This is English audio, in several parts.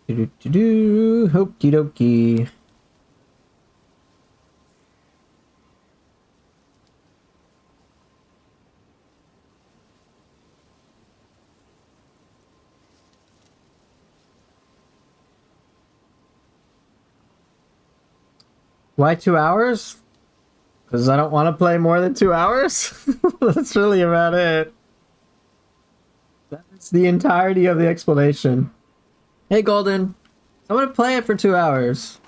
Do hokey dokey. Why 2 hours? Because I don't want to play more than 2 hours. That's really about it. That's the entirety of the explanation. Hey, Golden. I want to play it for 2 hours.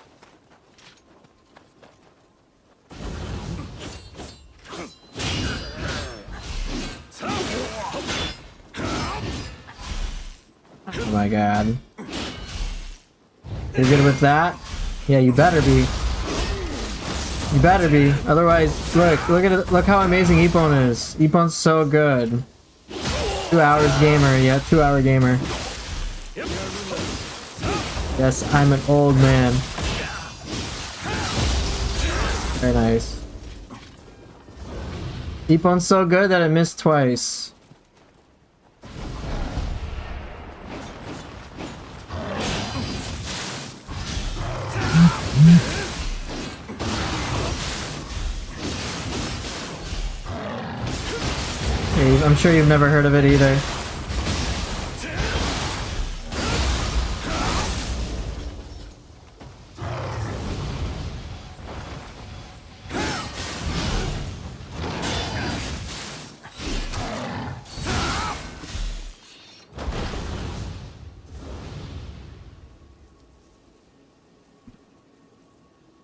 Oh my god. You're good with that? Yeah, you better be. You better be. Otherwise, look at it. Look how amazing Epon is. Epon's so good. 2 hours gamer. Yeah, 2 hour gamer. Yes, I'm an old man. Very nice. Epon's so good that it missed twice. I'm sure you've never heard of it either.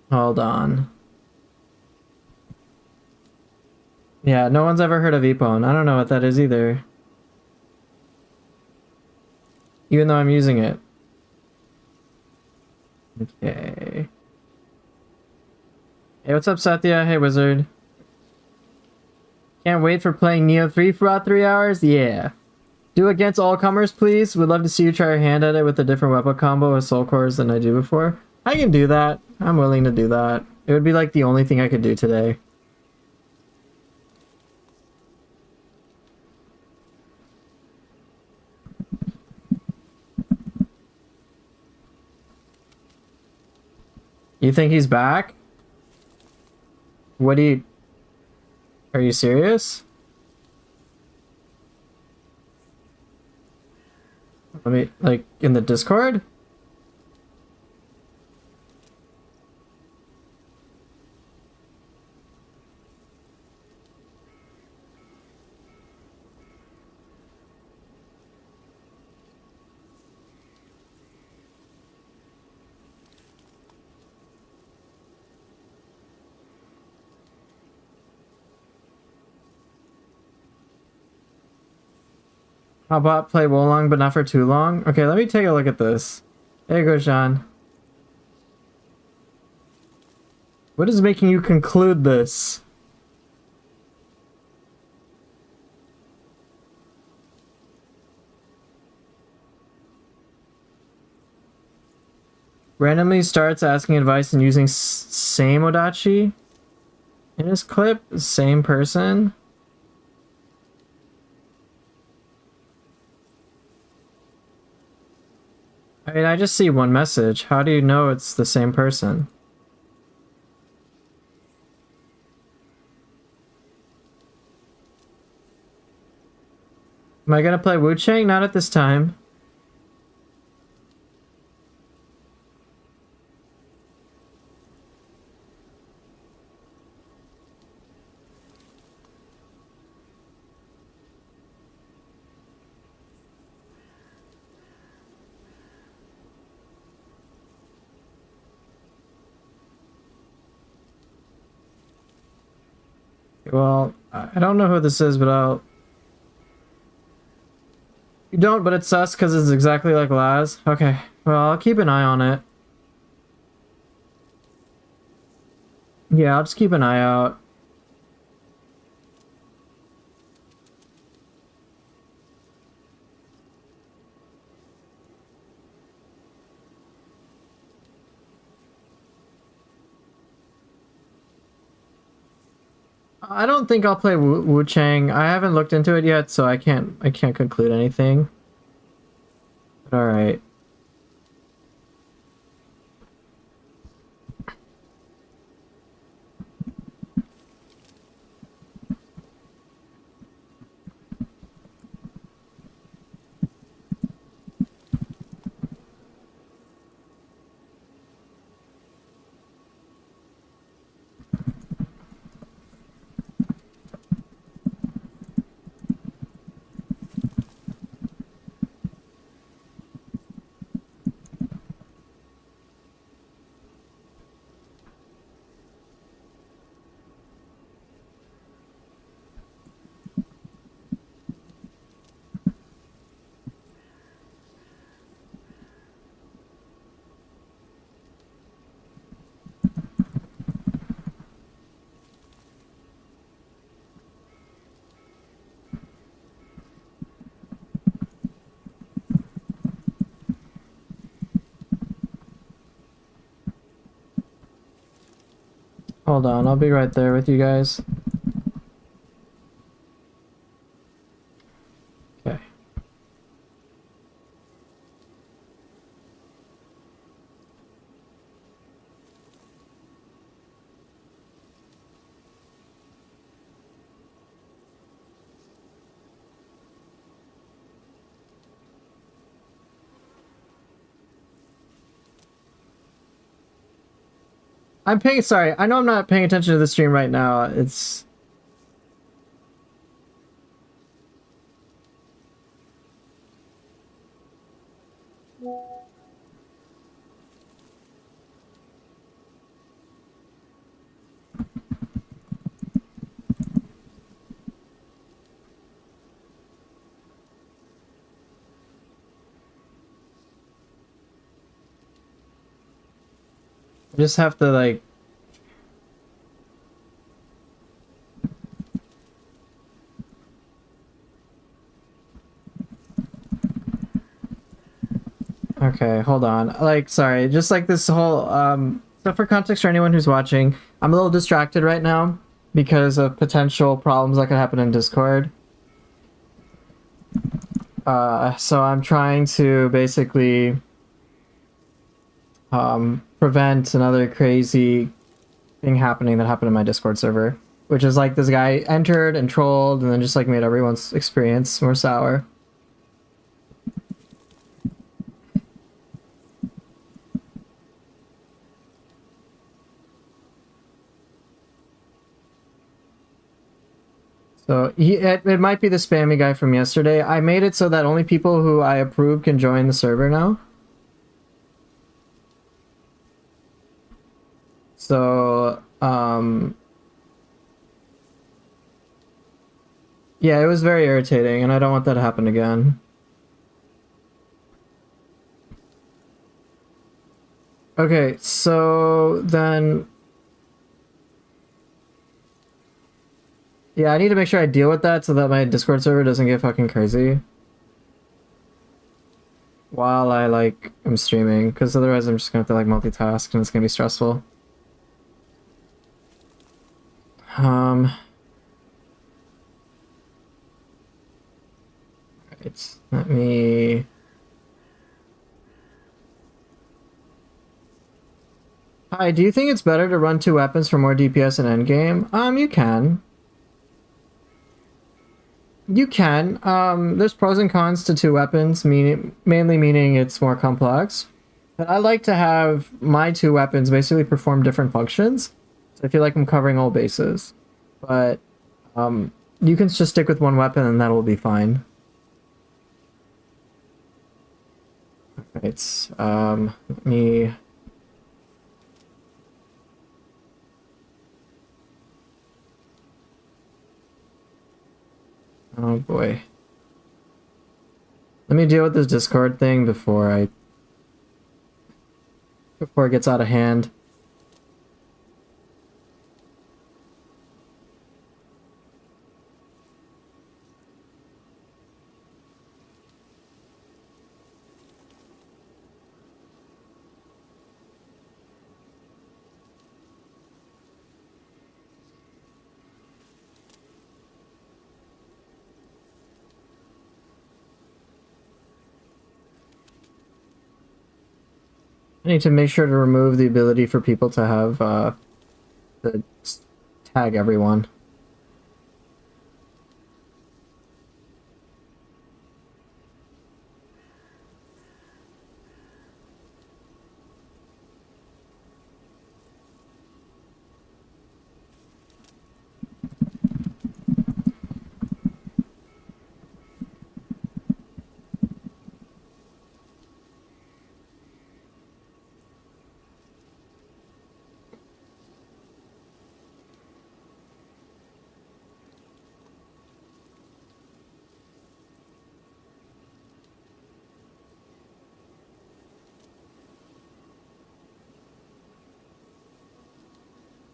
Hold on. Yeah, no one's ever heard of Epon. I don't know what that is either. Even though I'm using it. Okay. Hey, what's up, Satya? Hey, Wizard. Can't wait for playing Nioh 3 for about 3 hours? Yeah. Do against all comers, please. Would love to see you try your hand at it with a different weapon combo with soul cores than I do before. I can do that. I'm willing to do that. It would be like the only thing I could do today. You think he's back? What do you... Are you serious? Let me... Like, in the Discord? How about play Wolong but not for too long? Okay, let me take a look at this. There you go, Sean. What is making you conclude this? Randomly starts asking advice and using same Odachi in his clip? Same person? I mean, I just see one message. How do you know it's the same person? Am I gonna play Wu Chang? Not at this time. Well, I don't know who this is, but I'll... You don't, but it's sus because it's exactly like Laz? Okay, well, I'll keep an eye on it. Yeah, I'll just keep an eye out. I don't think I'll play Wu Chang. I haven't looked into it yet, so I can't conclude anything. But all right. Hold on, I'll be right there with you guys. Okay. Sorry, I know I'm not paying attention to the stream right now. It's... I just have to, like... Okay, hold on. Like, sorry, just like this whole, so for context for anyone who's watching, I'm a little distracted right now because of potential problems that could happen in Discord. So I'm trying to basically, prevent another crazy thing happening that happened in my Discord server, which is like this guy entered and trolled and then just like made everyone's experience more sour. So it might be the spammy guy from yesterday. I made it so that only people who I approve can join the server now. So, yeah, it was very irritating, and I don't want that to happen again. Okay, so then... Yeah, I need to make sure I deal with that so that my Discord server doesn't get fucking crazy while I, like, am streaming, because otherwise I'm just gonna have to, like, multitask, and it's gonna be stressful. Right, let me... Hi, do you think it's better to run two weapons for more DPS in endgame? You can. You can. There's pros and cons to two weapons, mainly meaning it's more complex. But I like to have my two weapons basically perform different functions. So I feel like I'm covering all bases. But you can just stick with one weapon and that will be fine. Alright, let me... Oh boy. Let me deal with this Discord thing before it gets out of hand. I need to make sure to remove the ability for people to have to tag everyone.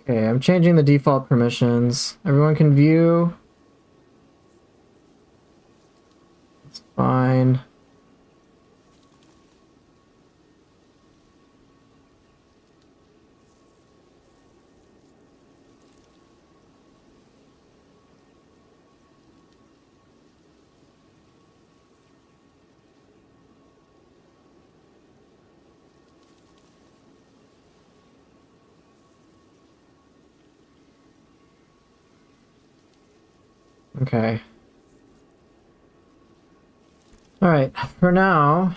Okay, I'm changing the default permissions. Everyone can view. It's fine. Okay. Alright, for now...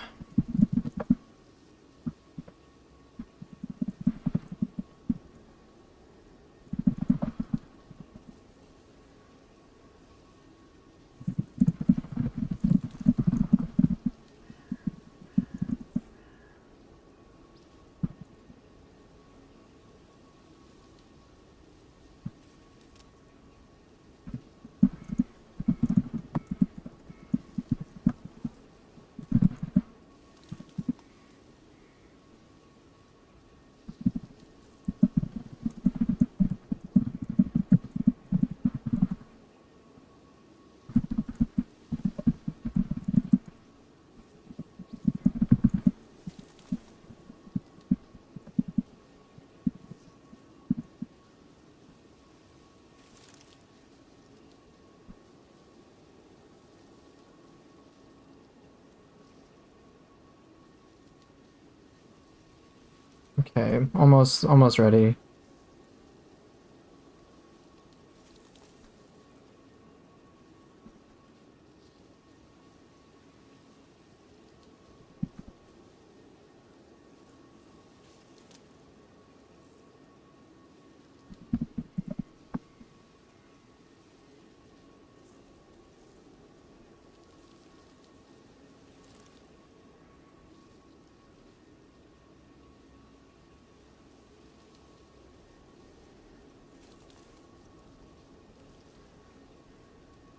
Okay, almost ready.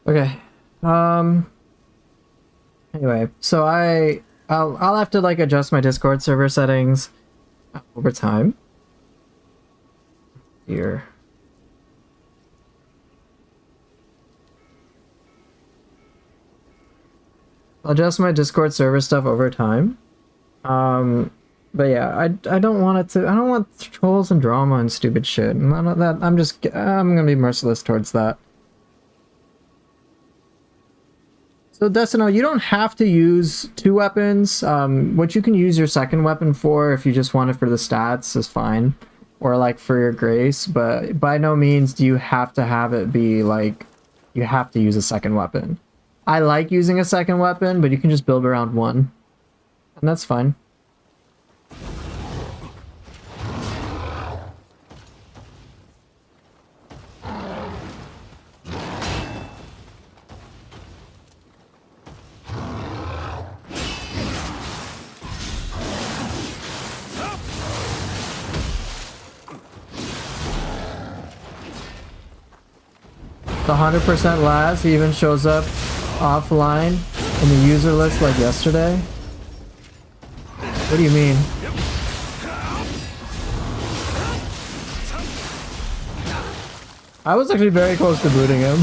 Okay. Anyway, so I'll have to like adjust my Discord server settings over time. Here. I'll adjust my Discord server stuff over time. But yeah, I don't want it to. I don't want trolls and drama and stupid shit. And I'm gonna be merciless towards that. So Destino, you don't have to use two weapons. What you can use your second weapon for, if you just want it for the stats, is fine, or like for your grace. But by no means do you have to have it be like you have to use a second weapon. I like using a second weapon, but you can just build around one, and that's fine. The 100% last even shows up offline in the user list like yesterday. What do you mean? I was actually very close to booting him.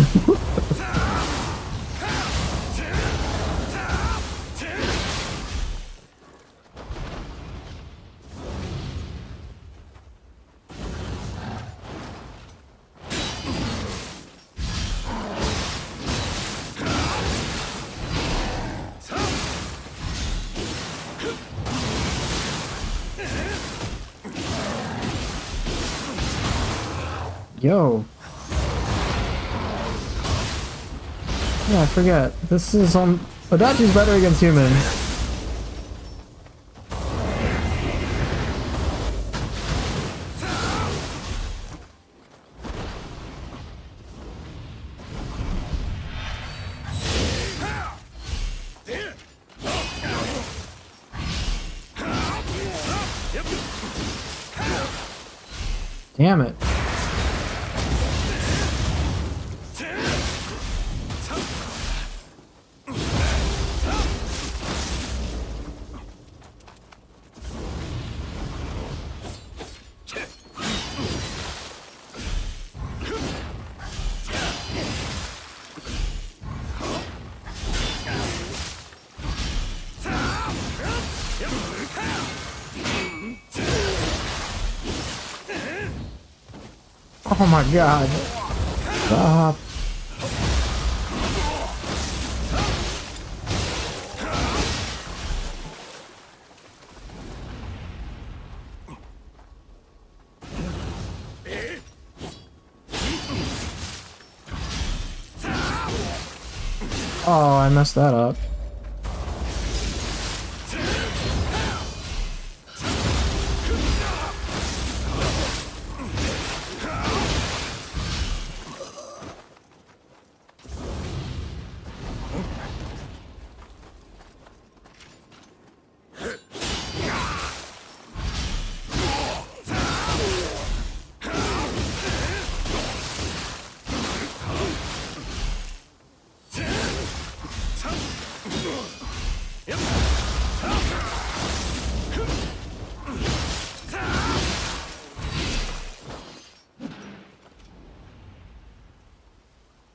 Yo. Yeah, I forget. This is on... Adachi's better against humans. Damn it. Oh my god. Stop. Oh, I messed that up.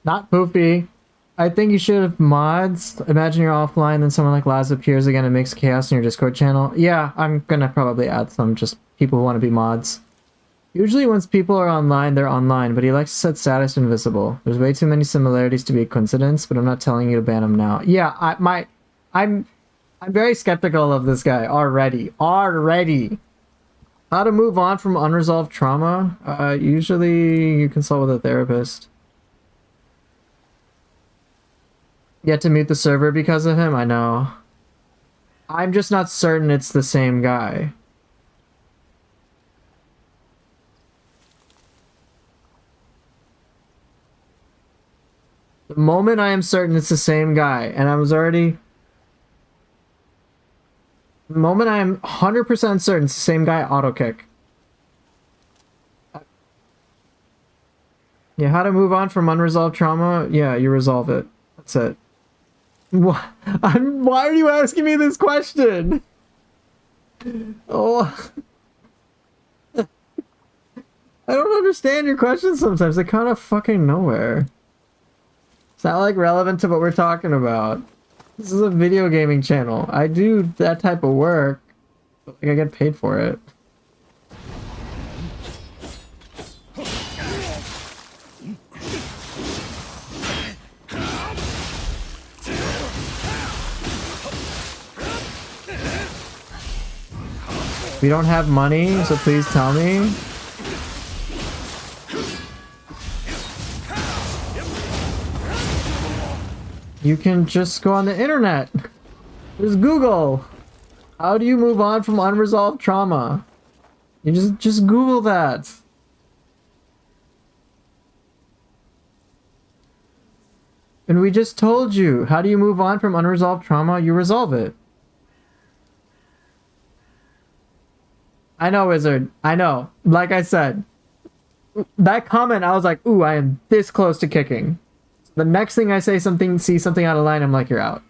Not poopy. I think you should have mods. Imagine you're offline, then someone like Laz appears again and makes chaos in your Discord channel. Yeah, I'm gonna probably add some just people who want to be mods. Usually once people are online, they're online, but he likes to set status invisible. There's way too many similarities to be a coincidence, but I'm not telling you to ban him now. Yeah, I'm very skeptical of this guy already. Already. How to move on from unresolved trauma? Usually you consult with a therapist. You had to mute the server because of him? I know. I'm just not certain it's the same guy. The moment I am certain it's the same guy, and I was already... The moment I am 100% certain it's the same guy, auto kick. Yeah, how to move on from unresolved trauma? Yeah, you resolve it. That's it. Why are you asking me this question? Oh... I don't understand your questions sometimes. They kind of fucking nowhere. It's not like relevant to what we're talking about. This is a video gaming channel. I do that type of work, but like I get paid for it. We don't have money, so please tell me. You can just go on the internet. There's Google. How do you move on from unresolved trauma? You just Google that. And we just told you. How do you move on from unresolved trauma? You resolve it. I know, Wizard. I know. Like I said, that comment, I was like, ooh, I am this close to kicking. The next thing I see something out of line, I'm like, you're out.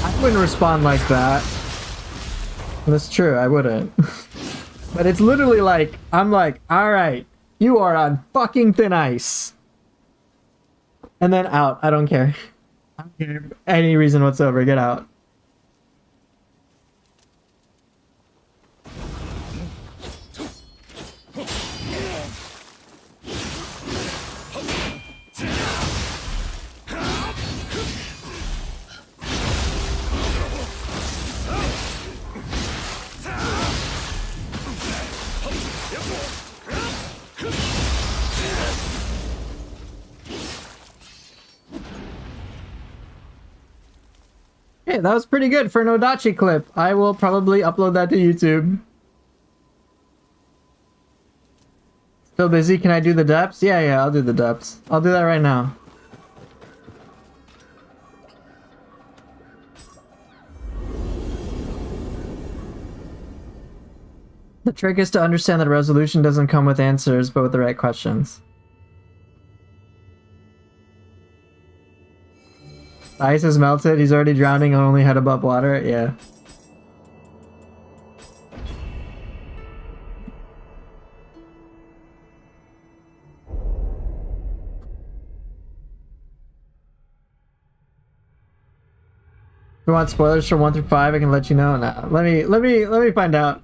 I wouldn't respond like that. That's true, I wouldn't. But it's literally like, I'm like, alright, you are on fucking thin ice. And then out. I don't care. I don't care. Any reason whatsoever. Get out. Hey, that was pretty good for an Odachi clip. I will probably upload that to YouTube. Still busy? Can I do the depths? Yeah, I'll do the depths. I'll do that right now. The trick is to understand that a resolution doesn't come with answers, but with the right questions. The ice has melted, he's already drowning and only head above water, yeah. If you want spoilers from 1 through 5, I can let you know. Nah, let me find out.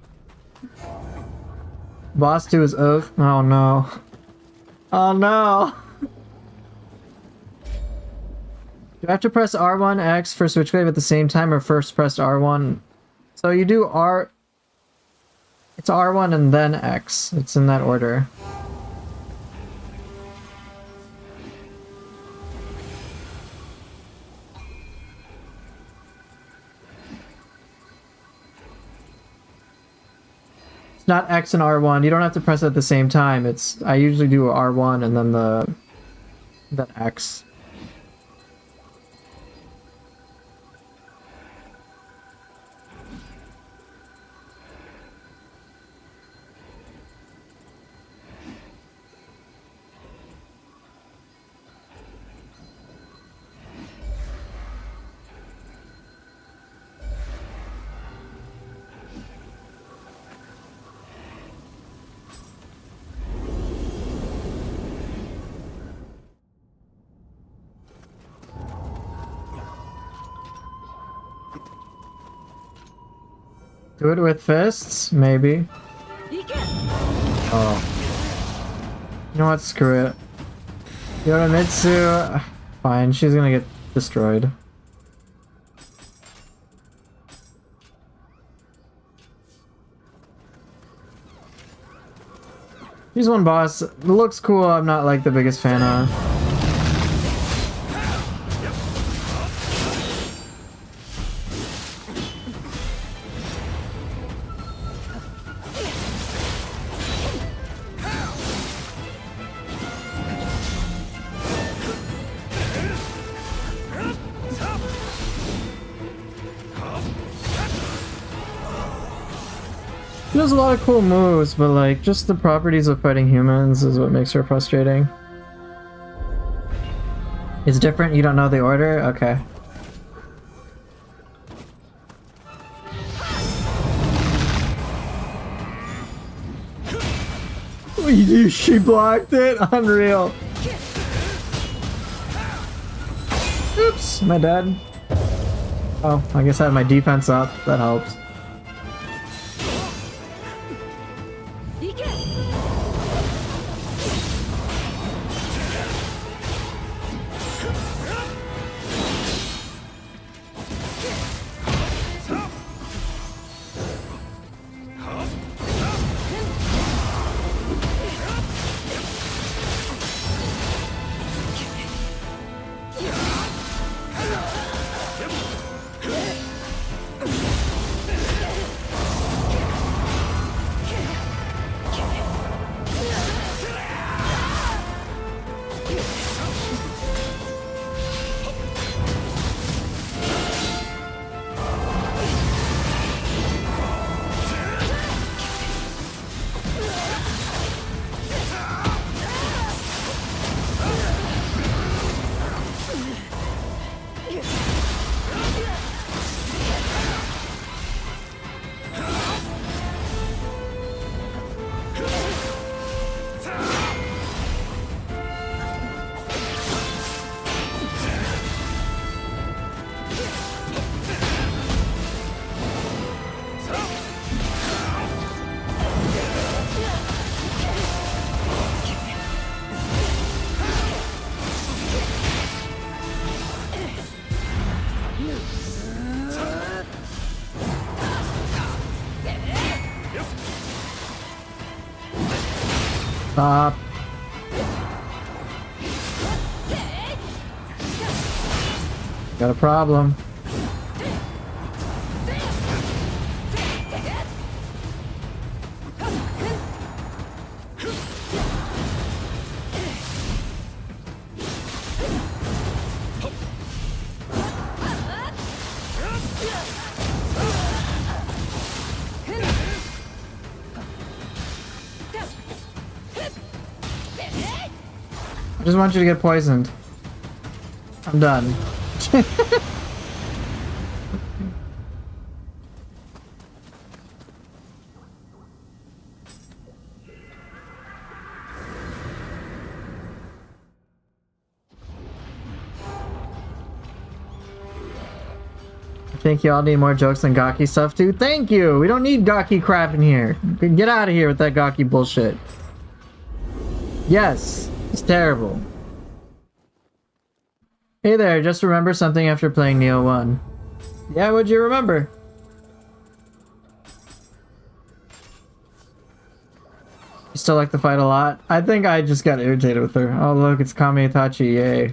Boss 2 is oath. Oh no. Oh no. Do I have to press R1 X for Switchblade at the same time, or first press R1? So you do R... It's R1 and then X. It's in that order. It's not X and R1. You don't have to press it at the same time. It's... I usually do R1 and then then X. Do it with fists? Maybe. Oh. You know what? Screw it. Yodomitsu... Fine, she's gonna get destroyed. She's one boss. It looks cool, I'm not like the biggest fan of. She has a lot of cool moves, but like, just the properties of fighting humans is what makes her frustrating. It's different? You don't know the order? Okay. She blocked it? Unreal. Oops, am I dead? Oh, I guess I have my defense up. That helps. Stop. Got a problem. I just want you to get poisoned. I'm done. I think y'all need more jokes than gawky stuff too. Thank you! We don't need gawky crap in here. Get out of here with that gawky bullshit. Yes, it's terrible. Hey there, just remember something after playing Nioh 1. Yeah, what'd you remember? You still like the fight a lot? I think I just got irritated with her. Oh look, it's Kami Itachi, yay.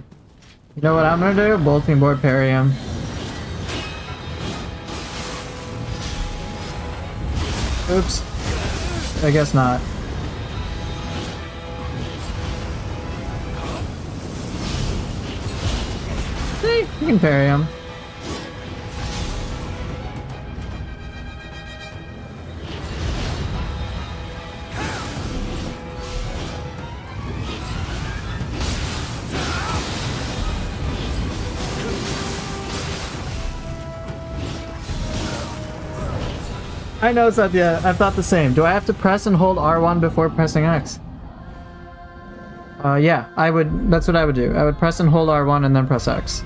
You know what I'm gonna do? Bolting board parry him. Oops. I guess not. See, you can parry him. I know it's not the. I thought the same. Do I have to press and hold R1 before pressing X? Yeah, I would. That's what I would do. I would press and hold R1 and then press X.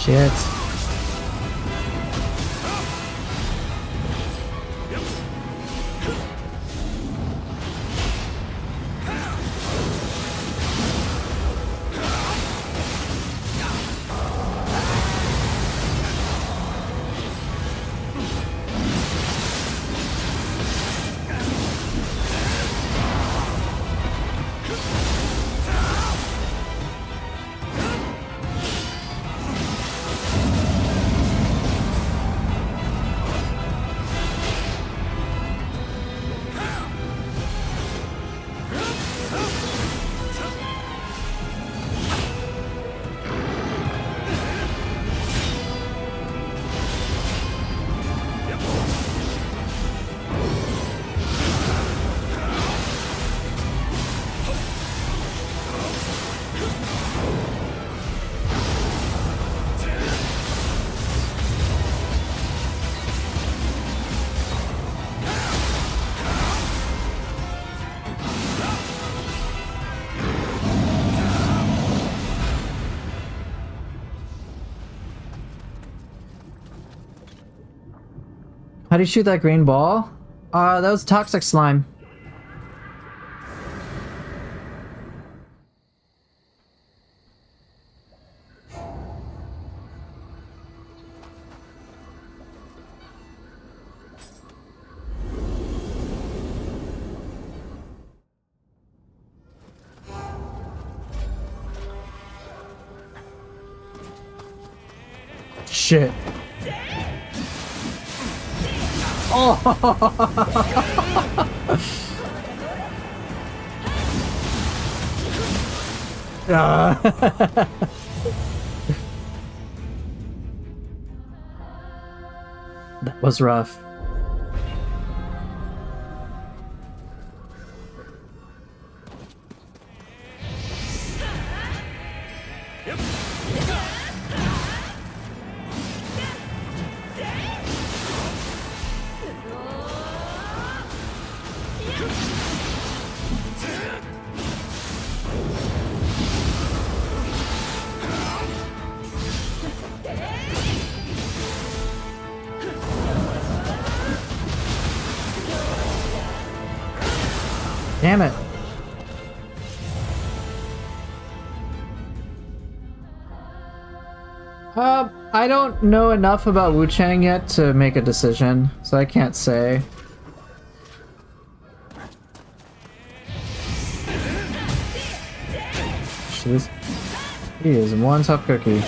Shit. How do you shoot that green ball? That was toxic slime. Shit. Oh! That was rough. Damn it. I don't know enough about Wu Chang yet to make a decision, so I can't say. He is one tough cookie.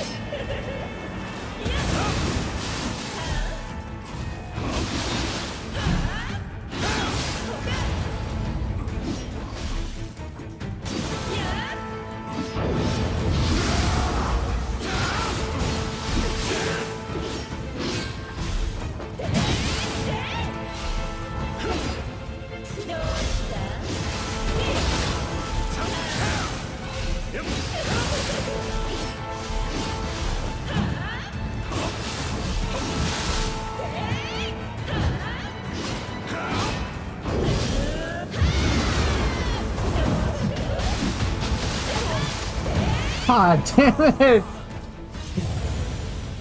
God damn it!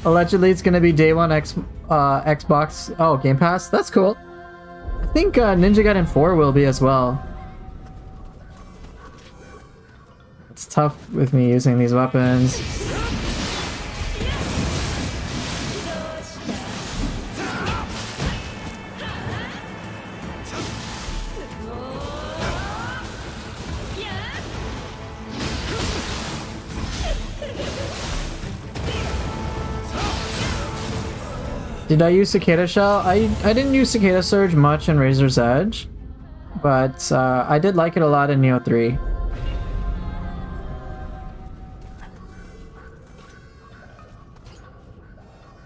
Allegedly, it's gonna be day one Xbox. Oh, Game Pass. That's cool. I think Ninja Gaiden 4 will be as well. It's tough with me using these weapons. Did I use Cicada Shell? I didn't use Cicada Surge much in Razor's Edge, but I did like it a lot in Nioh 3.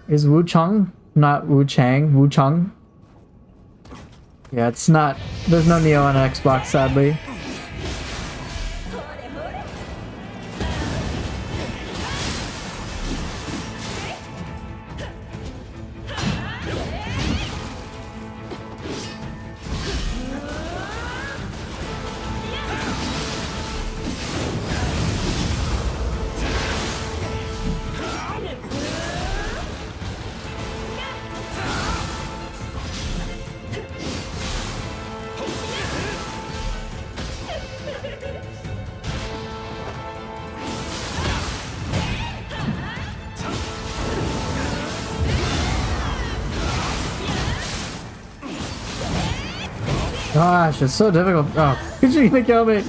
Is Wu Chang not Wu Chang? Wu Chang? Yeah, it's not. There's no Nioh on Xbox, sadly. Gosh, it's so difficult. Oh, could you even kill me?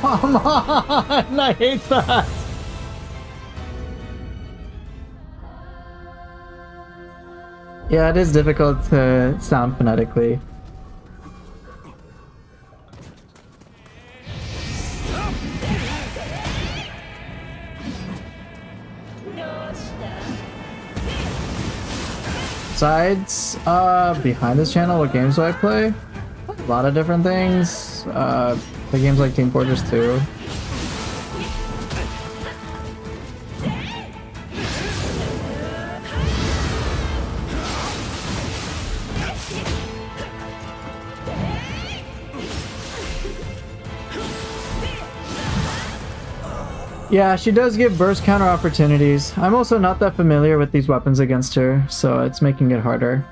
Come on! I hate that! Yeah, it is difficult to sound phonetically. Besides, behind this channel, what games do I play? A lot of different things. Play games like Team Fortress 2. Yeah, she does give burst counter opportunities. I'm also not that familiar with these weapons against her, so it's making it harder.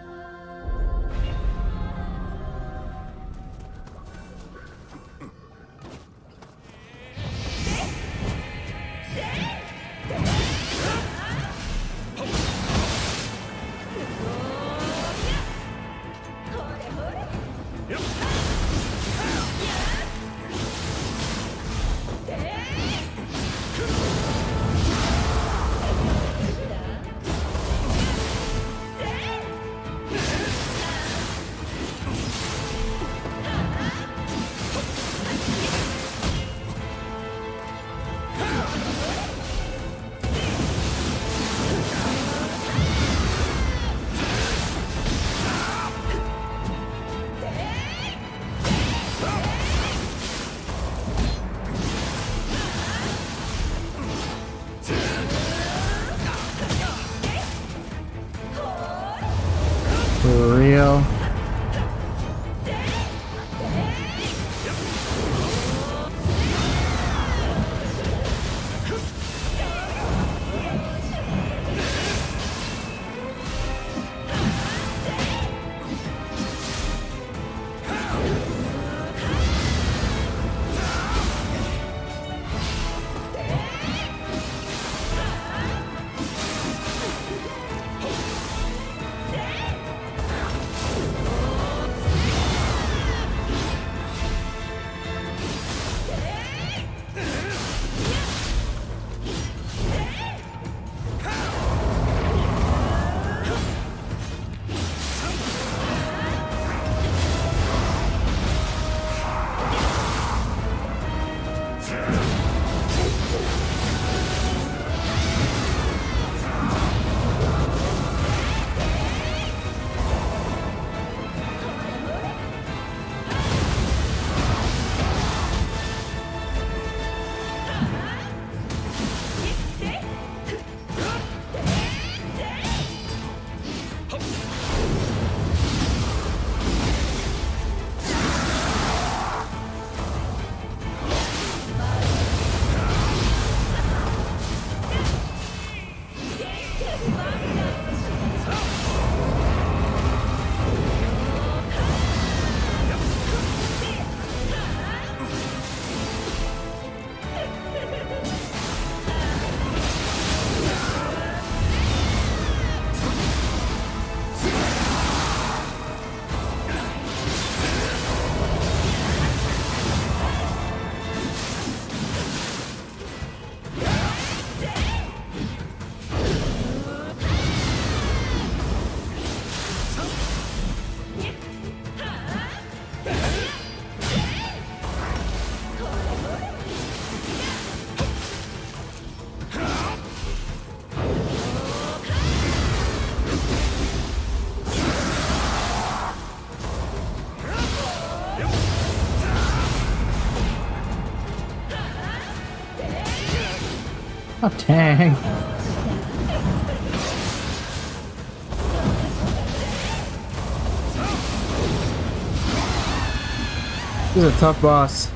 Oh, dang. He's a tough boss.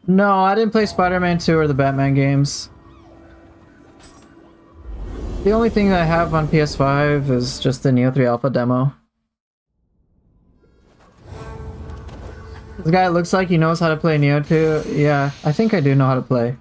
No, I didn't play Spider-Man 2 or the Batman games. The only thing I have on PS5 is just the Nioh 3 Alpha demo. This guy looks like he knows how to play Nioh 2. Yeah, I think I do know how to play.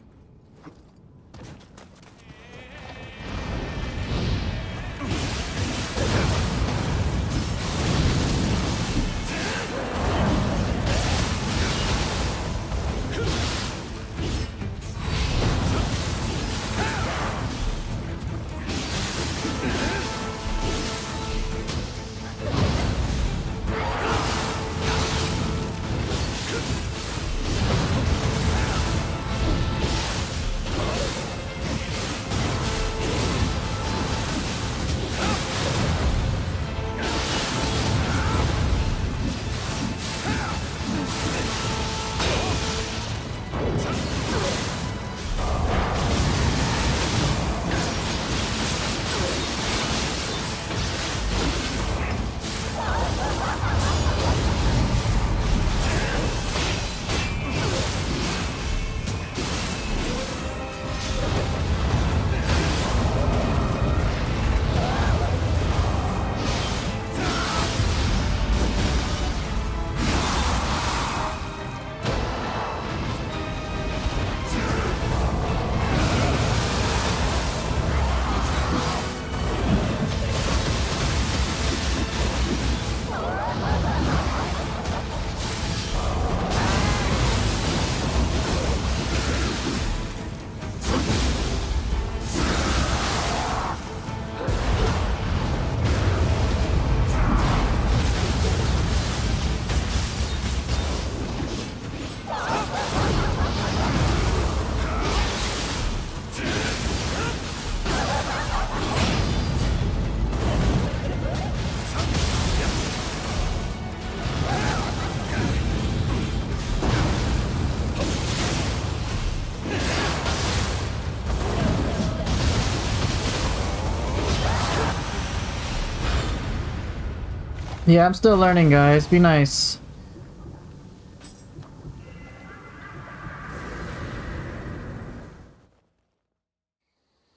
Yeah, I'm still learning, guys. Be nice.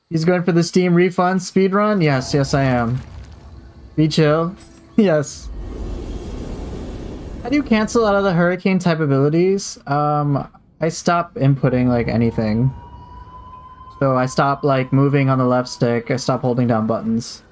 He's going for the Steam refund speedrun? Yes, yes I am. Be chill. Yes. How do you cancel out of the hurricane type abilities? I stop inputting like anything. So I stop like moving on the left stick, I stop holding down buttons.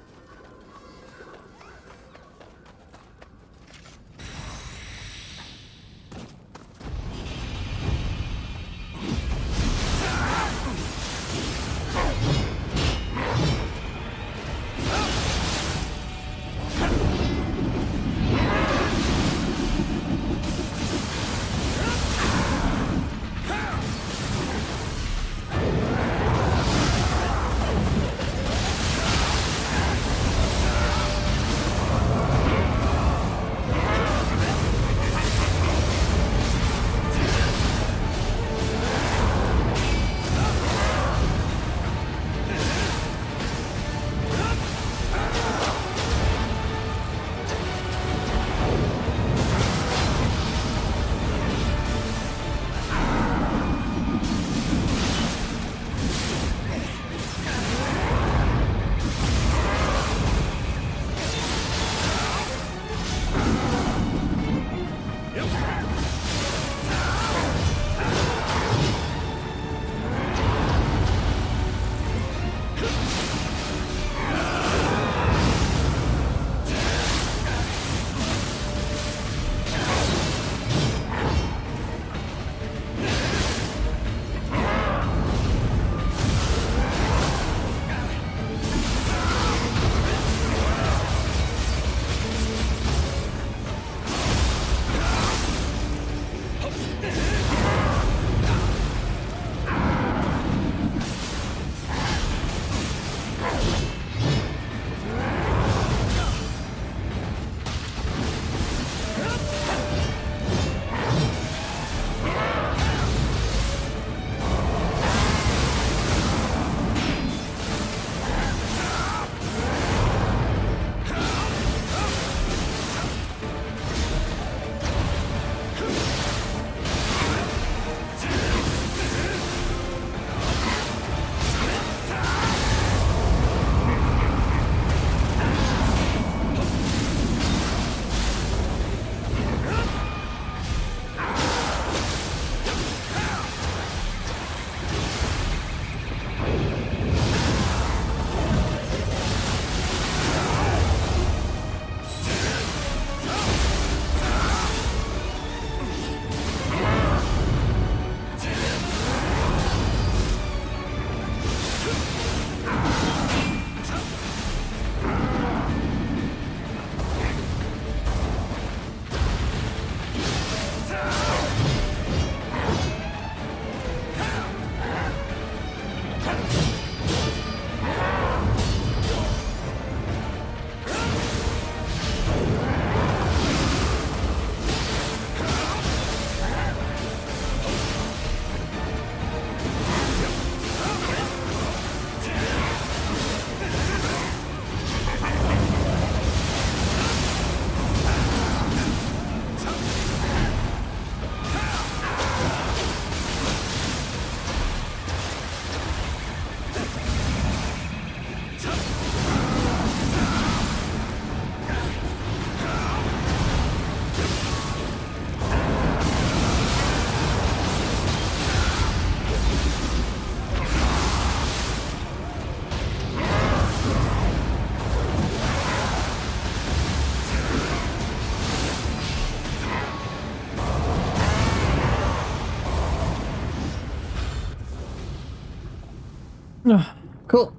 Cool.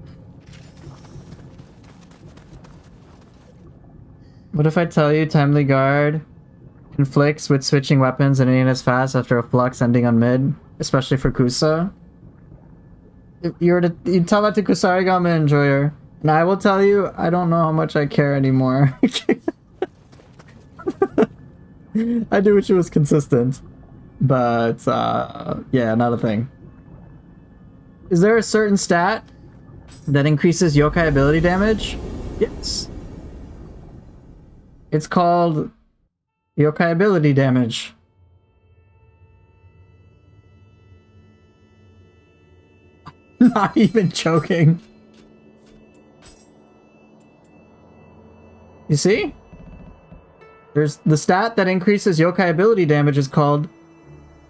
What if I tell you Timely Guard conflicts with switching weapons and ain't as fast after a flux ending on mid, especially for Kusa? If you were to you tell that to Kusarigama Enjoyer, and I will tell you, I don't know how much I care anymore. I do wish it was consistent, but yeah, not a thing. Is there a certain stat that increases yokai ability damage? Yes. It's called yokai ability damage. Not even joking. You see? There's the stat that increases yokai ability damage is called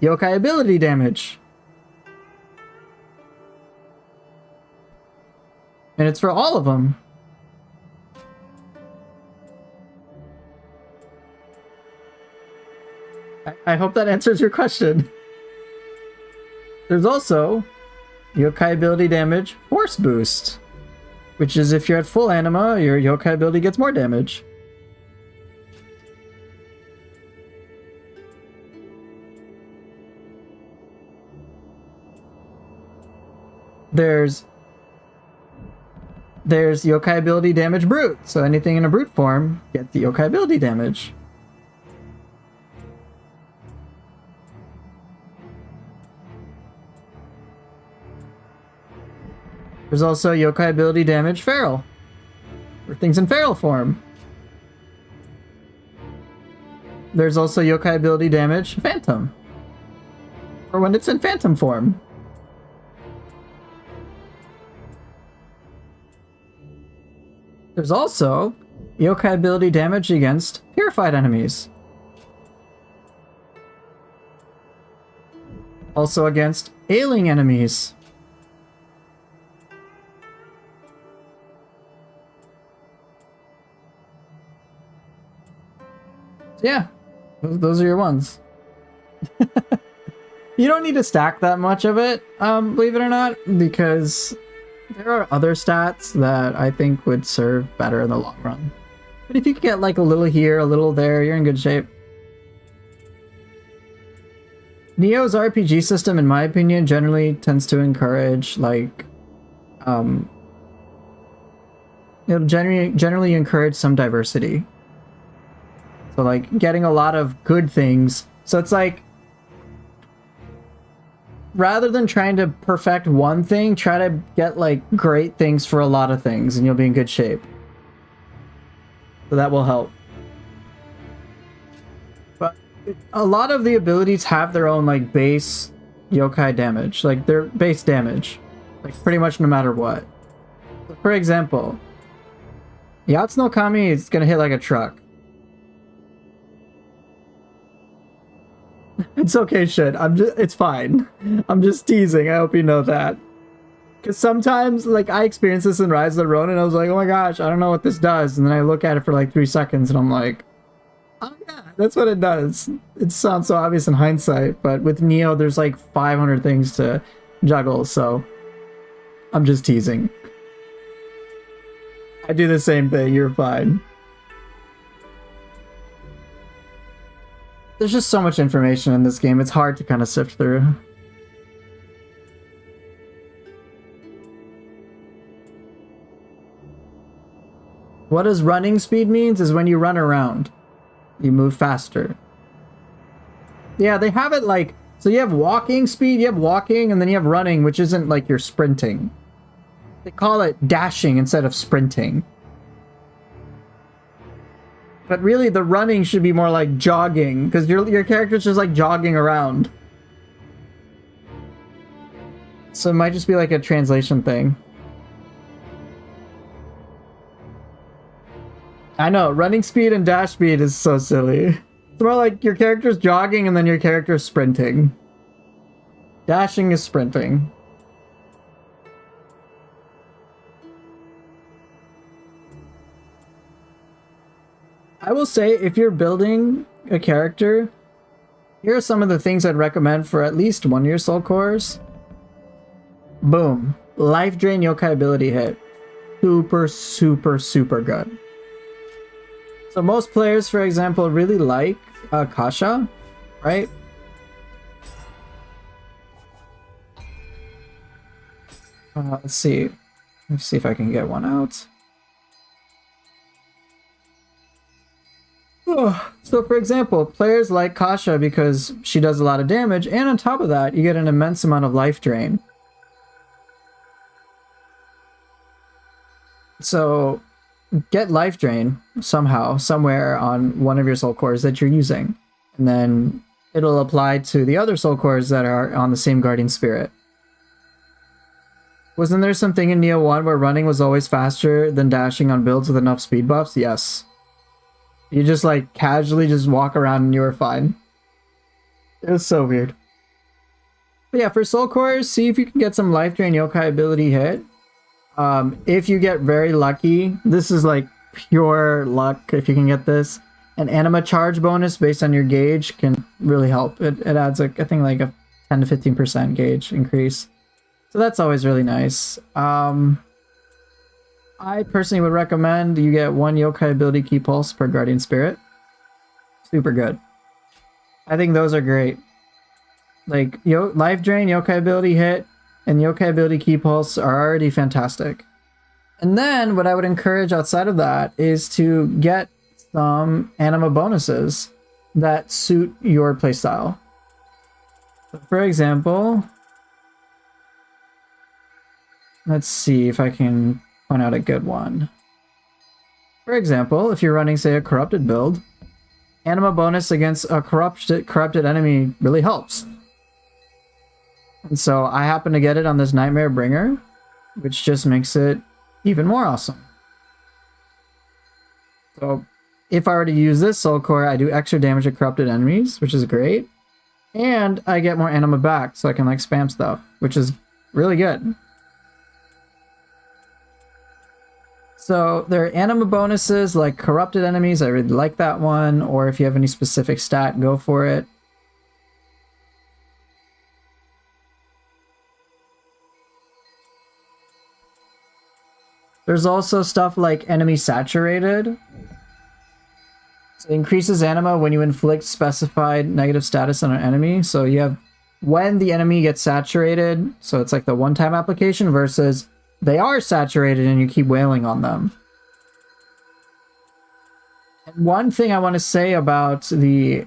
yokai ability damage. And it's for all of them. I hope that answers your question. There's also yokai ability damage force boost, which is if you're at full anima, your yokai ability gets more damage. There's yokai ability damage brute, so anything in a brute form gets the yokai ability damage. There's also yokai ability damage feral, for things in feral form. There's also yokai ability damage phantom, or when it's in phantom form. There's also yokai ability damage against purified enemies. Also against ailing enemies. Yeah, those are your ones. You don't need to stack that much of it, believe it or not, because there are other stats that I think would serve better in the long run. But if you could get like a little here, a little there, you're in good shape. Nioh's RPG system, in my opinion, generally tends to encourage like, it'll generally encourage some diversity. So like getting a lot of good things. So it's like, rather than trying to perfect one thing, try to get like great things for a lot of things and you'll be in good shape. So that will help. But a lot of the abilities have their own like base yokai damage, like their base damage, like pretty much no matter what. For example, Yatsuno Kami is gonna hit like a truck. It's okay, shit. It's fine. I'm just teasing. I hope you know that. Because sometimes, like, I experienced this in Rise of the Ronin, and I was like, oh my gosh, I don't know what this does. And then I look at it for like 3 seconds, and I'm like, oh yeah, that's what it does. It sounds so obvious in hindsight, but with Nioh, there's like 500 things to juggle, so I'm just teasing. I do the same thing. You're fine. There's just so much information in this game, it's hard to kind of sift through. What does running speed means is when you run around. You move faster. Yeah, they have it like, so you have walking speed, you have walking, and then you have running, which isn't like you're sprinting. They call it dashing instead of sprinting. But really, the running should be more like jogging, because your character's just like jogging around. So it might just be like a translation thing. I know, running speed and dash speed is so silly. It's more like your character's jogging and then your character's sprinting. Dashing is sprinting. I will say, if you're building a character, here are some of the things I'd recommend for at least one of your soul cores. Boom. Life Drain Yokai ability hit. Super, super, super good. So most players, for example, really like Kasha, right? Let's see. Let me see if I can get one out. So for example, players like Kasha because she does a lot of damage, and on top of that, you get an immense amount of life drain. So get life drain somehow, somewhere on one of your soul cores that you're using, and then it'll apply to the other soul cores that are on the same guardian spirit. Wasn't there something in Nioh 1 where running was always faster than dashing on builds with enough speed buffs? Yes. You just like casually just walk around and you were fine. It was so weird. But yeah, for soul cores, see if you can get some life drain yokai ability hit. If you get very lucky, this is like pure luck if you can get this. An anima charge bonus based on your gauge can really help. It adds like I think like a 10 to 15% gauge increase. So that's always really nice. I personally would recommend you get 1 yokai ability key pulse per guardian spirit. Super good. I think those are great. Like life drain, yokai ability hit, and yokai ability key pulse are already fantastic. And then what I would encourage outside of that is to get some anima bonuses that suit your playstyle. So for example, let's see if I can point out a good one. For example, if you're running, say, a corrupted build, anima bonus against a corrupted enemy really helps. And so I happen to get it on this Nightmare Bringer, which just makes it even more awesome. So if I were to use this soul core, I do extra damage to corrupted enemies, which is great. And I get more anima back, so I can like spam stuff, which is really good. So there are anima bonuses like corrupted enemies. I really like that one. Or if you have any specific stat, go for it. There's also stuff like enemy saturated. So it increases anima when you inflict specified negative status on an enemy. So you have when the enemy gets saturated. So it's like the one-time application versus they are saturated and you keep wailing on them. And one thing I want to say about the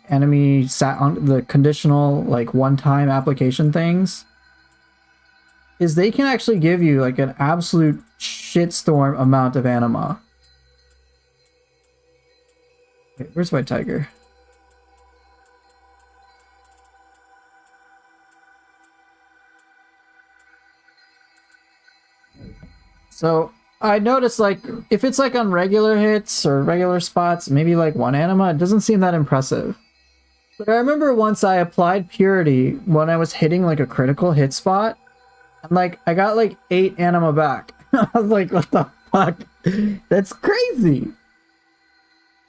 enemy the conditional like one-time application things is they can actually give you like an absolute shitstorm amount of anima. Wait, where's my tiger? So I noticed like if it's like on regular hits or regular spots, maybe like 1 anima, it doesn't seem that impressive. But I remember once I applied Purity when I was hitting like a critical hit spot, and like I got like 8 anima back. I was like, what the fuck? That's crazy.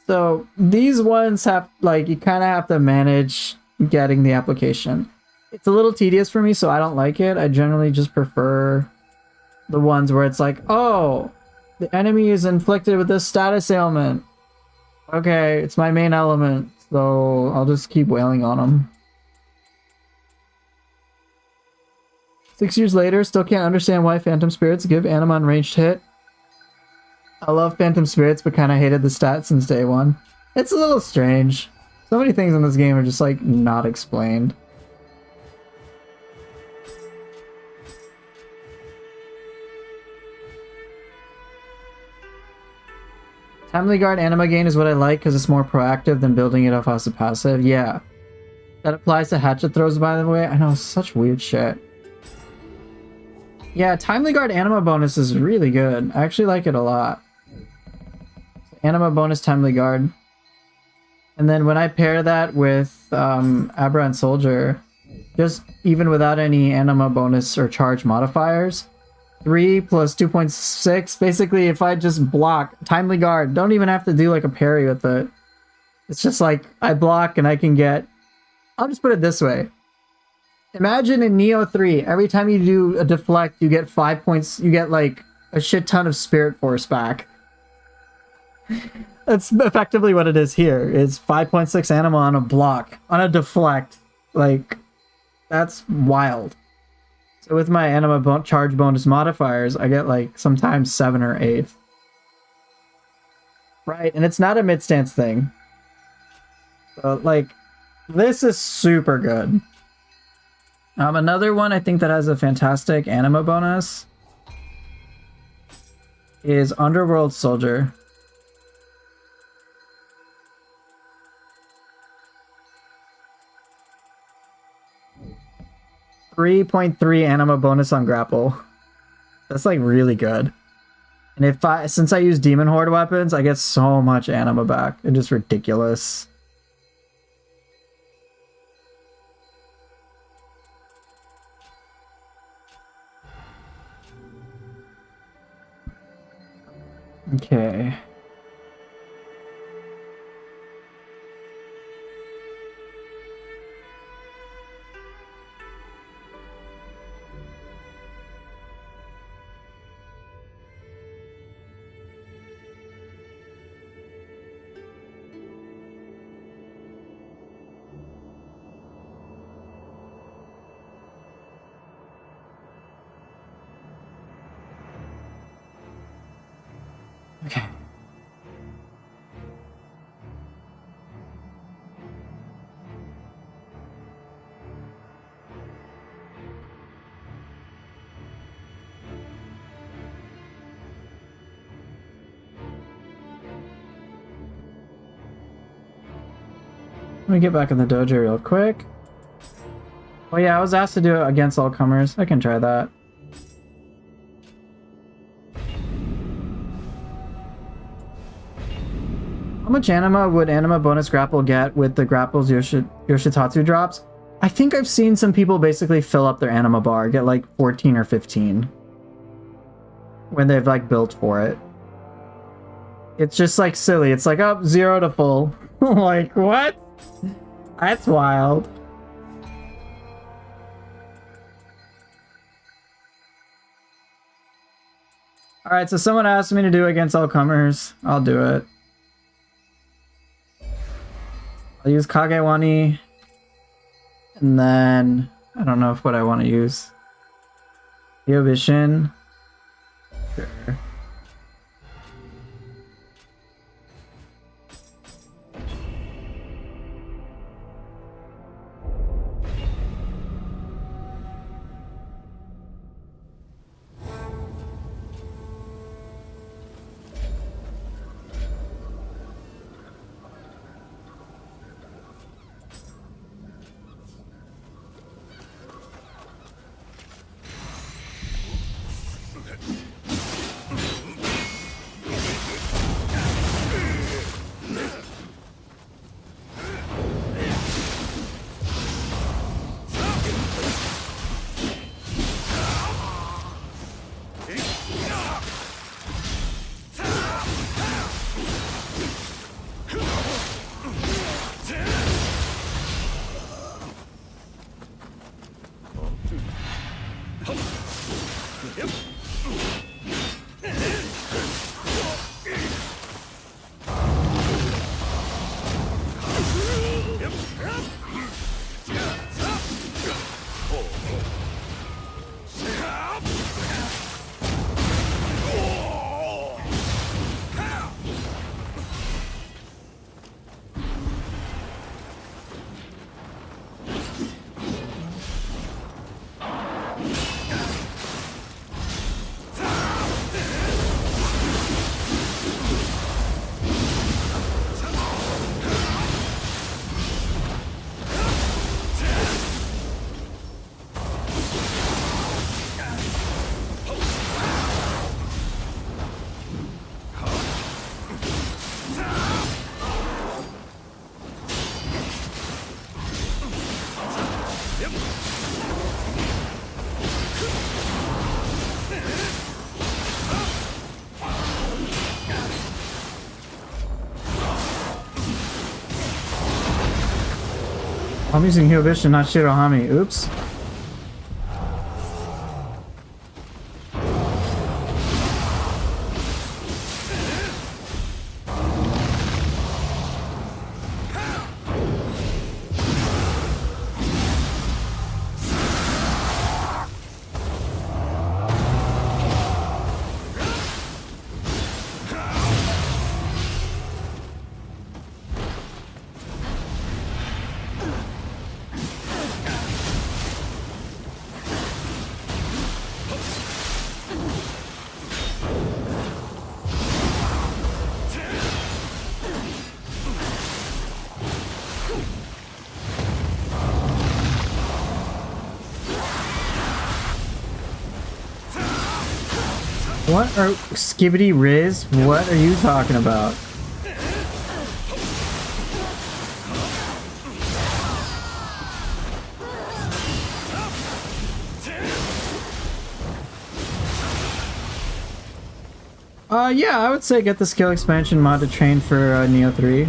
So these ones have like you kind of have to manage getting the application. It's a little tedious for me, so I don't like it. I generally just prefer the ones where it's like, oh, the enemy is inflicted with this status ailment. Okay, it's my main element, so I'll just keep wailing on them. 6 years later, still can't understand why Phantom Spirits give anima on ranged hit. I love Phantom Spirits, but kind of hated the stat since day one. It's a little strange. So many things in this game are just like not explained. Timely Guard anima gain is what I like because it's more proactive than building it off as a passive. Yeah. That applies to hatchet throws, by the way. I know, such weird shit. Yeah, Timely Guard anima bonus is really good. I actually like it a lot. Anima bonus Timely Guard. And then when I pair that with Aberrant Soldier, just even without any anima bonus or charge modifiers, 3 plus 2.6. Basically, if I just block Timely Guard, don't even have to do like a parry with it. It's just like I block and I can get. I'll just put it this way. Imagine in Nioh 3, every time you do a deflect, you get 5 points, you get like a shit ton of spirit force back. That's effectively what it is here. It's 5.6 anima on a block, on a deflect. Like, that's wild. So with my anima charge bonus modifiers, I get like sometimes 7 or 8. Right, and it's not a mid stance thing. So like, this is super good. Another one I think that has a fantastic anima bonus is Underworld Soldier. .3 anima bonus on grapple. That's like really good. And since I use Demon Horde weapons, I get so much anima back. It's just ridiculous. Okay. Okay. Let me get back in the dojo real quick. Oh yeah, I was asked to do it against all comers. I can try that. How much anima would anima bonus grapple get with the grapples Yoshitatsu drops? I think I've seen some people basically fill up their anima bar, get like 14 or 15 when they've like built for it. It's just like silly. It's like up 0 to full. Like what? That's wild. Alright, so someone asked me to do against all comers. I'll do it. I'll use Kagewani. And then I don't know what I want to use. Yobishin. Sure. I'm using Hyobishin, not Shirohami. Oops. What are Skibbity Riz? What are you talking about? Yeah, I would say get the skill expansion mod to train for Nioh 3.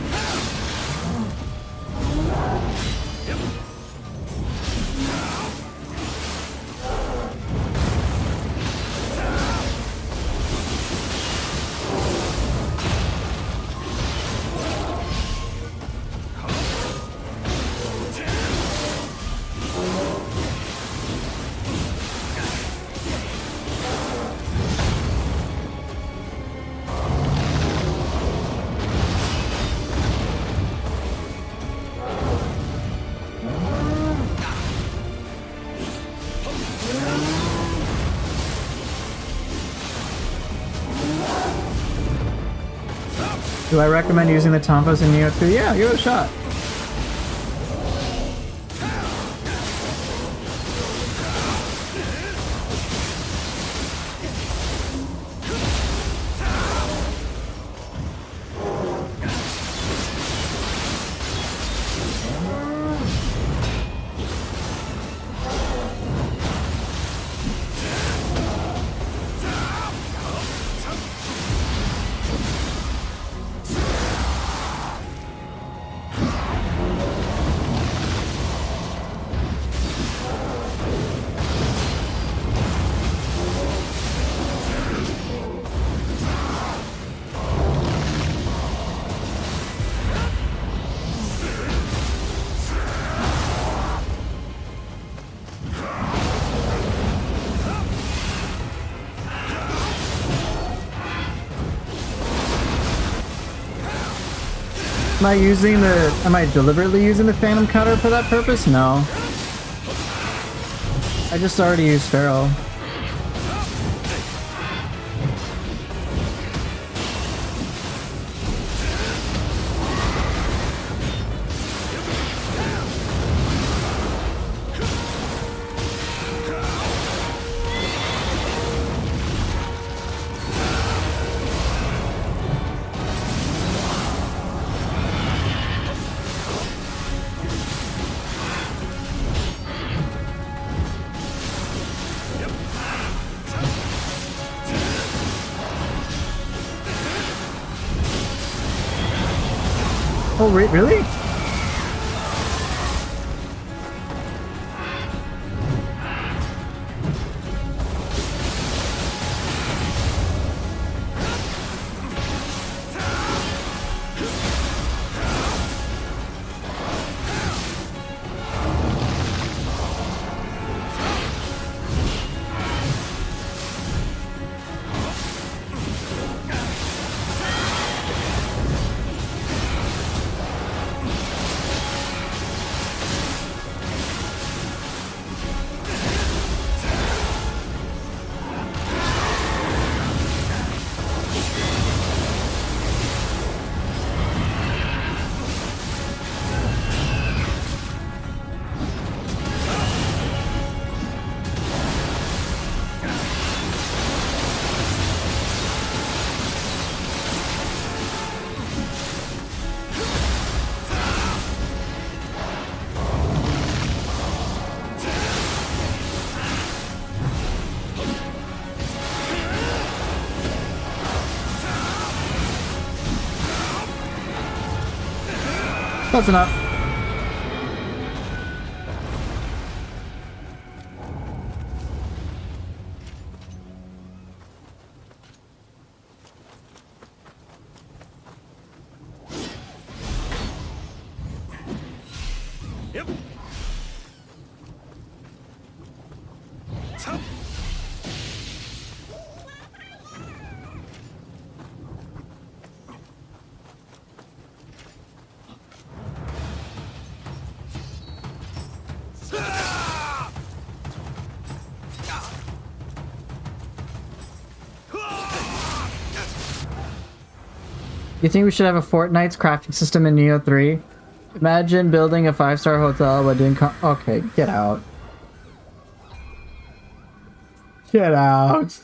Do I recommend using the Tompos in Nioh 3? Yeah, give it a shot. Am I deliberately using the Phantom Cutter for that purpose? No. I just already used Pharaoh. Oh, really? Close enough. Yep. You think we should have a Fortnite's crafting system in Nioh 3? Imagine building a 5-star hotel but doing okay, get out. Get out.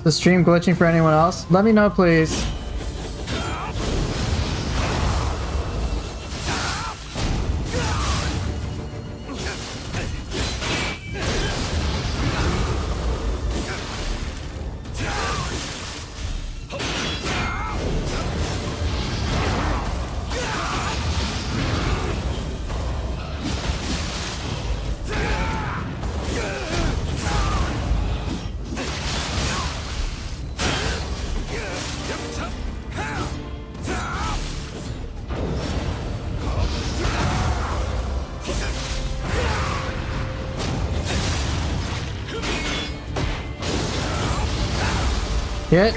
The stream glitching for anyone else? Let me know, please. Hit.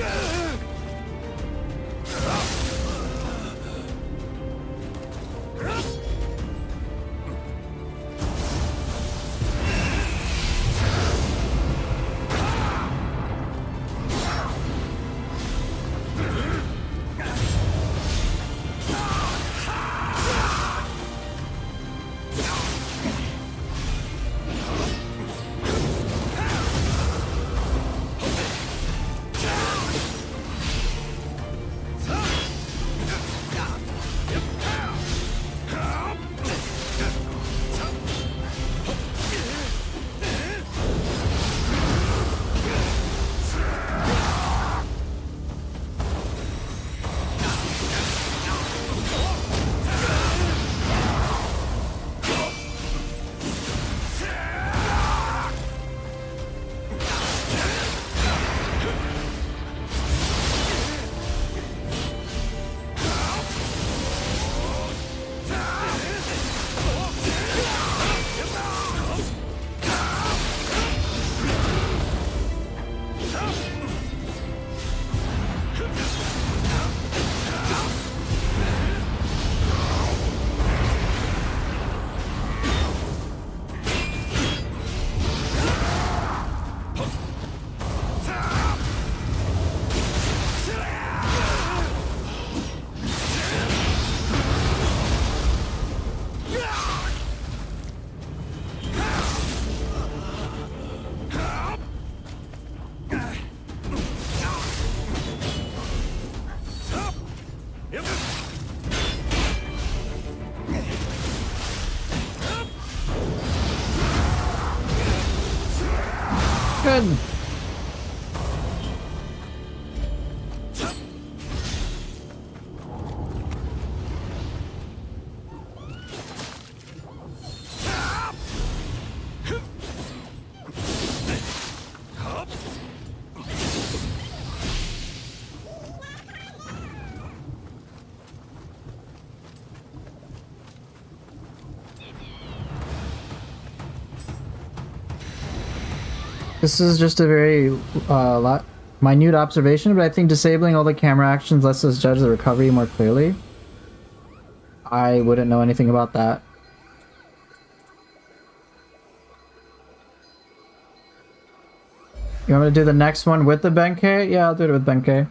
Good. This is just a very minute observation, but I think disabling all the camera actions lets us judge the recovery more clearly. I wouldn't know anything about that. You want me to do the next one with the Benkei? Yeah, I'll do it with Benkei.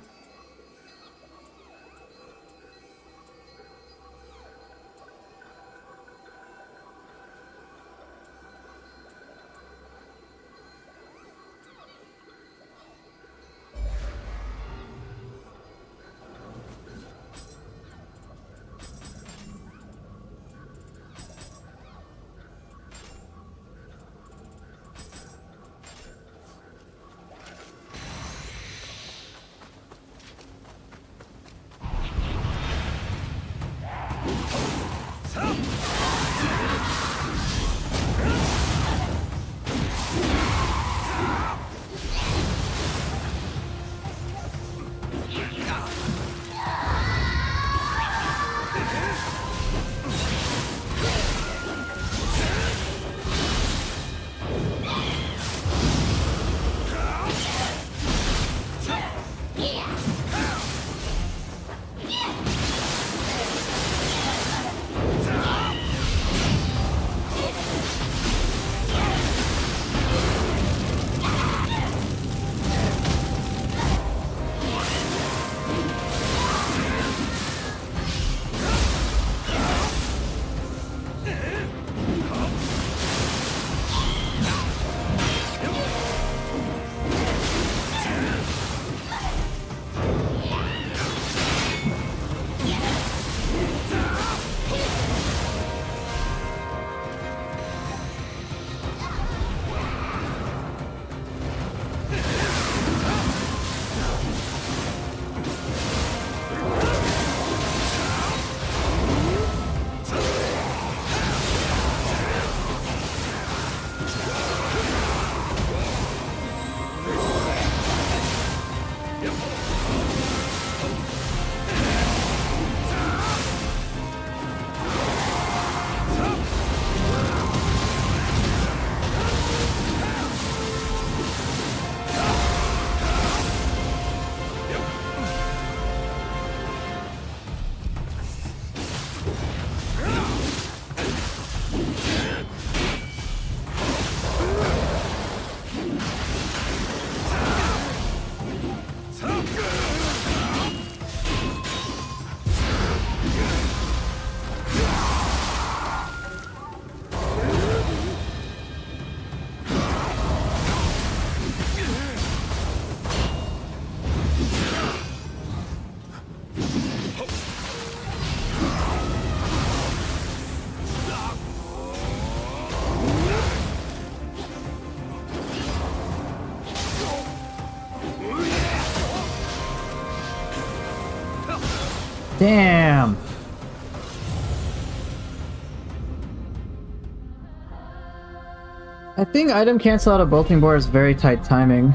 Damn! I think item cancel out of bolting board is very tight timing.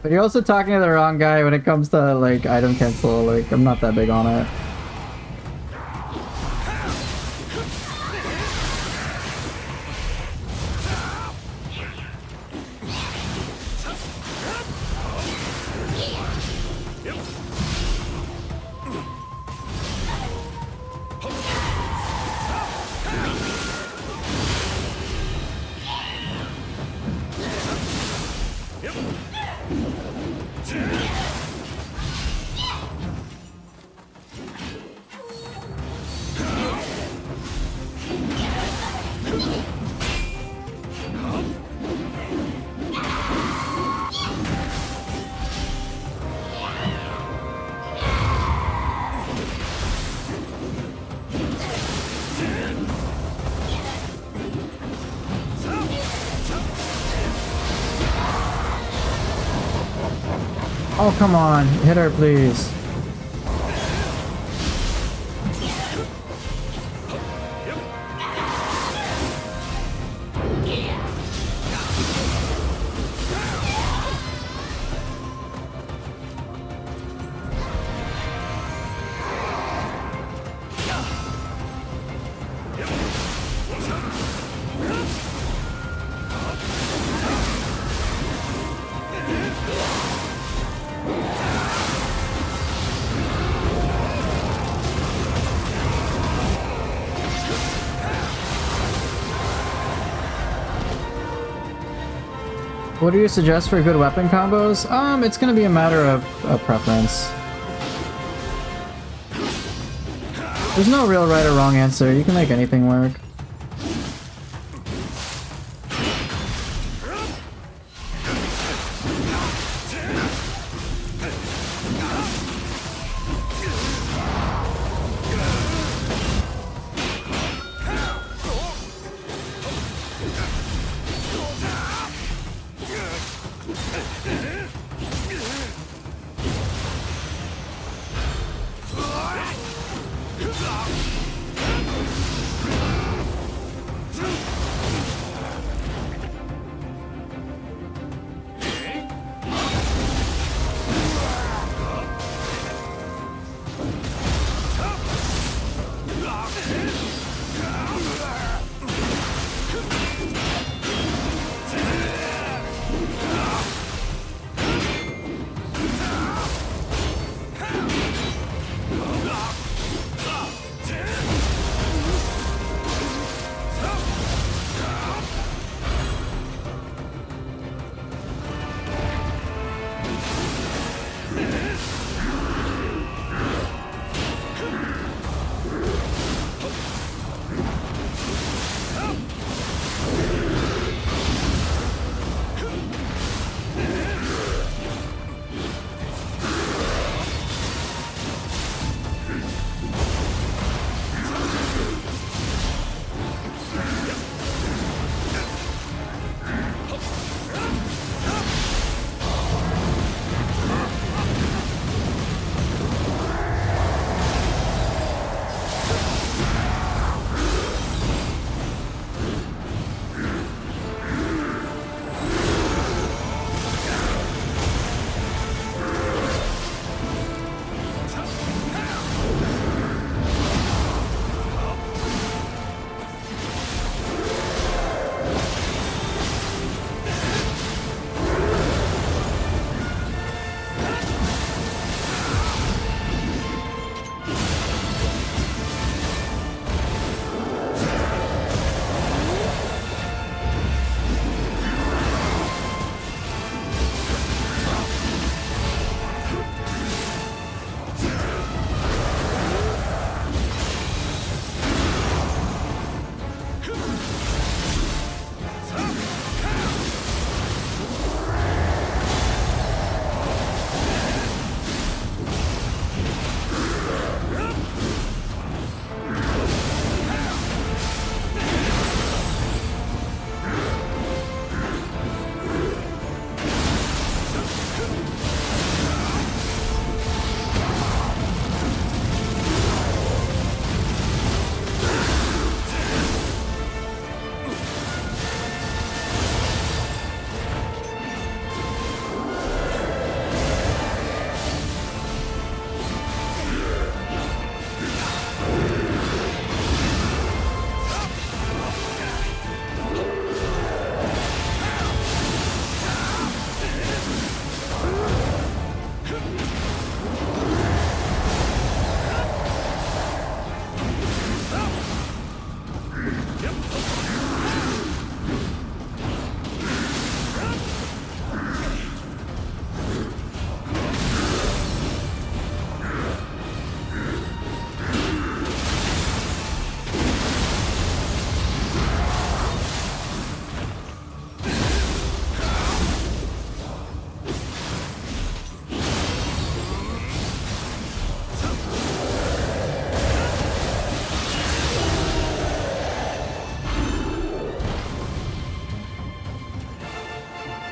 But you're also talking to the wrong guy when it comes to like item cancel, like I'm not that big on it. Oh, come on. Hit her, please. What do you suggest for good weapon combos? It's gonna be a matter of preference. There's no real right or wrong answer. You can make anything work.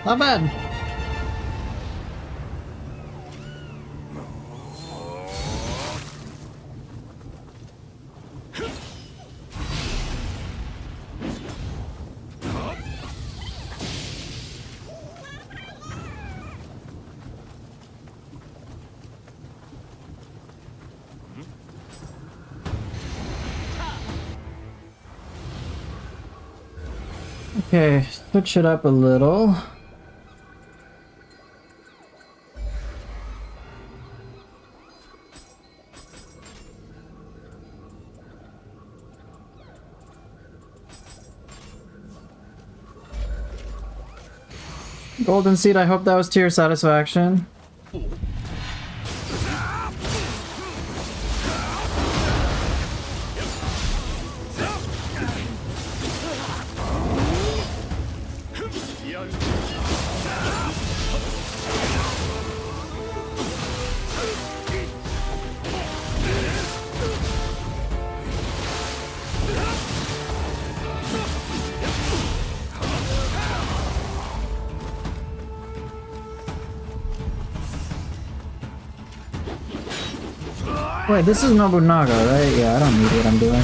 Not bad. Okay, switch it up a little. Golden Seed, I hope that was to your satisfaction. Wait, this is Nobunaga, right? Yeah, I don't need what I'm doing.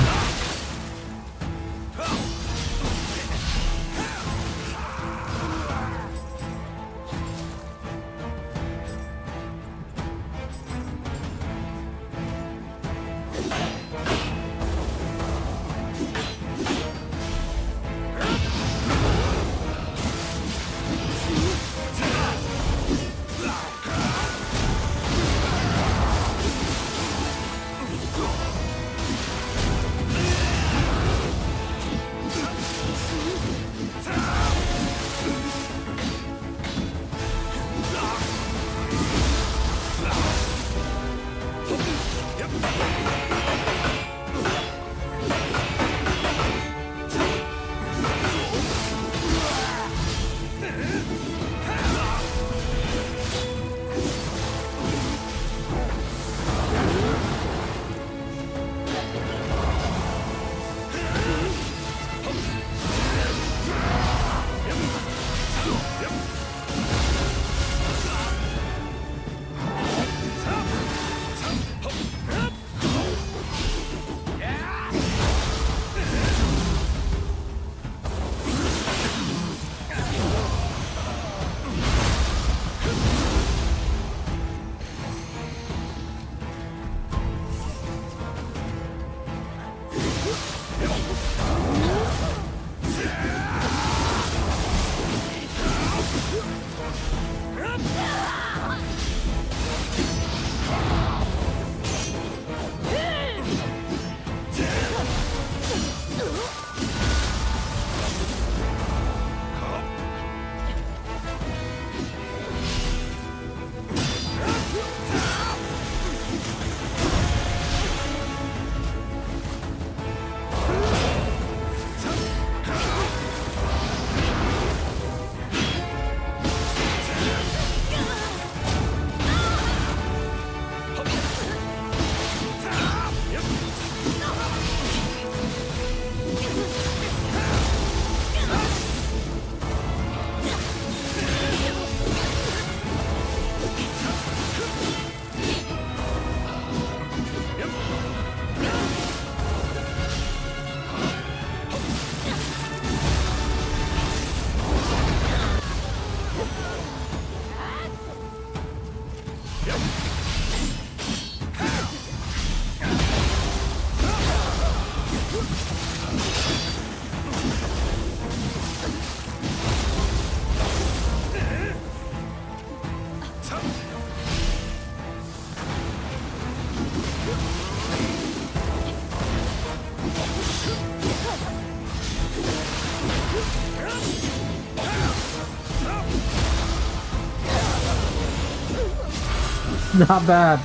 Not bad.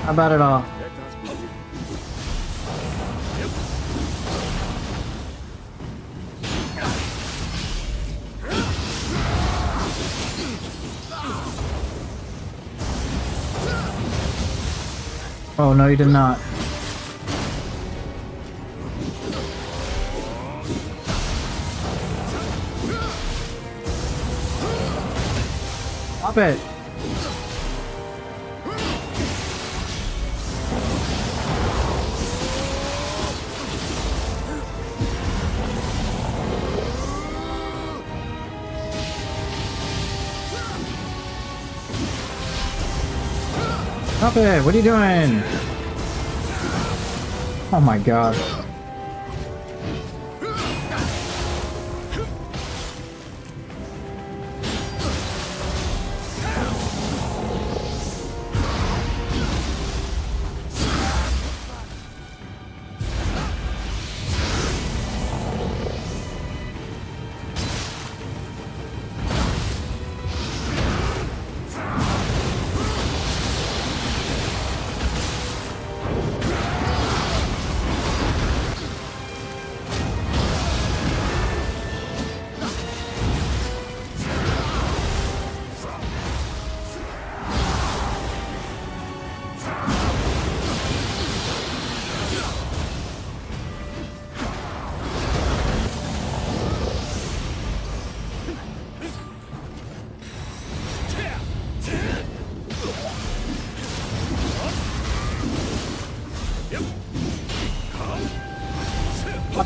Not bad at all. Oh, no, you did not. Stop it. Stop it! What are you doing? Oh my god.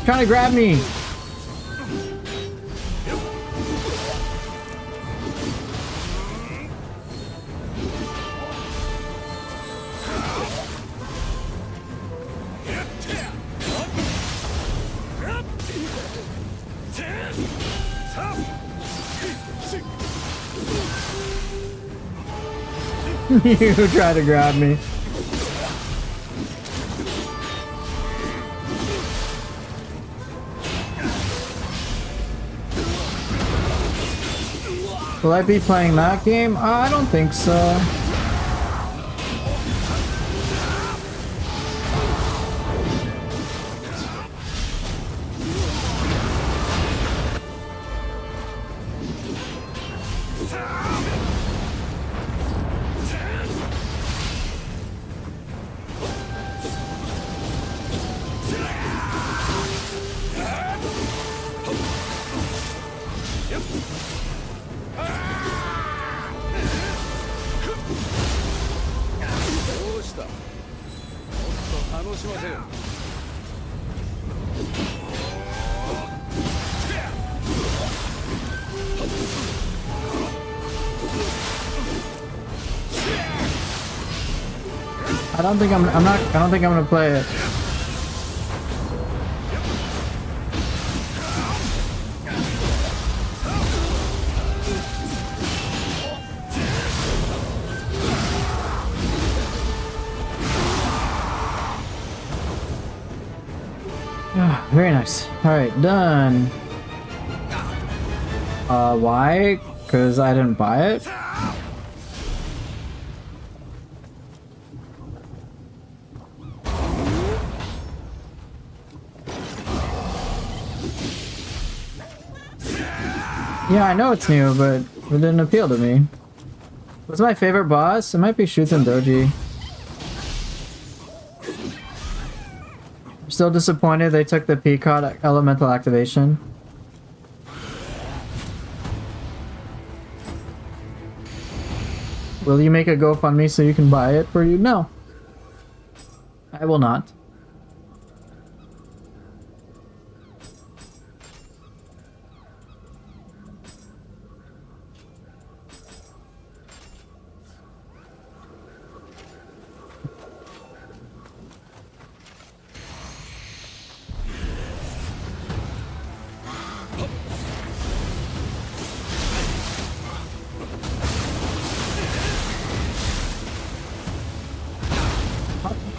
Stop trying to grab me! You try to grab me. Will I be playing that game? I don't think so. I don't think I'm gonna play it. Ah, very nice. Alright, done. Why? Because I didn't buy it? Yeah, I know it's new, but it didn't appeal to me. What's my favorite boss? It might be Shuten Doji. I'm still disappointed they took the Peacock elemental activation. Will you make a GoFundMe so you can buy it for you? No. I will not.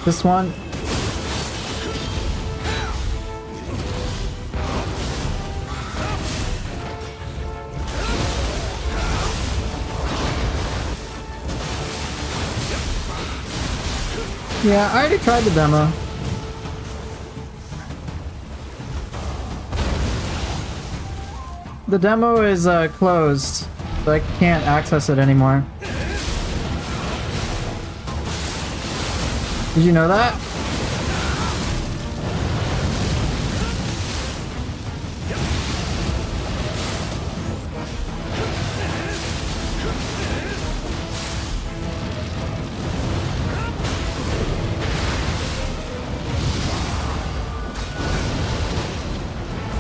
This one. Yeah, I already tried the demo. The demo is closed, so I can't access it anymore. Did you know that?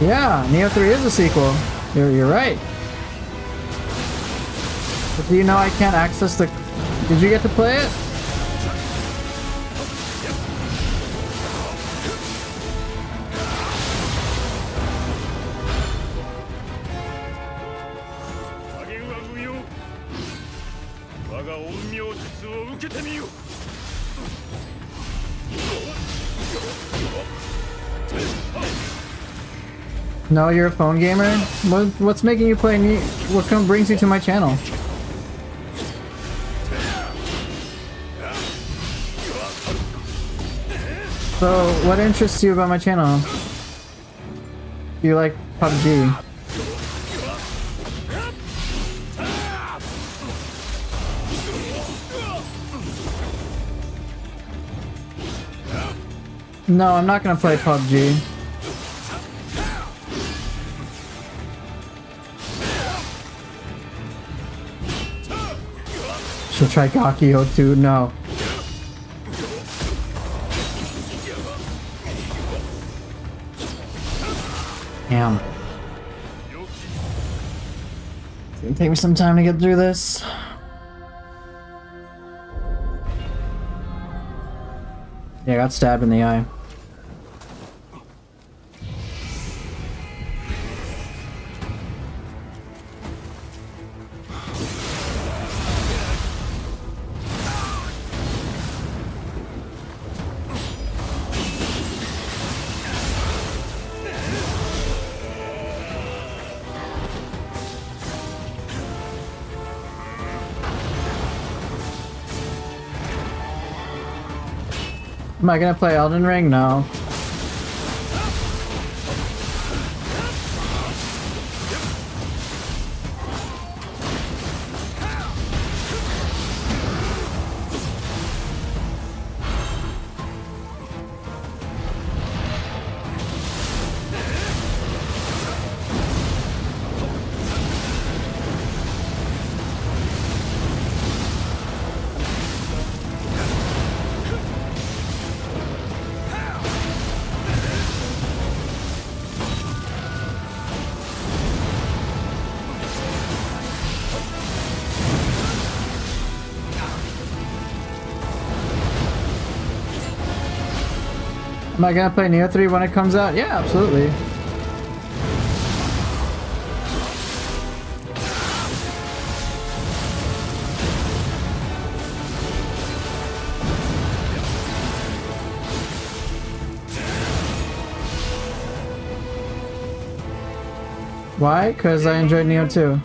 Yeah, Nioh 3 is a sequel. You're right. But do you know I can't access the... Did you get to play it? No, you're a phone gamer? What's making you play me? What brings you to my channel? So, what interests you about my channel? Do you like PUBG? No, I'm not gonna play PUBG. Should try Gakio too? No. Damn. It's gonna take me some time to get through this. Yeah, I got stabbed in the eye. Am I gonna play Elden Ring? No. Am I gonna play Nioh 3 when it comes out? Yeah, absolutely. Why? Because I enjoyed Nioh 2.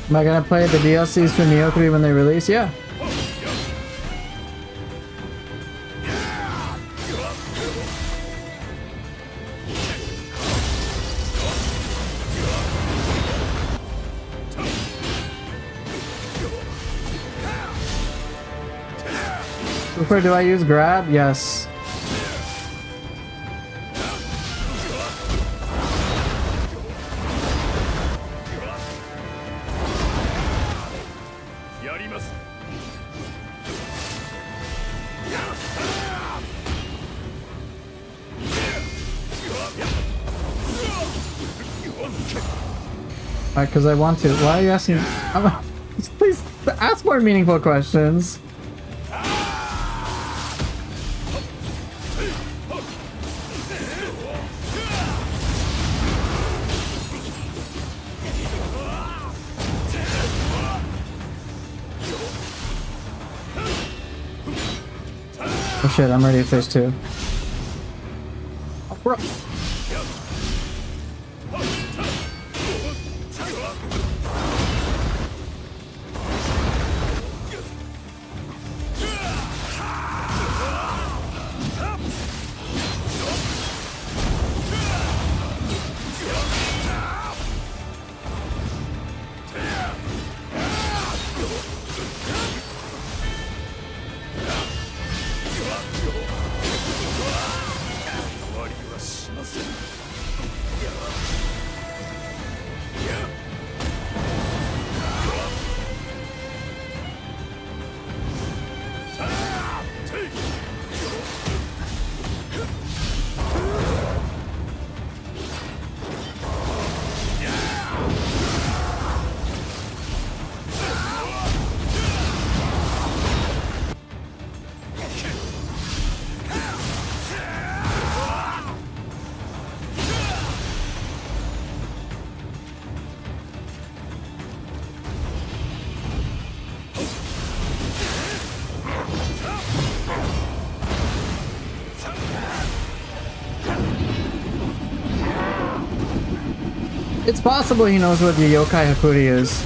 Am I gonna play the DLCs for Nioh 3 when they release? Yeah. Super, do I use grab? Yes. Because I want to. Why are you asking? Please ask more meaningful questions. Oh shit, I'm ready at phase 2. Oh, bro. It's possible he knows what the Yokai Hakuri is.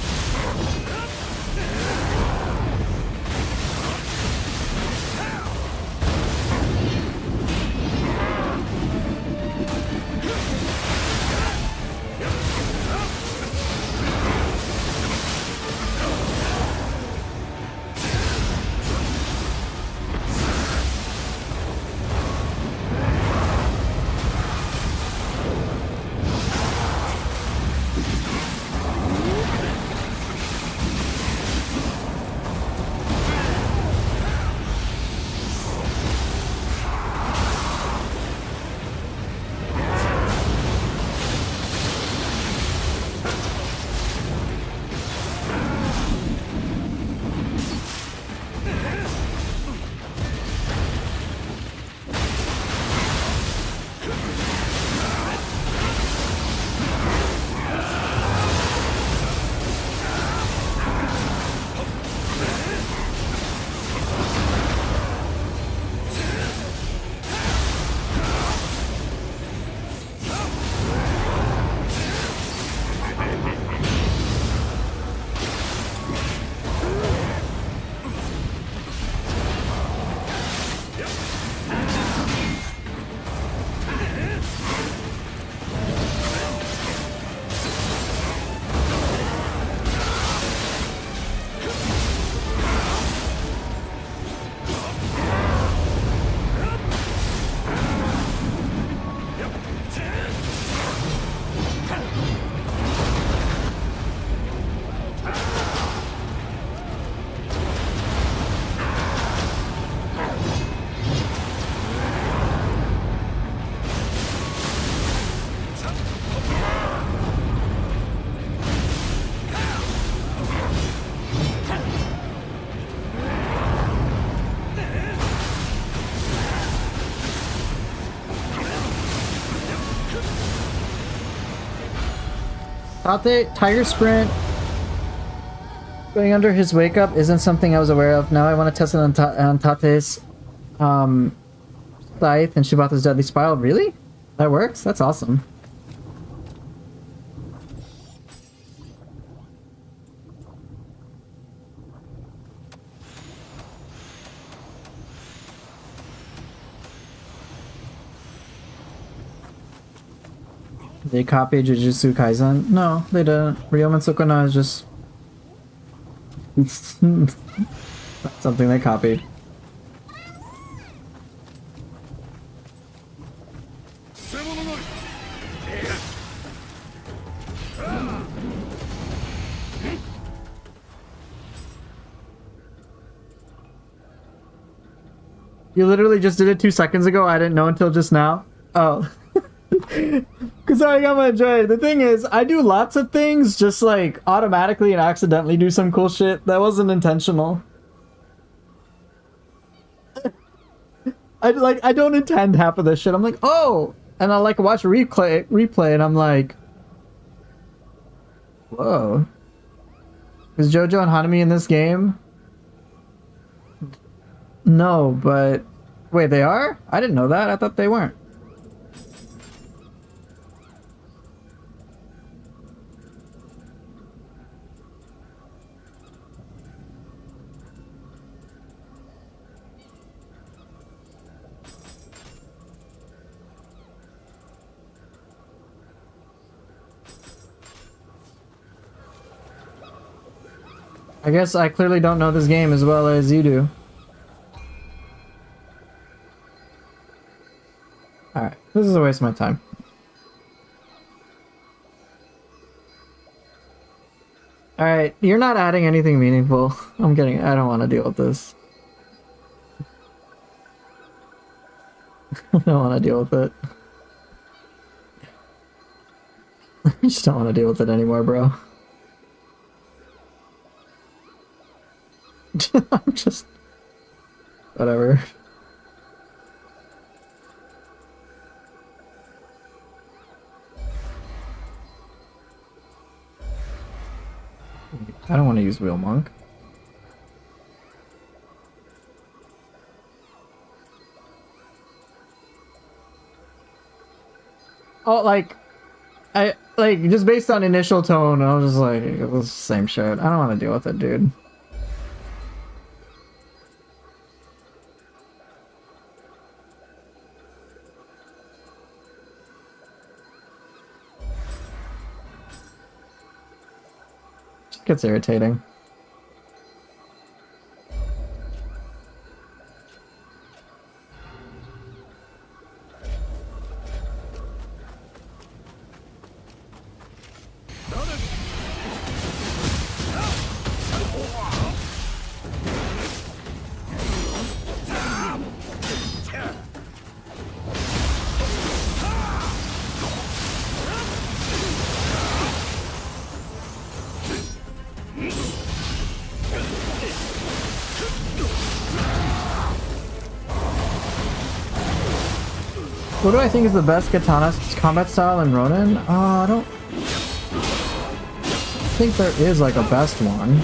Tate, Tiger Sprint. Going under his wake up isn't something I was aware of. Now I want to test it on, on Tate's scythe and Shibata's deadly spiral. Really? That works? That's awesome. They copied Jujutsu Kaisen? No, they didn't. Ryomen Sukuna is just something they copied. You literally just did it 2 seconds ago. I didn't know until just now. Oh. Because I got my joy. The thing is, I do lots of things just like automatically and accidentally do some cool shit. That wasn't intentional. I don't intend half of this shit. I'm like, oh, and I like watch a replay and I'm like, whoa. Is Jojo and Hanami in this game? No, but wait, they are? I didn't know that. I thought they weren't. I guess I clearly don't know this game as well as you do. Alright, this is a waste of my time. Alright, you're not adding anything meaningful. I don't want to deal with this. I don't want to deal with it. I just don't want to deal with it anymore, bro. I'm just... whatever. I don't want to use Wheel Monk. Oh, like... just based on initial tone, I was just like, it was the same shit. I don't want to deal with it, dude. Gets irritating. What do I think is the best katana combat style in Ronin? I don't think there is like a best one.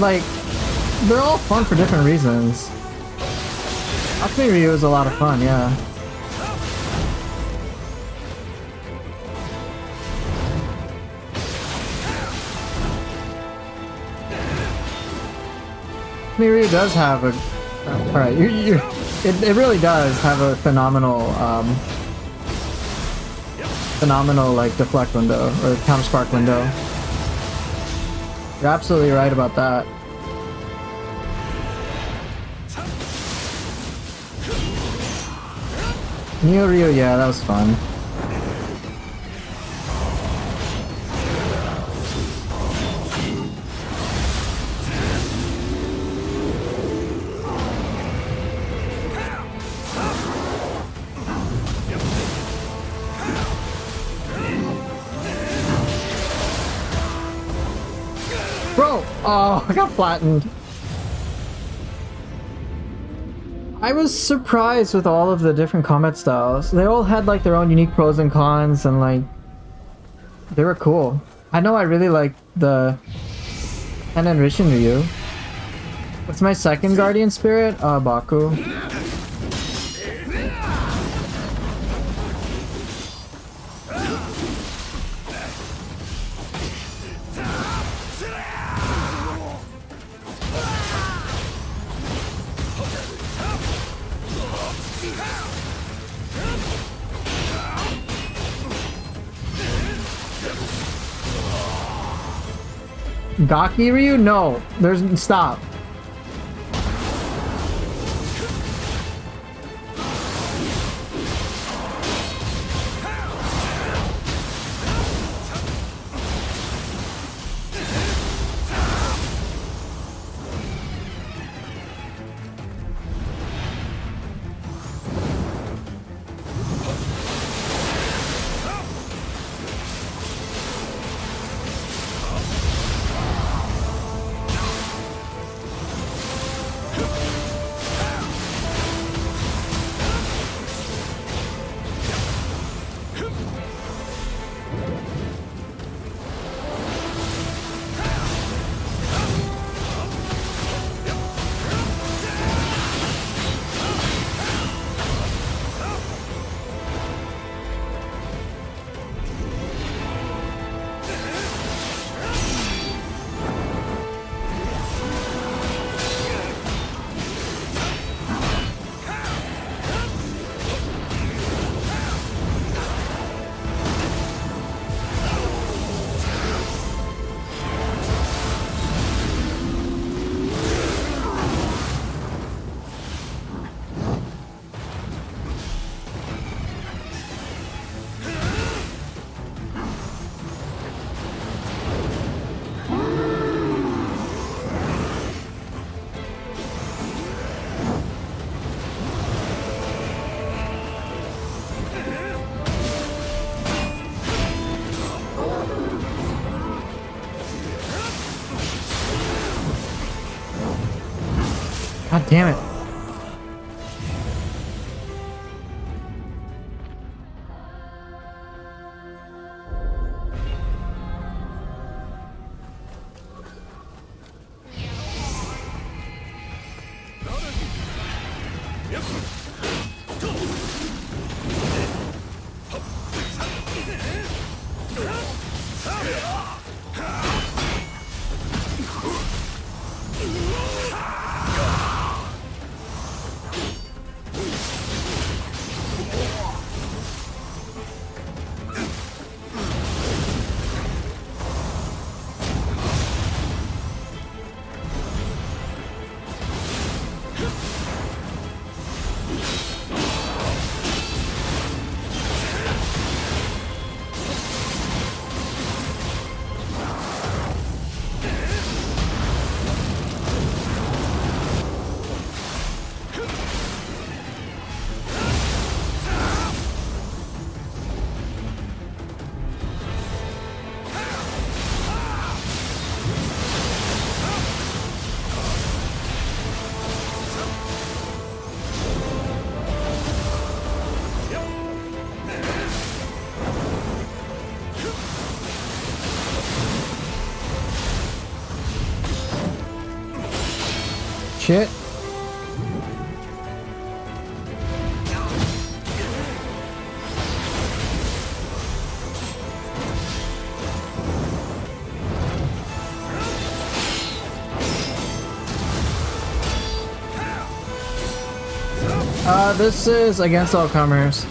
Like, they're all fun for different reasons. Akme Ryu is a lot of fun, yeah. Akme Ryu does have a... Alright, it really does have a phenomenal, like, deflect window, or counter spark window. You're absolutely right about that. Nioh Ryu, yeah, that was fun. Bro! Oh, I got flattened. I was surprised with all of the different combat styles. They all had like their own unique pros and cons, and like they were cool. I know I really like the Tennen Rishin Ryu. What's my second guardian spirit? Baku. Gaki Ryu? No. There's... Stop. God damn it. Shit. This is against all comers.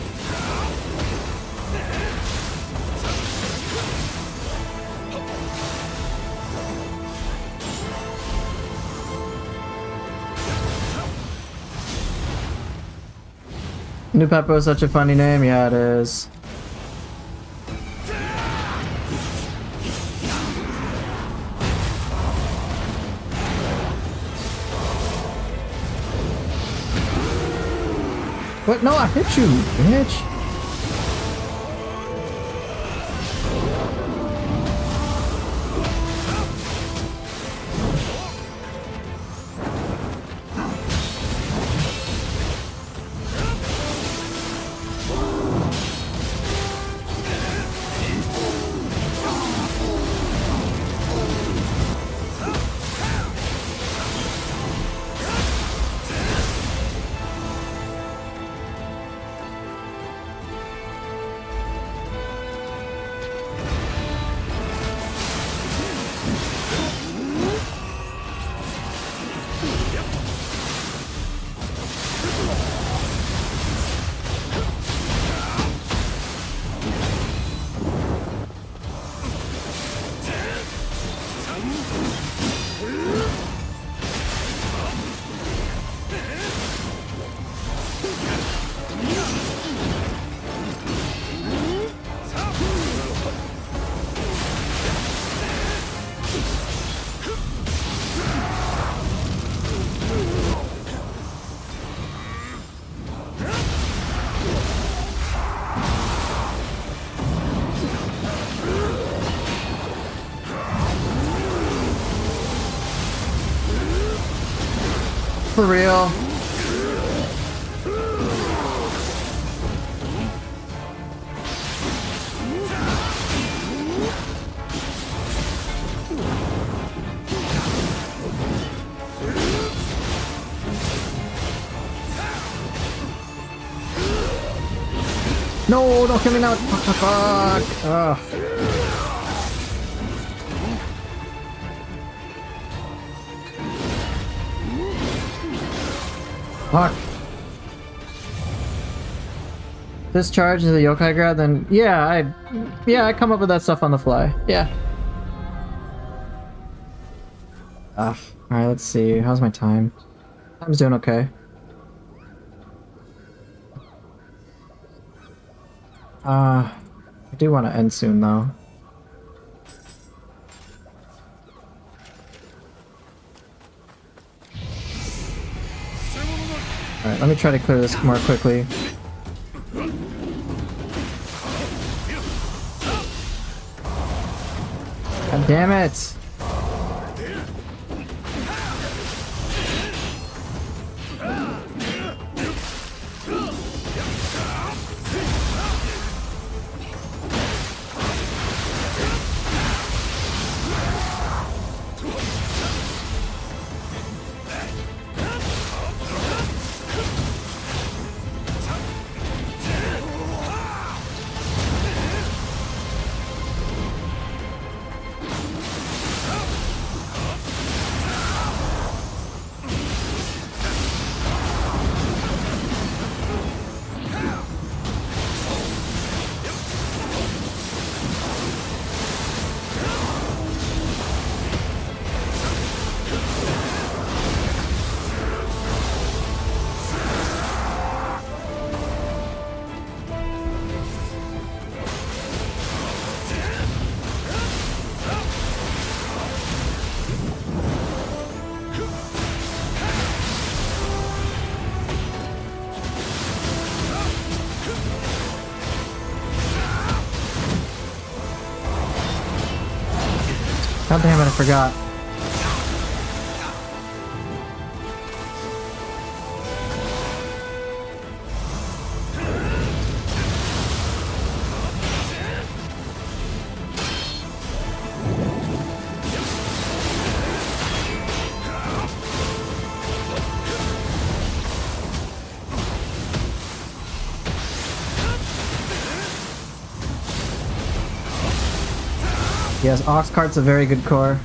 New Peppo is such a funny name. Yeah, it is. What? No, I hit you, bitch. For real. No, don't kill me now. Fuck. Ugh. Fuck. Discharge is a yokai grab, then I come up with that stuff on the fly. Yeah. Alright, let's see. How's my time? Time's doing okay. I do want to end soon though. Alright, let me try to clear this more quickly. God damn it! God damn it, I forgot. Yes, Oxcart's a very good core.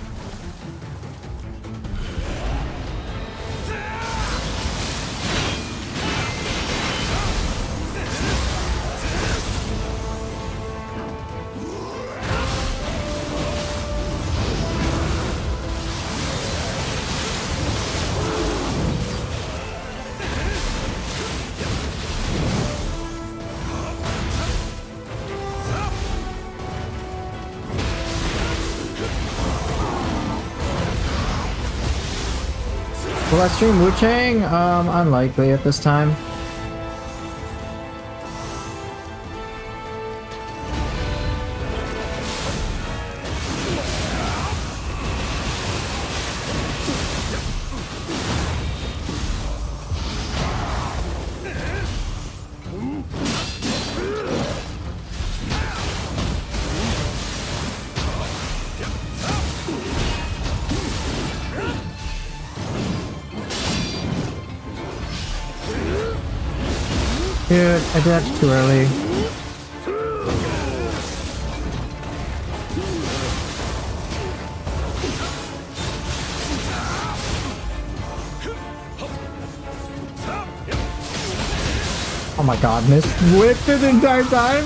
Will I stream Wu Chang? Unlikely at this time. Dude, I dodged too early. Oh my god, missed whipped it the entire time?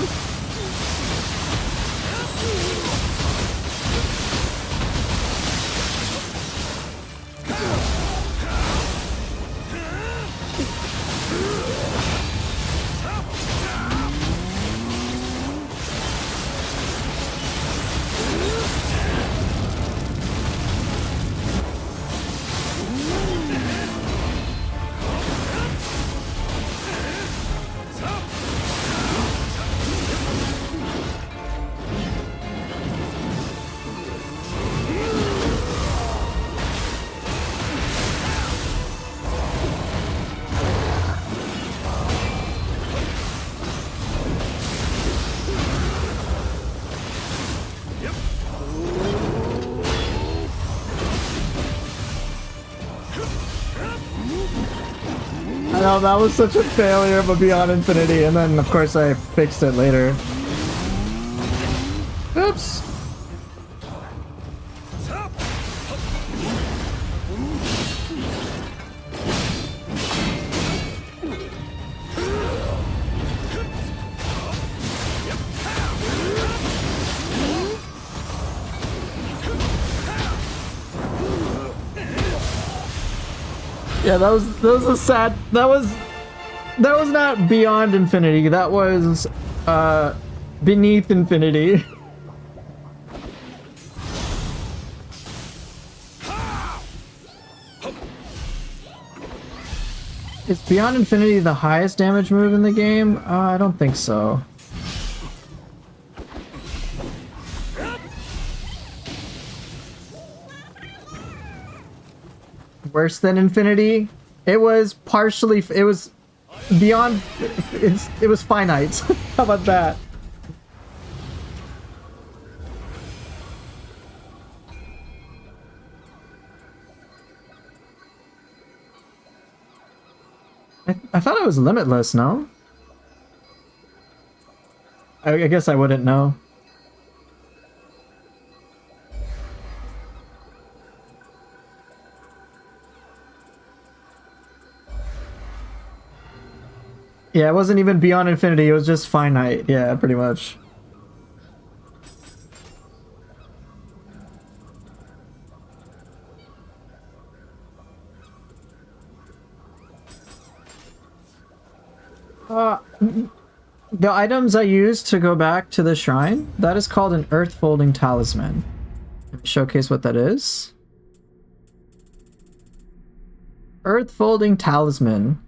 I know, that was such a failure of a Beyond Infinity, and then of course I fixed it later. Oops. Yeah, that was a sad. That was not Beyond Infinity. That was beneath Infinity. Is Beyond Infinity the highest damage move in the game? I don't think so. Worse than Infinity? It was partially. It was beyond. It was finite. How about that? I thought it was limitless, no? I guess I wouldn't know. Yeah, it wasn't even Beyond Infinity, it was just finite. Yeah, pretty much. The items I used to go back to the shrine, that is called an Earth Folding Talisman. Let me showcase what that is. Earth Folding Talisman.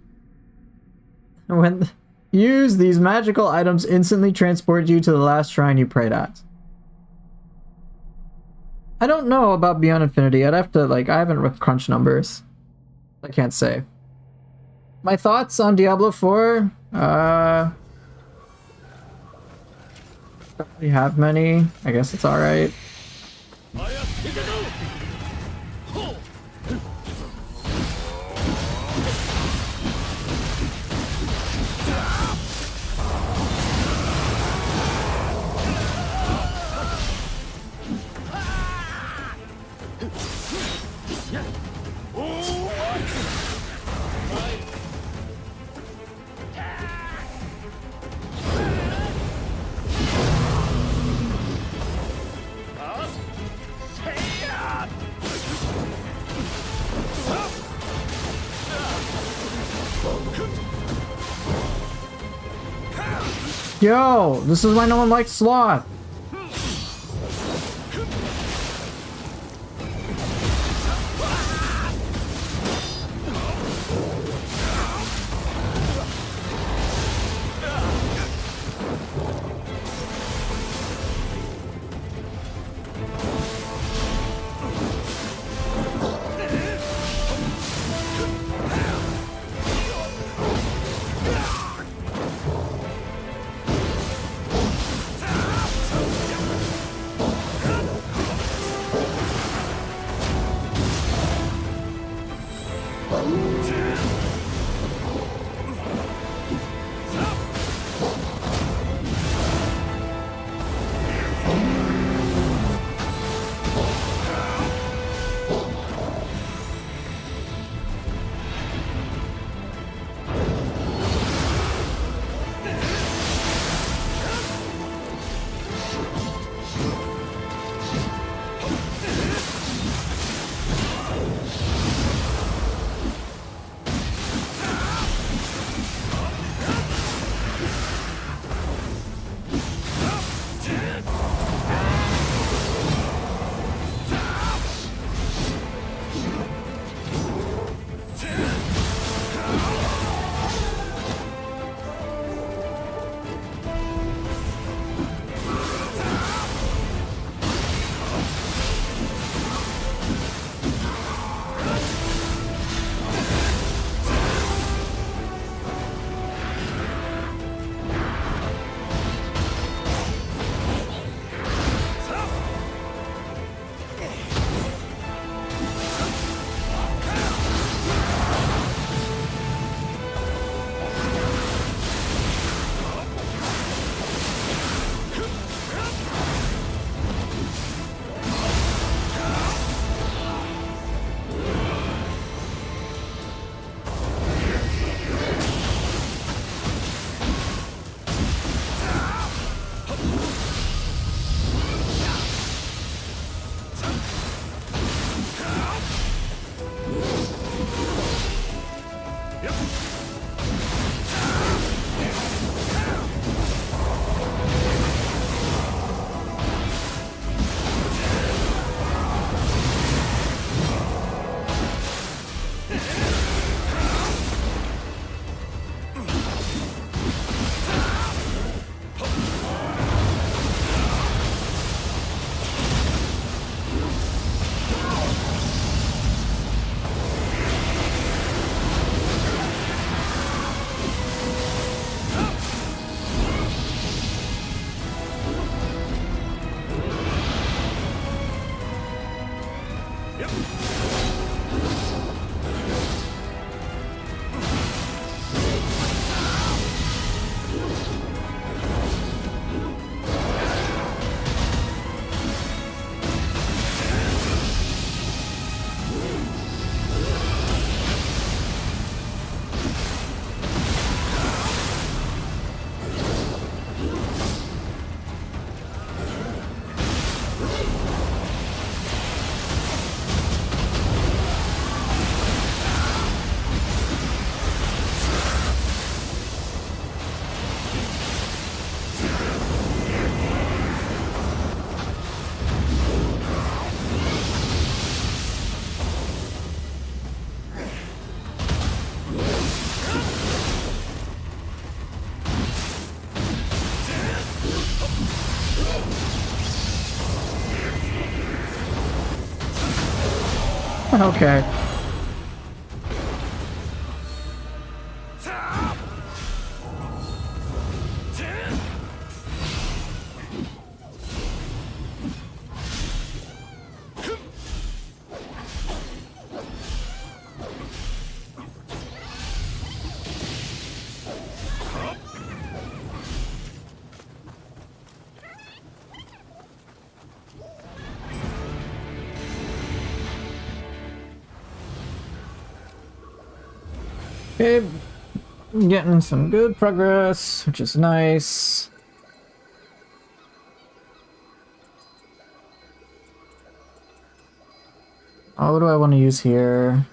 When use these magical items instantly transport you to the last shrine you prayed at. I don't know about Beyond Infinity. I'd have to, like, I haven't crunched numbers. I can't say. My thoughts on Diablo 4? Don't really have many. I guess it's alright. Yo, this is why no one likes Sloth. Okay. Okay, getting some good progress, which is nice. Oh, what do I want to use here?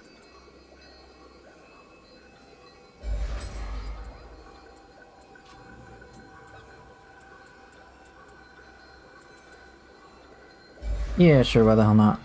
Yeah, sure, why the hell not?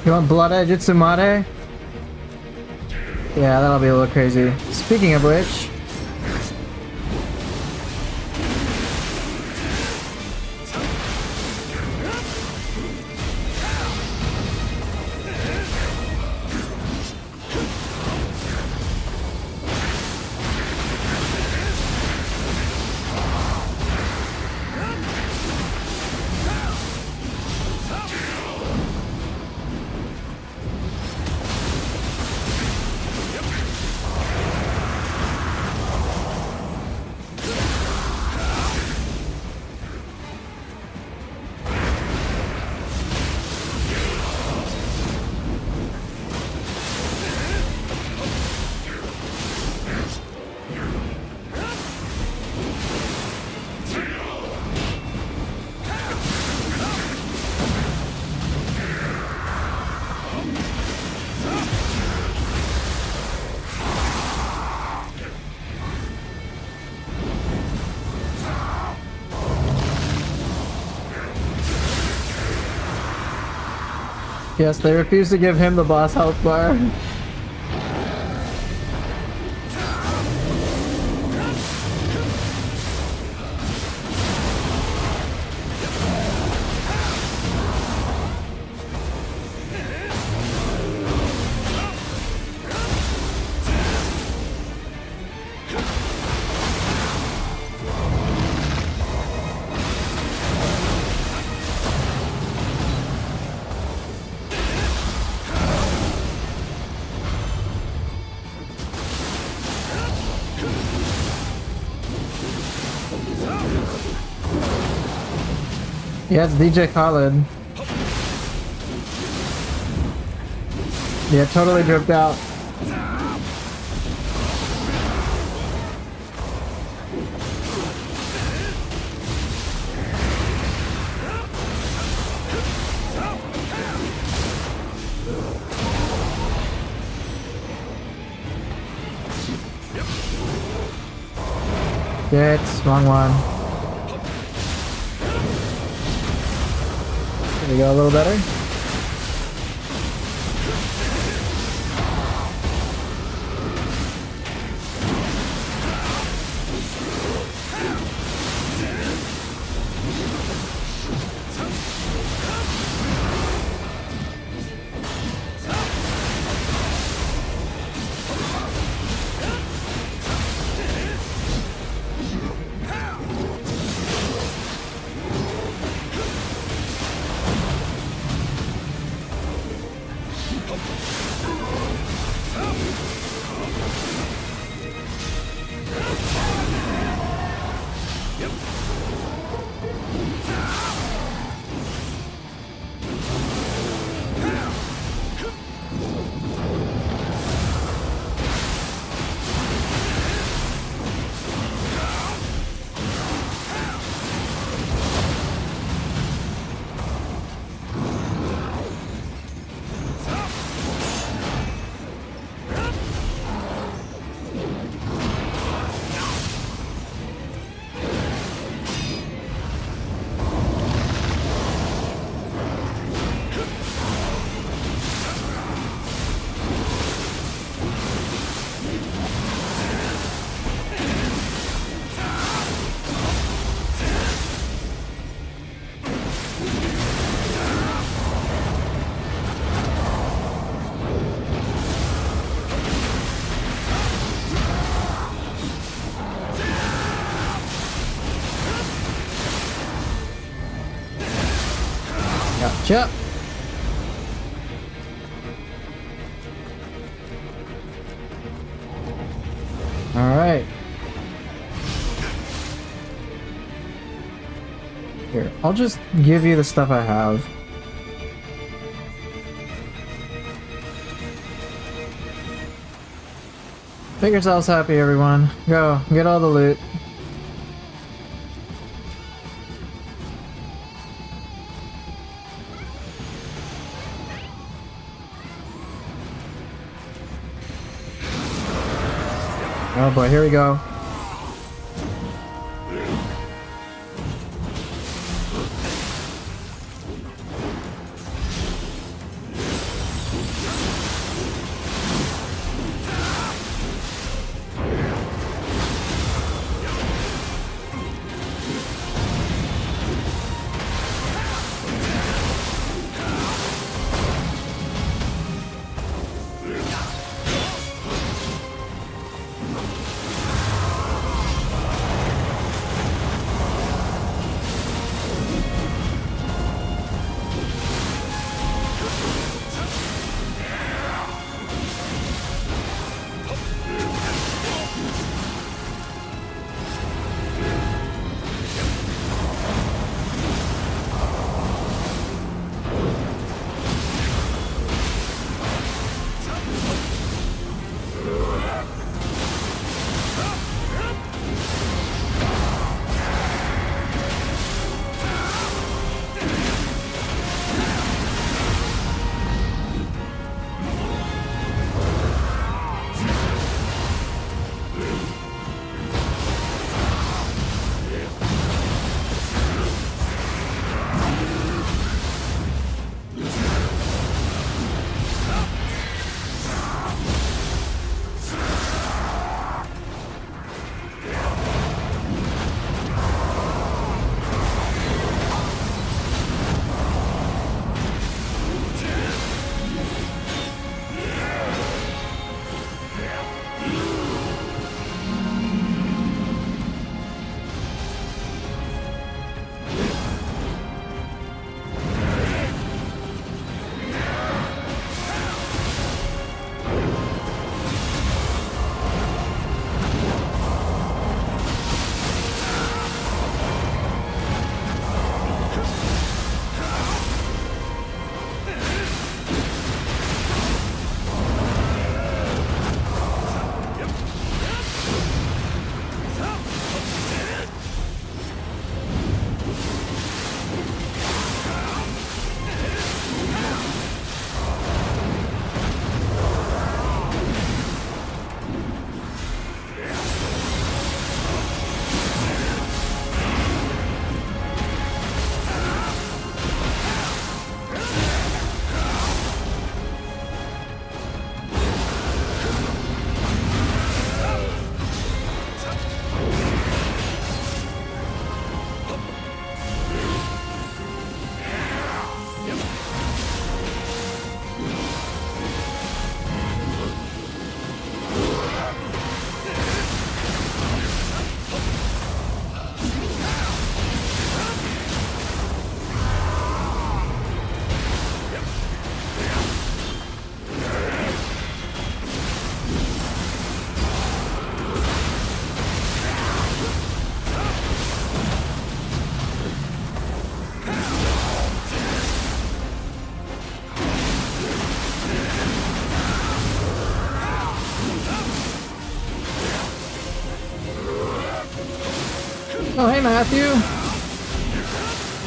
You want Blood Edge Itsumade? Yeah, that'll be a little crazy. Speaking of which... Yes, they refuse to give him the boss health bar. Yeah, it's DJ Khaled. Yeah, totally dripped out. Shit, wrong one. There we go, a little better. Gotcha. All right. Here, I'll just give you the stuff I have. Make yourselves happy, everyone. Go, get all the loot. Oh boy, here we go. Oh, hey, Matthew.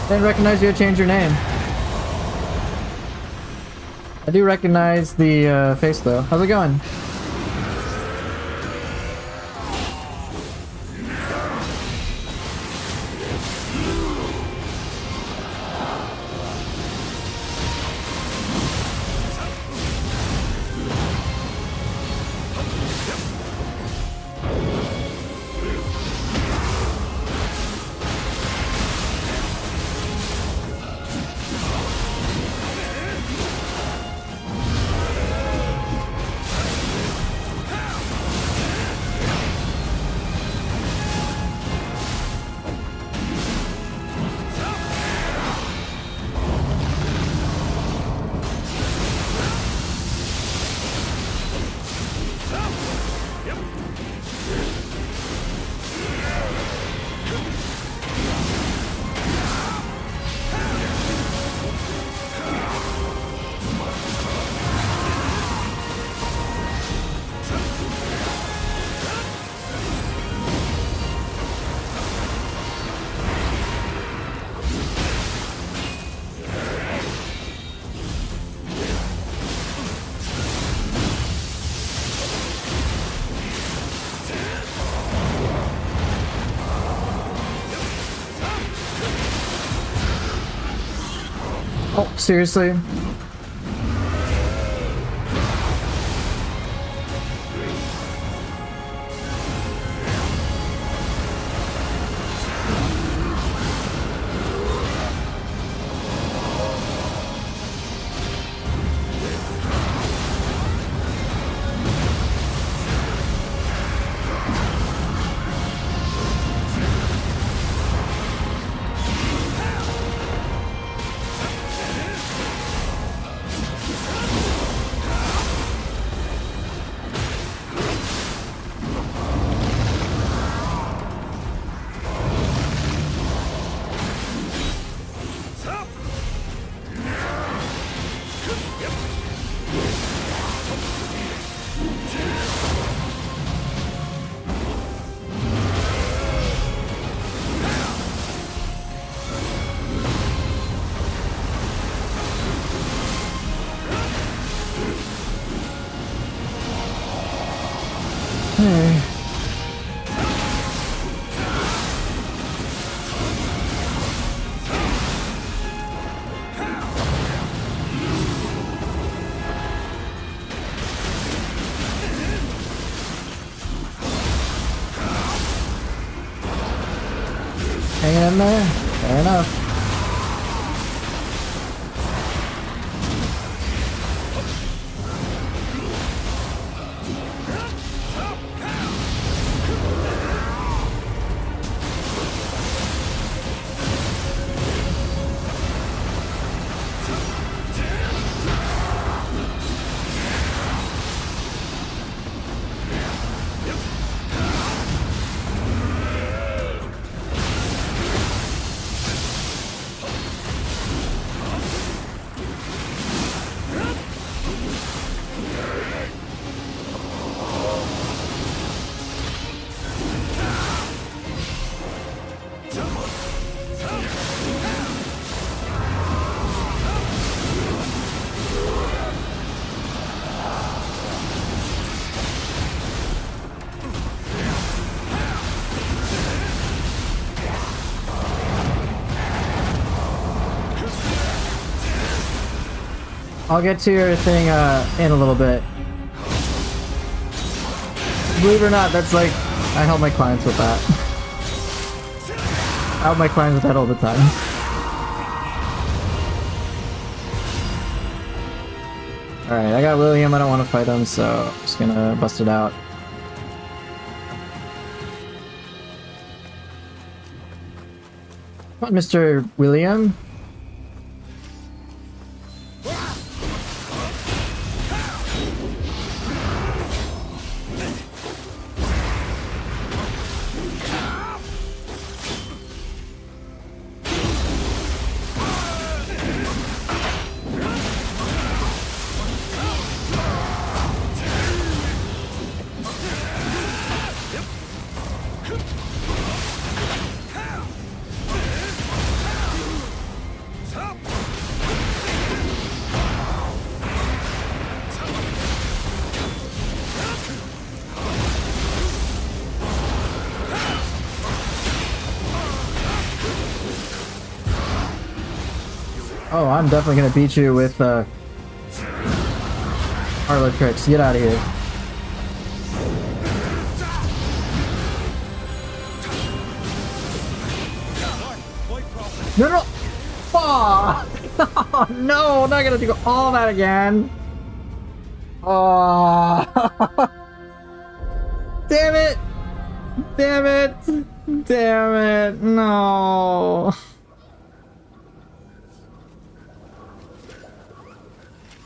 Didn't recognize you had changed your name. I do recognize the face, though. How's it going? Oh, seriously? Hanging in there? Fair enough. I'll get to your thing in a little bit. Believe it or not, that's like, I help my clients with that. I help my clients with that all the time. Alright, I got William, I don't want to fight him, so I'm just gonna bust it out. Come on, Mr. William. Oh, I'm definitely gonna beat you with parlor tricks. Get out of here. No, no! Oh! Oh, no, I'm not gonna do all that again. Oh! Damn it! Damn it! Damn it! No!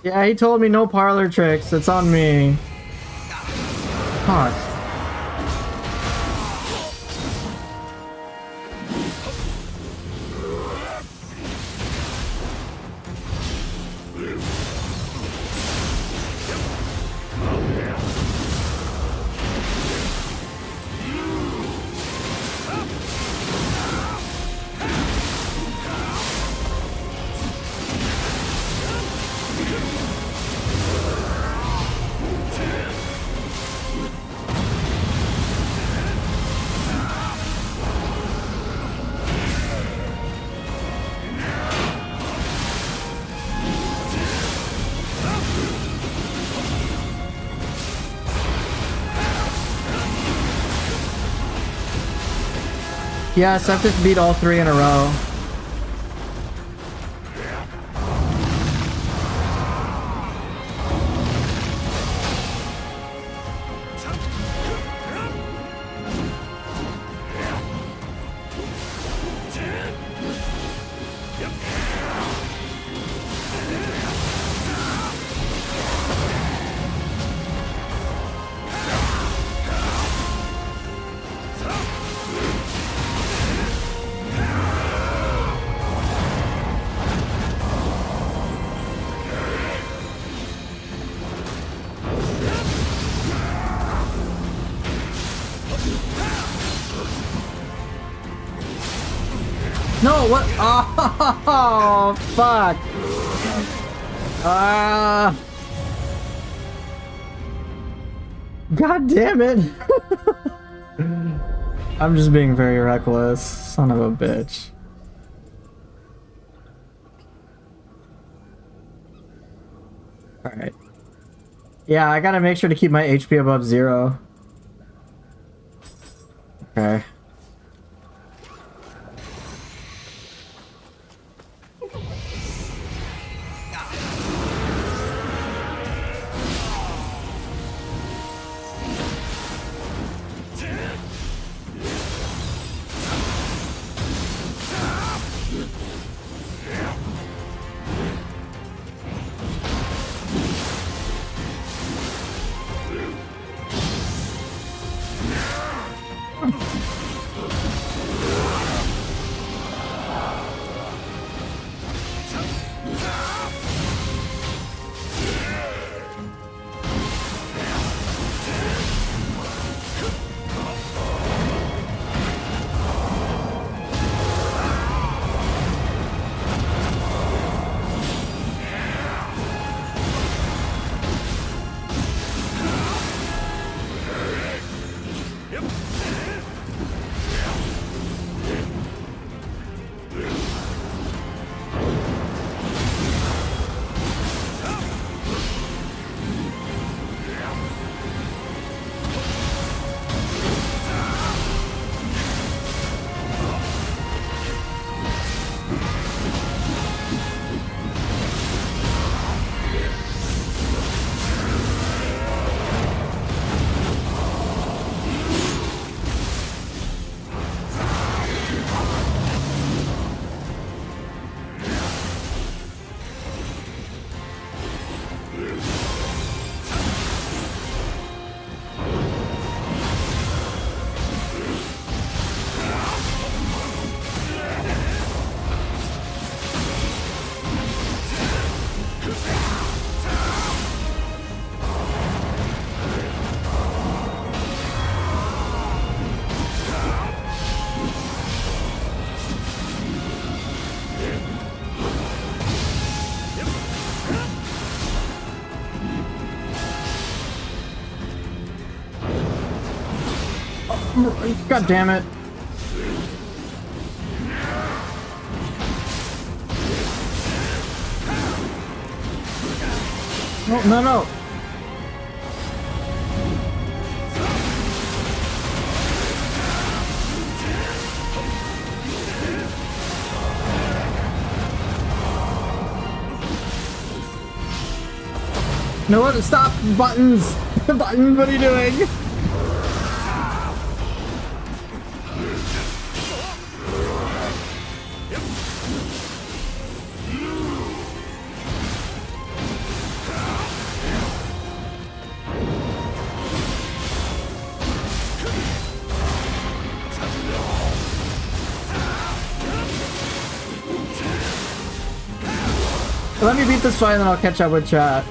Yeah, he told me no parlor tricks. It's on me. Fuck. Yes, I've just beat all 3 in a row. No, what? Oh, fuck. God damn it. I'm just being very reckless. Son of a bitch. Alright. Yeah, I gotta make sure to keep my HP above 0. Okay. God damn it. Oh, no, no. No, what? Stop! Buttons! Buttons, what are you doing? Let me beat this fight and then I'll catch up with chat.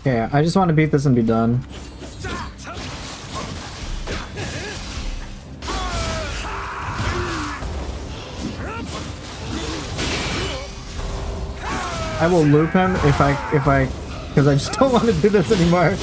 Yeah, I just want to beat this and be done. I will loop him if I, because I just don't want to do this anymore.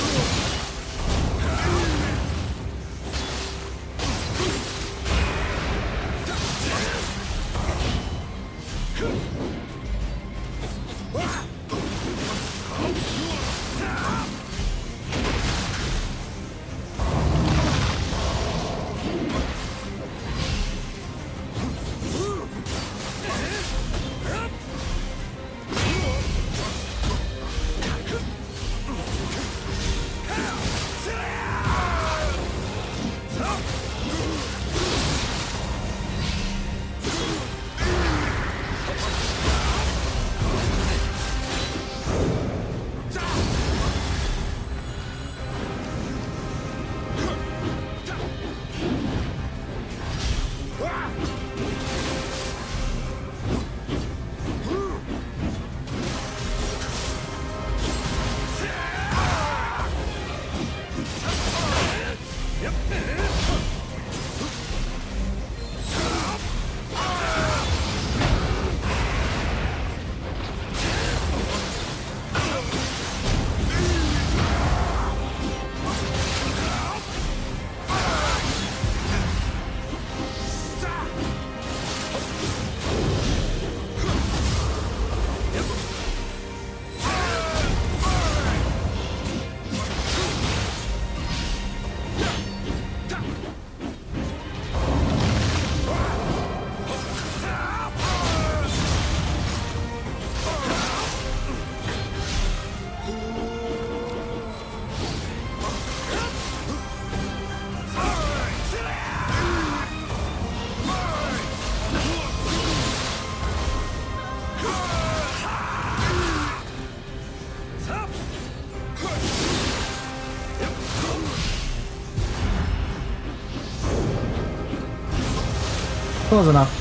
Close enough.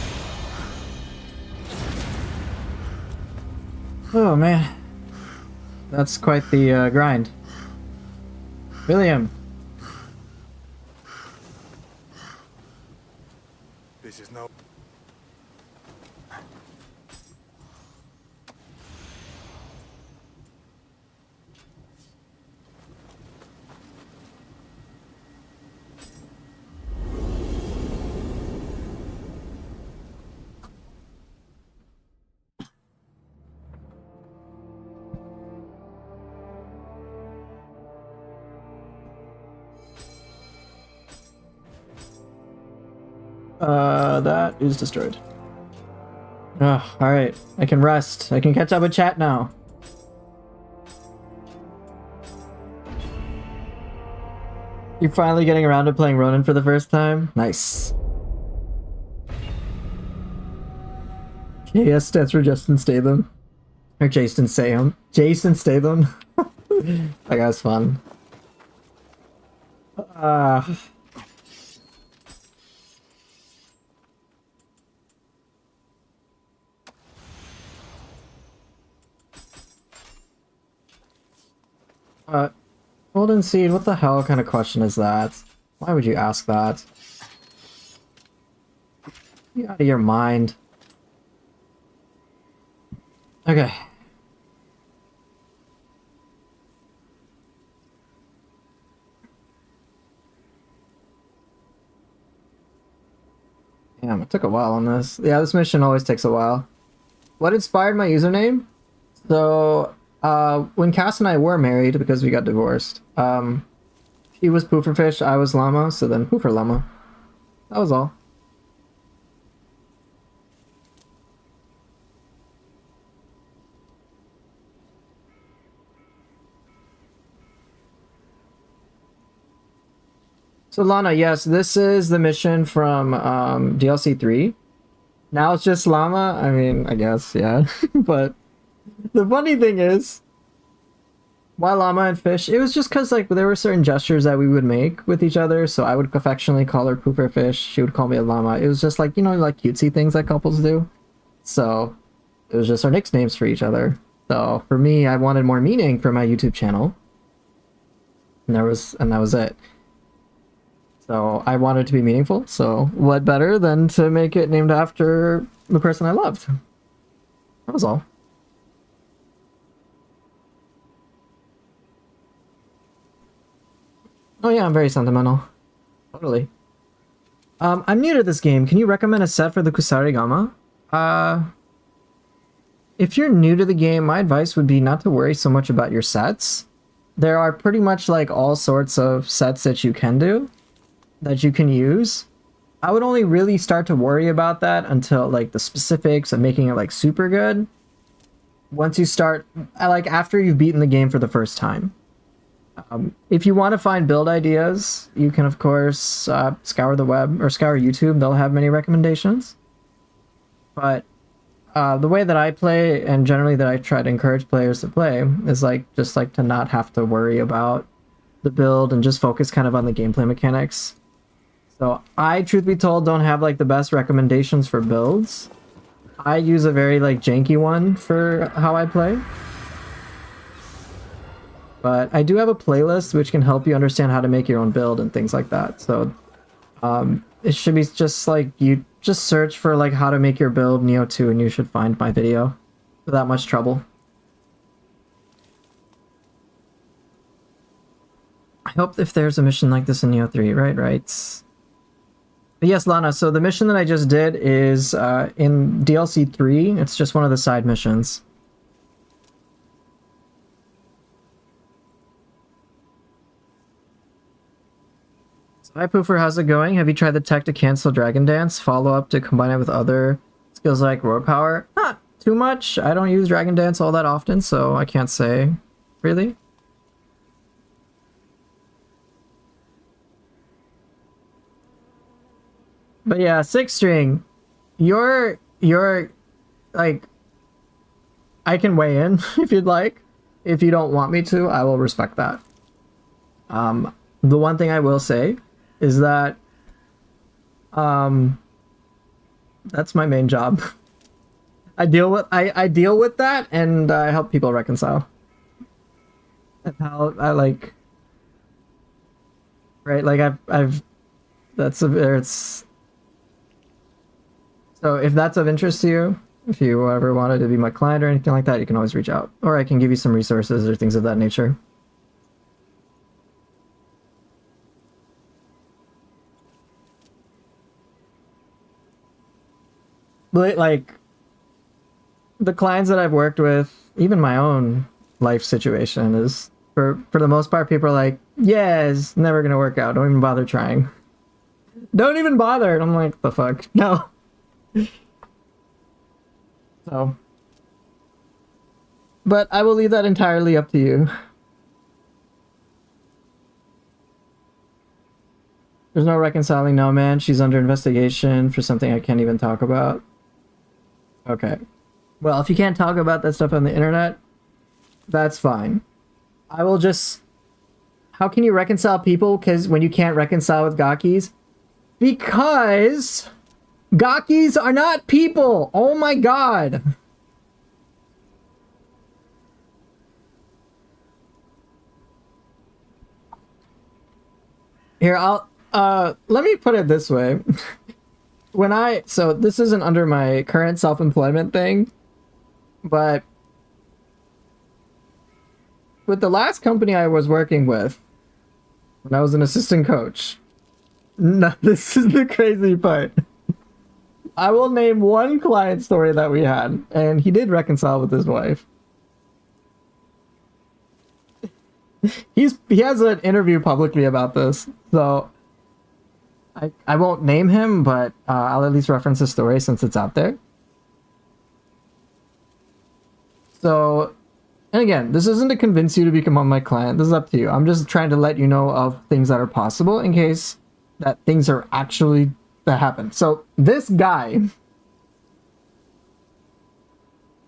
Oh man, that's quite the grind. William. This is no. That is destroyed. Ugh, alright. I can rest. I can catch up with chat now. You're finally getting around to playing Ronin for the first time? Nice. KS stands for Justin Statham. Or Jason Statham. Jason Statham. That guy's fun. Golden Seed, what the hell kind of question is that? Why would you ask that? You out of your mind. Okay. Damn, it took a while on this. Yeah, this mission always takes a while. What inspired my username? So, when Cass and I were married, because we got divorced, he was Pooferfish, I was Llama, so then Poofer Llama. That was all. So Lana, yes, this is the mission from DLC 3. Now it's just Llama. I mean, I guess, yeah. But the funny thing is, why Llama and Fish? It was just because like there were certain gestures that we would make with each other. So I would affectionately call her Pooper Fish. She would call me a Llama. It was just like, you know, like cutesy things that couples do. So it was just our nicknames for each other. So for me, I wanted more meaning for my YouTube channel. And that was it. So I wanted it to be meaningful, so what better than to make it named after the person I loved? That was all. Oh yeah, I'm very sentimental. Totally. I'm new to this game. Can you recommend a set for the Kusarigama? If you're new to the game, my advice would be not to worry so much about your sets. There are pretty much like all sorts of sets that you can do, that you can use. I would only really start to worry about that until like the specifics of making it like super good. Once you start, like after you've beaten the game for the first time. If you want to find build ideas, you can of course scour the web or scour YouTube. They'll have many recommendations. But the way that I play and generally that I try to encourage players to play is like just like to not have to worry about the build and just focus kind of on the gameplay mechanics. So I, truth be told, don't have like the best recommendations for builds. I use a very like janky one for how I play. But I do have a playlist which can help you understand how to make your own build and things like that. So it should be just like you just search for like how to make your build Nioh 2 and you should find my video without much trouble. I hope if there's a mission like this in Nioh 3, right? But yes, Lana, so the mission that I just did is in DLC 3. It's just one of the side missions. Hi Poofer, how's it going? Have you tried the tech to cancel Dragon Dance? Follow up to combine it with other skills like Roar Power? Not too much. I don't use Dragon Dance all that often, so I can't say. Really? But yeah, Six String, you're like, I can weigh in if you'd like. If you don't want me to, I will respect that. The one thing I will say is that that's my main job. I deal with that and I help people reconcile. That's how I like, right? Like I've that's a it's so if that's of interest to you, if you ever wanted to be my client or anything like that, you can always reach out, or I can give you some resources or things of that nature. But like the clients that I've worked with, even my own life situation is for the most part, people are like, yeah, it's never gonna work out. Don't even bother trying. Don't even bother. And I'm like, the fuck? No. So, but I will leave that entirely up to you. There's no reconciling. No, man. She's under investigation for something I can't even talk about. Okay. Well, if you can't talk about that stuff on the internet, that's fine. I will just... How can you reconcile people? Because when you can't reconcile with Gakis? Because... Gakis are not people! Oh my god! Here, let me put it this way. So this isn't under my current self-employment thing, but with the last company I was working with, when I was an assistant coach, no, this is the crazy part. I will name one client story that we had, and he did reconcile with his wife. He has an interview publicly about this, so I won't name him, but I'll at least reference his story since it's out there. So, and again, this isn't to convince you to become my client. This is up to you. I'm just trying to let you know of things that are possible in case that things are actually that happen. So this guy,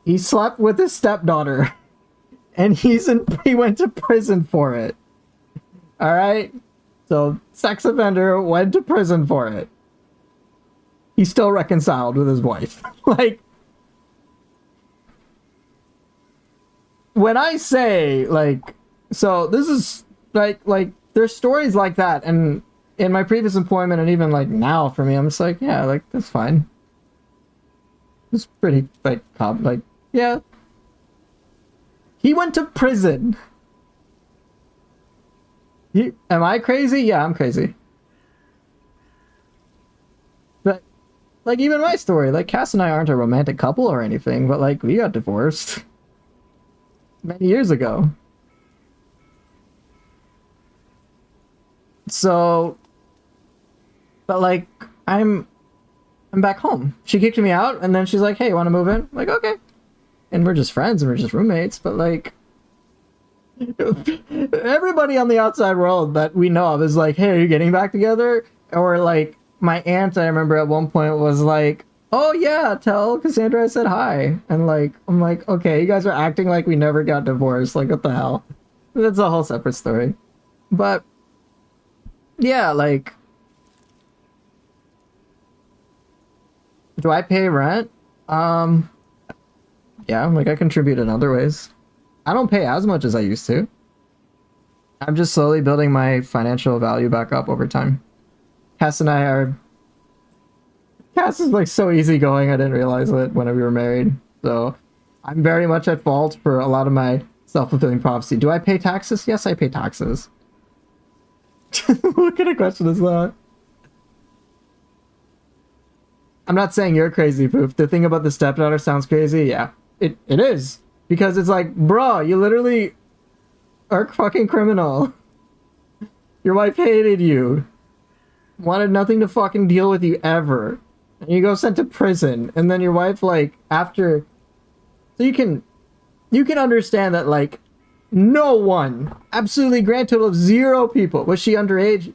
he slept with his stepdaughter, and he went to prison for it. All right. So, sex offender went to prison for it. He's still reconciled with his wife. Like, when I say, like, so this is, like, there's stories like that, and in my previous employment, and even, like, now for me, I'm just like, yeah, like, that's fine. It's pretty, like, yeah. He went to prison. Am I crazy? Yeah, I'm crazy. But, like, even my story, like, Cass and I aren't a romantic couple or anything, but, like, we got divorced many years ago. So, but, like, I'm back home. She kicked me out, and then she's like, hey, you want to move in? I'm like, okay. And we're just friends, and we're just roommates, but, like, everybody on the outside world that we know of is like, hey, are you getting back together? Or like my aunt, I remember at one point was like, oh yeah, tell Cassandra I said hi. And like, I'm like, okay, you guys are acting like we never got divorced. Like, what the hell? That's a whole separate story. But yeah, like, do I pay rent? Yeah, like I contribute in other ways. I don't pay as much as I used to. I'm just slowly building my financial value back up over time. Cass and I are... Cass is like so easygoing, I didn't realize it when we were married. So I'm very much at fault for a lot of my self-fulfilling prophecy. Do I pay taxes? Yes, I pay taxes. What kind of question is that? I'm not saying you're crazy, Poof. The thing about the stepdaughter sounds crazy. Yeah, it is. Because it's like, bro, you literally are a fucking criminal. Your wife hated you. Wanted nothing to fucking deal with you ever. And you go sent to prison. And then your wife, like, after... So you can understand that, like, no one, absolutely grand total of 0 people. Was she underage?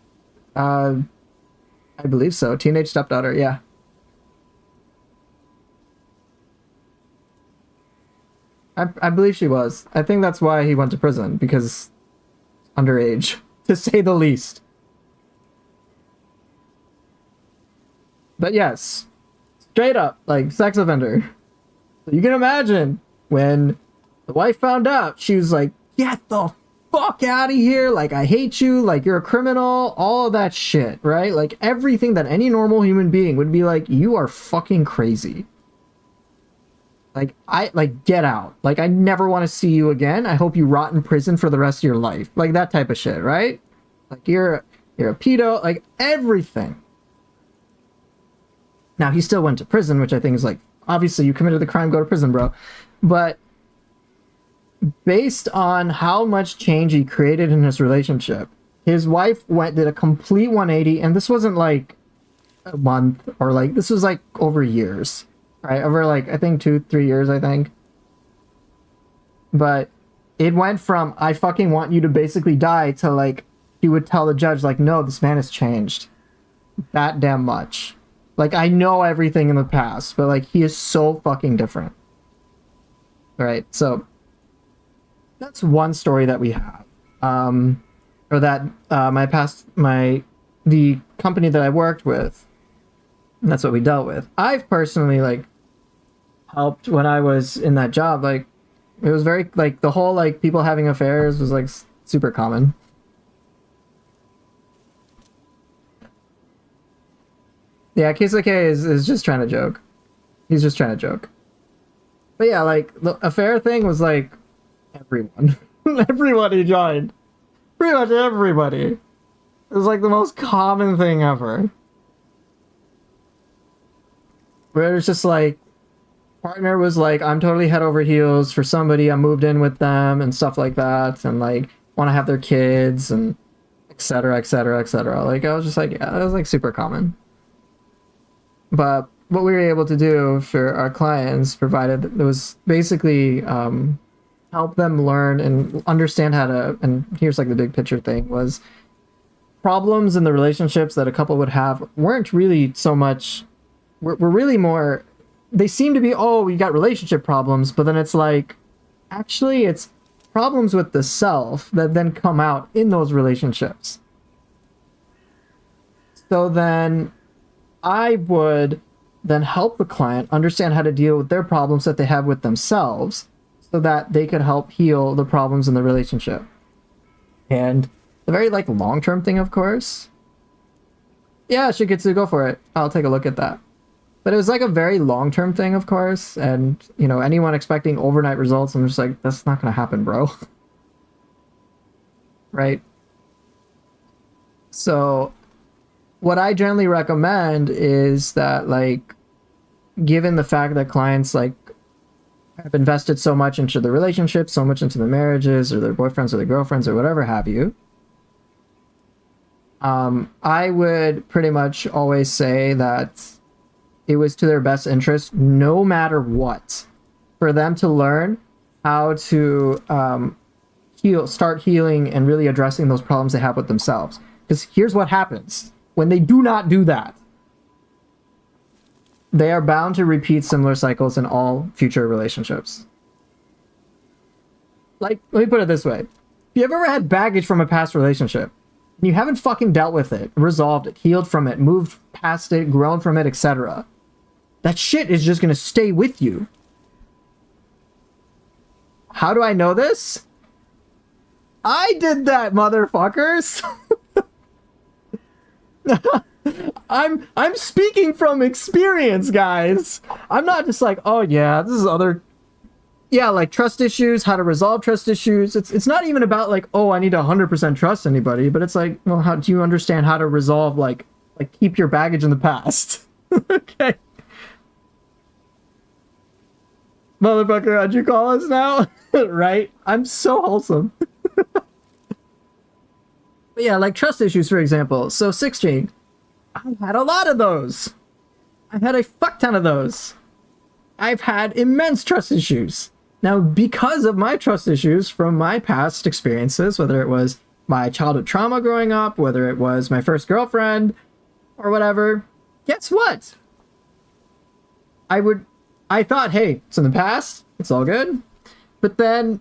I believe so. Teenage stepdaughter, yeah. I believe she was. I think that's why he went to prison, because underage, to say the least. But yes, straight up, like, sex offender. So you can imagine when the wife found out, she was like, get the fuck out of here, like, I hate you, like, you're a criminal, all of that shit, right? Like, everything that any normal human being would be like, you are fucking crazy. Like, get out. Like, I never want to see you again. I hope you rot in prison for the rest of your life. Like, that type of shit, right? Like, you're a pedo, like, everything. Now, he still went to prison, which I think is like, obviously, you committed the crime, go to prison, bro. But based on how much change he created in his relationship, his wife did a complete 180, and this wasn't like a month, or like, this was like over years. Right, over like, I think 2-3 years, I think. But it went from, I fucking want you to basically die, to like, he would tell the judge, like, no, this man has changed that damn much. Like, I know everything in the past, but like, he is so fucking different. Right, so that's one story that we have. Or that the company that I worked with, that's what we dealt with. I've personally, like, helped when I was in that job. Like, it was very, like, the whole, like, people having affairs was like super common. Yeah, Kisake is just trying to joke. He's just trying to joke. But yeah, like, the affair thing was like everyone. Everybody joined. Pretty much everybody. It was like the most common thing ever. Where it was just like, partner was like, I'm totally head over heels for somebody, I moved in with them and stuff like that, and like want to have their kids and etc, etc, etc. Like, I was just like, yeah, that was like super common. But what we were able to do for our clients, provided it was basically help them learn and understand how to, and here's like the big picture thing, was problems in the relationships that a couple would have weren't really so much, were really more, they seem to be, oh, we got relationship problems, but then it's like, actually, it's problems with the self that then come out in those relationships. So then I would then help the client understand how to deal with their problems that they have with themselves so that they could help heal the problems in the relationship. And the very, like, long-term thing, of course. Yeah, Shikitsu, go for it. I'll take a look at that. But it was like a very long-term thing, of course, and, you know, anyone expecting overnight results, I'm just like, that's not gonna happen, bro. Right? So, what I generally recommend is that, like, given the fact that clients, like, have invested so much into the relationship, so much into the marriages, or their boyfriends or their girlfriends, or whatever have you, I would pretty much always say that it was to their best interest, no matter what, for them to learn how to start healing and really addressing those problems they have with themselves. Because here's what happens when they do not do that. They are bound to repeat similar cycles in all future relationships. Like, let me put it this way. If you have ever had baggage from a past relationship, and you haven't fucking dealt with it, resolved it, healed from it, moved past it, grown from it, etc., that shit is just gonna stay with you. How do I know this? I did that, motherfuckers. I'm speaking from experience, guys. I'm not just like, oh yeah, this is other, yeah, like trust issues, how to resolve trust issues. It's not even about like, oh, I need to 100% trust anybody, but it's like, well, how do you understand how to resolve like keep your baggage in the past? Okay. Motherfucker, how'd you call us now? Right? I'm so wholesome. But yeah, like trust issues, for example. So 6G, I had a lot of those. I had a fuck ton of those. I've had immense trust issues. Now, because of my trust issues from my past experiences, whether it was my childhood trauma growing up, whether it was my first girlfriend, or whatever, guess what? I thought, hey, it's in the past, it's all good. But then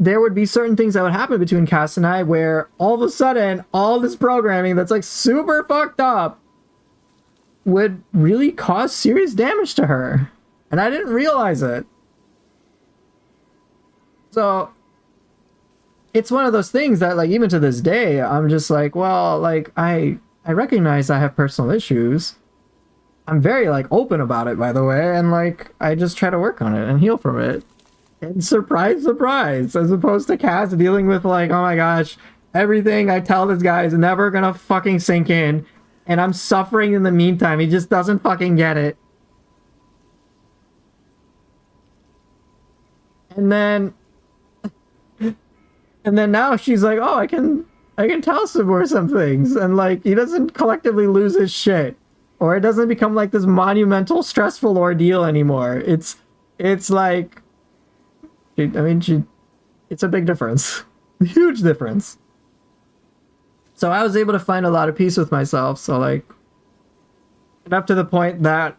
there would be certain things that would happen between Cass and I where all of a sudden, all this programming that's like super fucked up would really cause serious damage to her. And I didn't realize it. So it's one of those things that like even to this day, I'm just like, well, like I recognize I have personal issues. I'm very like open about it, by the way, and like I just try to work on it and heal from it. And surprise, surprise, as opposed to Cass dealing with like, oh my gosh, everything I tell this guy is never gonna fucking sink in, and I'm suffering in the meantime. He just doesn't fucking get it. And then now she's like, oh, I can tell Sabor some things, and like he doesn't collectively lose his shit. Or it doesn't become like this monumental, stressful ordeal anymore. It's like, it's a big difference. Huge difference. So I was able to find a lot of peace with myself. So like, up to the point that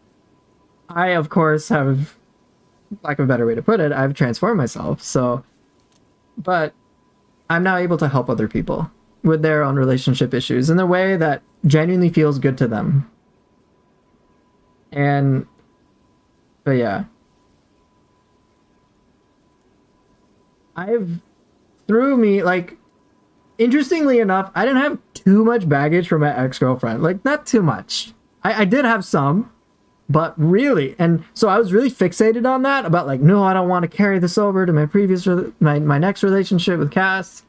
I, of course, have, lack of a better way to put it, I've transformed myself. So, but I'm now able to help other people with their own relationship issues in a way that genuinely feels good to them. But yeah, interestingly enough, I didn't have too much baggage from my ex-girlfriend. Like, not too much. I did have some, but really, and so I was really fixated on that, about like, no, I don't want to carry this over to my next relationship with Cass.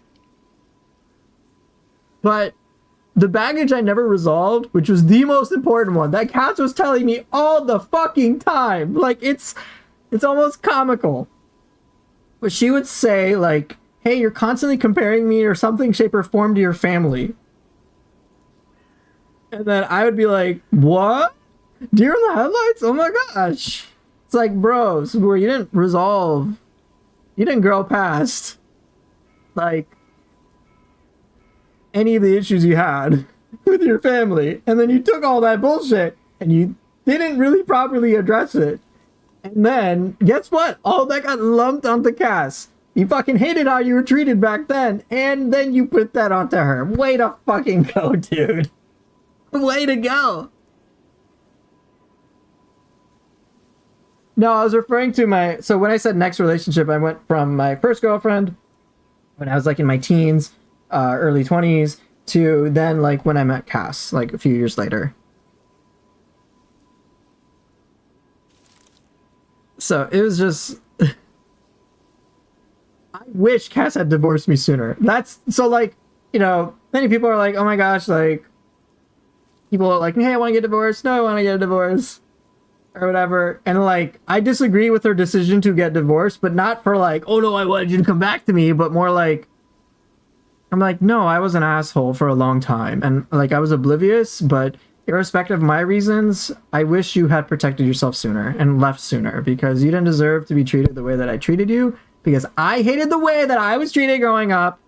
But the baggage I never resolved, which was the most important one, that Cass was telling me all the fucking time. Like, it's almost comical. But she would say, like, hey, you're constantly comparing me or something, shape, or form to your family. And then I would be like, what? Deer in the headlights? Oh my gosh. It's like, bro, where you didn't grow past, like, any of the issues you had with your family, and then you took all that bullshit and you didn't really properly address it, and then guess what, all that got lumped onto Cass. You fucking hated how you were treated back then, and then you put that onto her. Way to fucking go, dude. Way to go. No, I was referring to so when I said next relationship, I went from my first girlfriend when I was like in my teens, early 20s, to then like when I met Cass, like a few years later. So it was just, I wish Cass had divorced me sooner. That's so like, many people are like, oh my gosh, like people are like, hey, I want to get divorced. No, I want to get a divorce or whatever. And like, I disagree with her decision to get divorced, but not for like, oh no, I wanted you to come back to me, but more like, I'm like, no, I was an asshole for a long time. And like, I was oblivious, but irrespective of my reasons, I wish you had protected yourself sooner and left sooner, because you didn't deserve to be treated the way that I treated you, because I hated the way that I was treated growing up.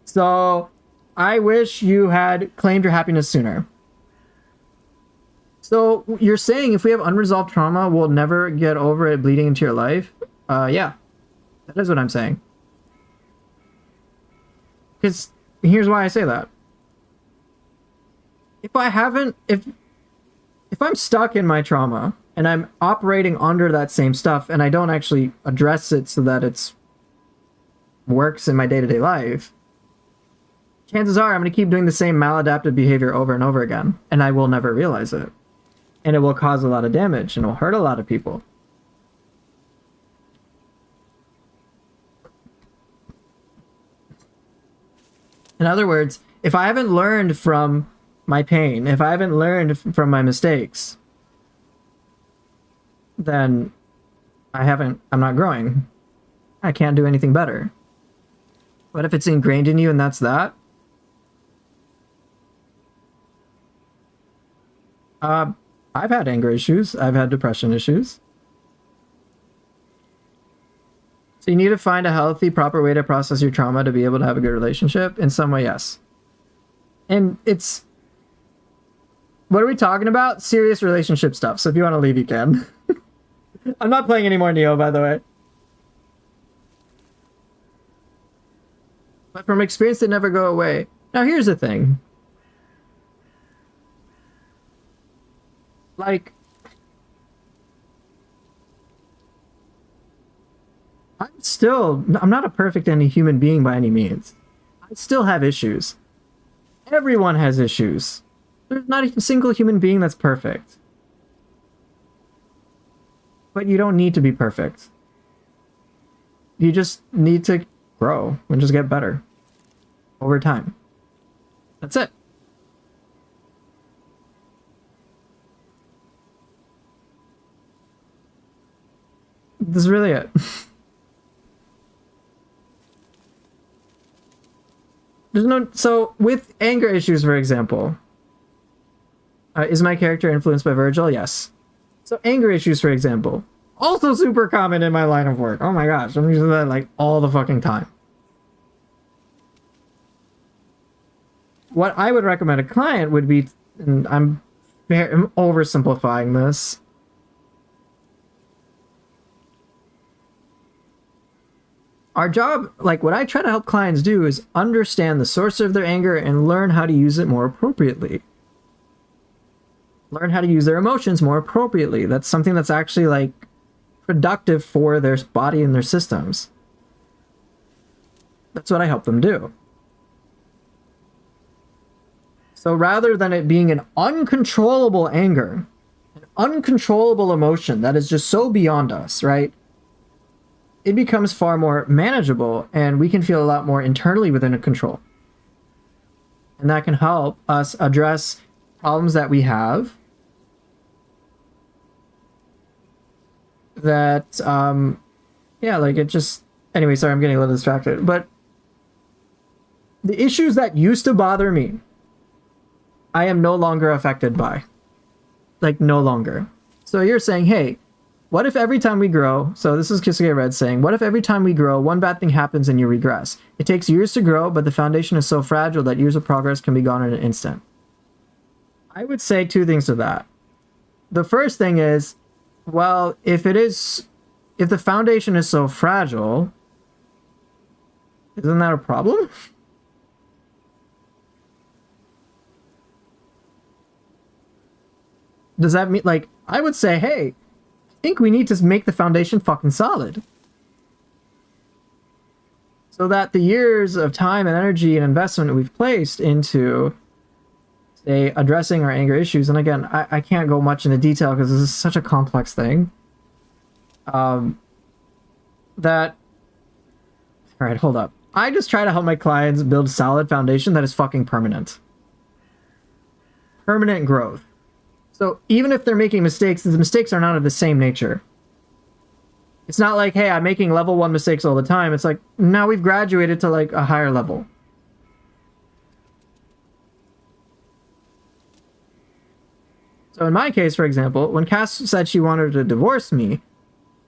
So I wish you had claimed your happiness sooner. So you're saying if we have unresolved trauma, we'll never get over it bleeding into your life? Yeah, that is what I'm saying. Because here's why I say that. If I'm stuck in my trauma and I'm operating under that same stuff and I don't actually address it so that it's works in my day-to-day life, chances are I'm going to keep doing the same maladaptive behavior over and over again, and I will never realize it. And it will cause a lot of damage, and it will hurt a lot of people. In other words, if I haven't learned from my pain, if I haven't learned from my mistakes, then I'm not growing. I can't do anything better. What if it's ingrained in you and that's that? I've had anger issues. I've had depression issues. So you need to find a healthy, proper way to process your trauma to be able to have a good relationship. In some way, yes. And it's... What are we talking about? Serious relationship stuff. So if you want to leave, you can. I'm not playing any more Nioh, by the way. But from experience, they never go away. Now, here's the thing. Like... I'm not a perfect any human being by any means. I still have issues. Everyone has issues. There's not a single human being that's perfect. But you don't need to be perfect. You just need to grow and just get better over time. That's it. This is really it. So with anger issues, for example, is my character influenced by Virgil? Yes. So anger issues, for example, also super common in my line of work. Oh my gosh, I'm using that like all the fucking time. What I would recommend a client would be, and I'm oversimplifying this, our job, like what I try to help clients do, is understand the source of their anger and learn how to use it more appropriately. Learn how to use their emotions more appropriately. That's something that's actually like productive for their body and their systems. That's what I help them do. So rather than it being an uncontrollable anger, an uncontrollable emotion that is just so beyond us, right? It becomes far more manageable and we can feel a lot more internally within control. And that can help us address problems that we have that, yeah, like it just... Anyway, sorry, I'm getting a little distracted. But the issues that used to bother me, I am no longer affected by. Like, no longer. So you're saying, hey, what if every time we grow, so this is Kisuke Red saying, what if every time we grow, one bad thing happens and you regress? It takes years to grow, but the foundation is so fragile that years of progress can be gone in an instant. I would say two things to that. The first thing is, well, if the foundation is so fragile, isn't that a problem? Does that mean, like, I would say, hey, I think we need to make the foundation fucking solid. So that the years of time and energy and investment we've placed into, say, addressing our anger issues, and again, I can't go much into detail because this is such a complex thing, that... Alright, hold up. I just try to help my clients build a solid foundation that is fucking permanent. Permanent growth. So even if they're making mistakes, the mistakes are not of the same nature. It's not like, hey, I'm making level 1 mistakes all the time. It's like, now we've graduated to like a higher level. So in my case, for example, when Cass said she wanted to divorce me,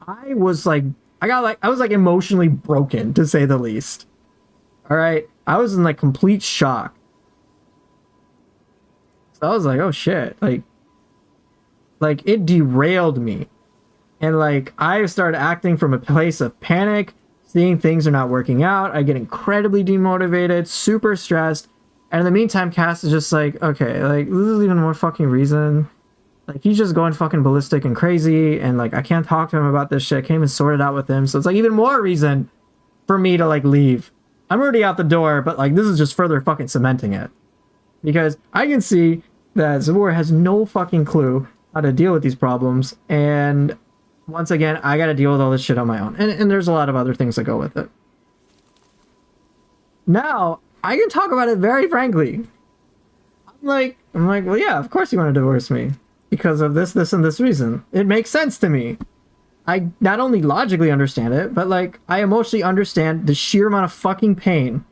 I was like emotionally broken, to say the least. All right. I was in like complete shock. So I was like, oh shit. Like it derailed me. And like I started acting from a place of panic, seeing things are not working out. I get incredibly demotivated, super stressed. And in the meantime, Cass is just like, okay, like this is even more fucking reason. Like he's just going fucking ballistic and crazy. And like I can't talk to him about this shit. I can't even sort it out with him. So it's like even more reason for me to like leave. I'm already out the door, but like this is just further fucking cementing it. Because I can see that Zabur has no fucking clue how to deal with these problems, and once again, I gotta deal with all this shit on my own. And there's a lot of other things that go with it. Now, I can talk about it very frankly. I'm like, well, yeah, of course you want to divorce me. Because of this, and this reason. It makes sense to me. I not only logically understand it, but like, I emotionally understand the sheer amount of fucking pain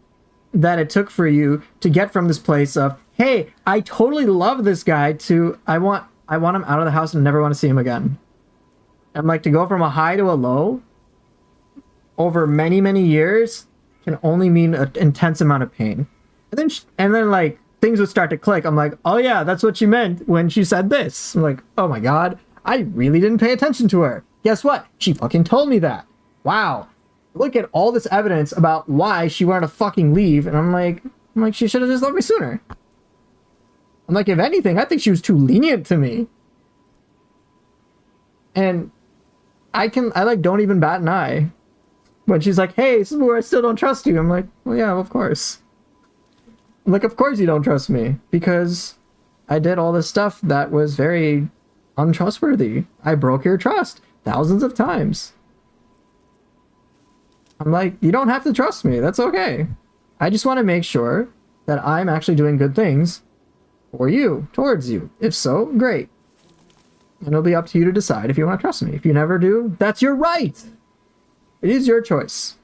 that it took for you to get from this place of, hey, I totally love this guy, to I want him out of the house and never want to see him again. And like, to go from a high to a low over many, many years can only mean an intense amount of pain. And then like, things would start to click. I'm like, oh yeah, that's what she meant when she said this. I'm like, oh my God, I really didn't pay attention to her. Guess what? She fucking told me that. Wow. Look at all this evidence about why she wanted to fucking leave. And I'm like, she should have just loved me sooner. I'm like, if anything, I think she was too lenient to me. And I like don't even bat an eye when she's like, hey, this is where I still don't trust you. I'm like, well, yeah, of course. I'm like, of course you don't trust me, because I did all this stuff that was very untrustworthy. I broke your trust thousands of times. I'm like, you don't have to trust me. That's okay. I just want to make sure that I'm actually doing good things for you, towards you. If so, great. And it'll be up to you to decide if you want to trust me. If you never do, that's your right. It is your choice.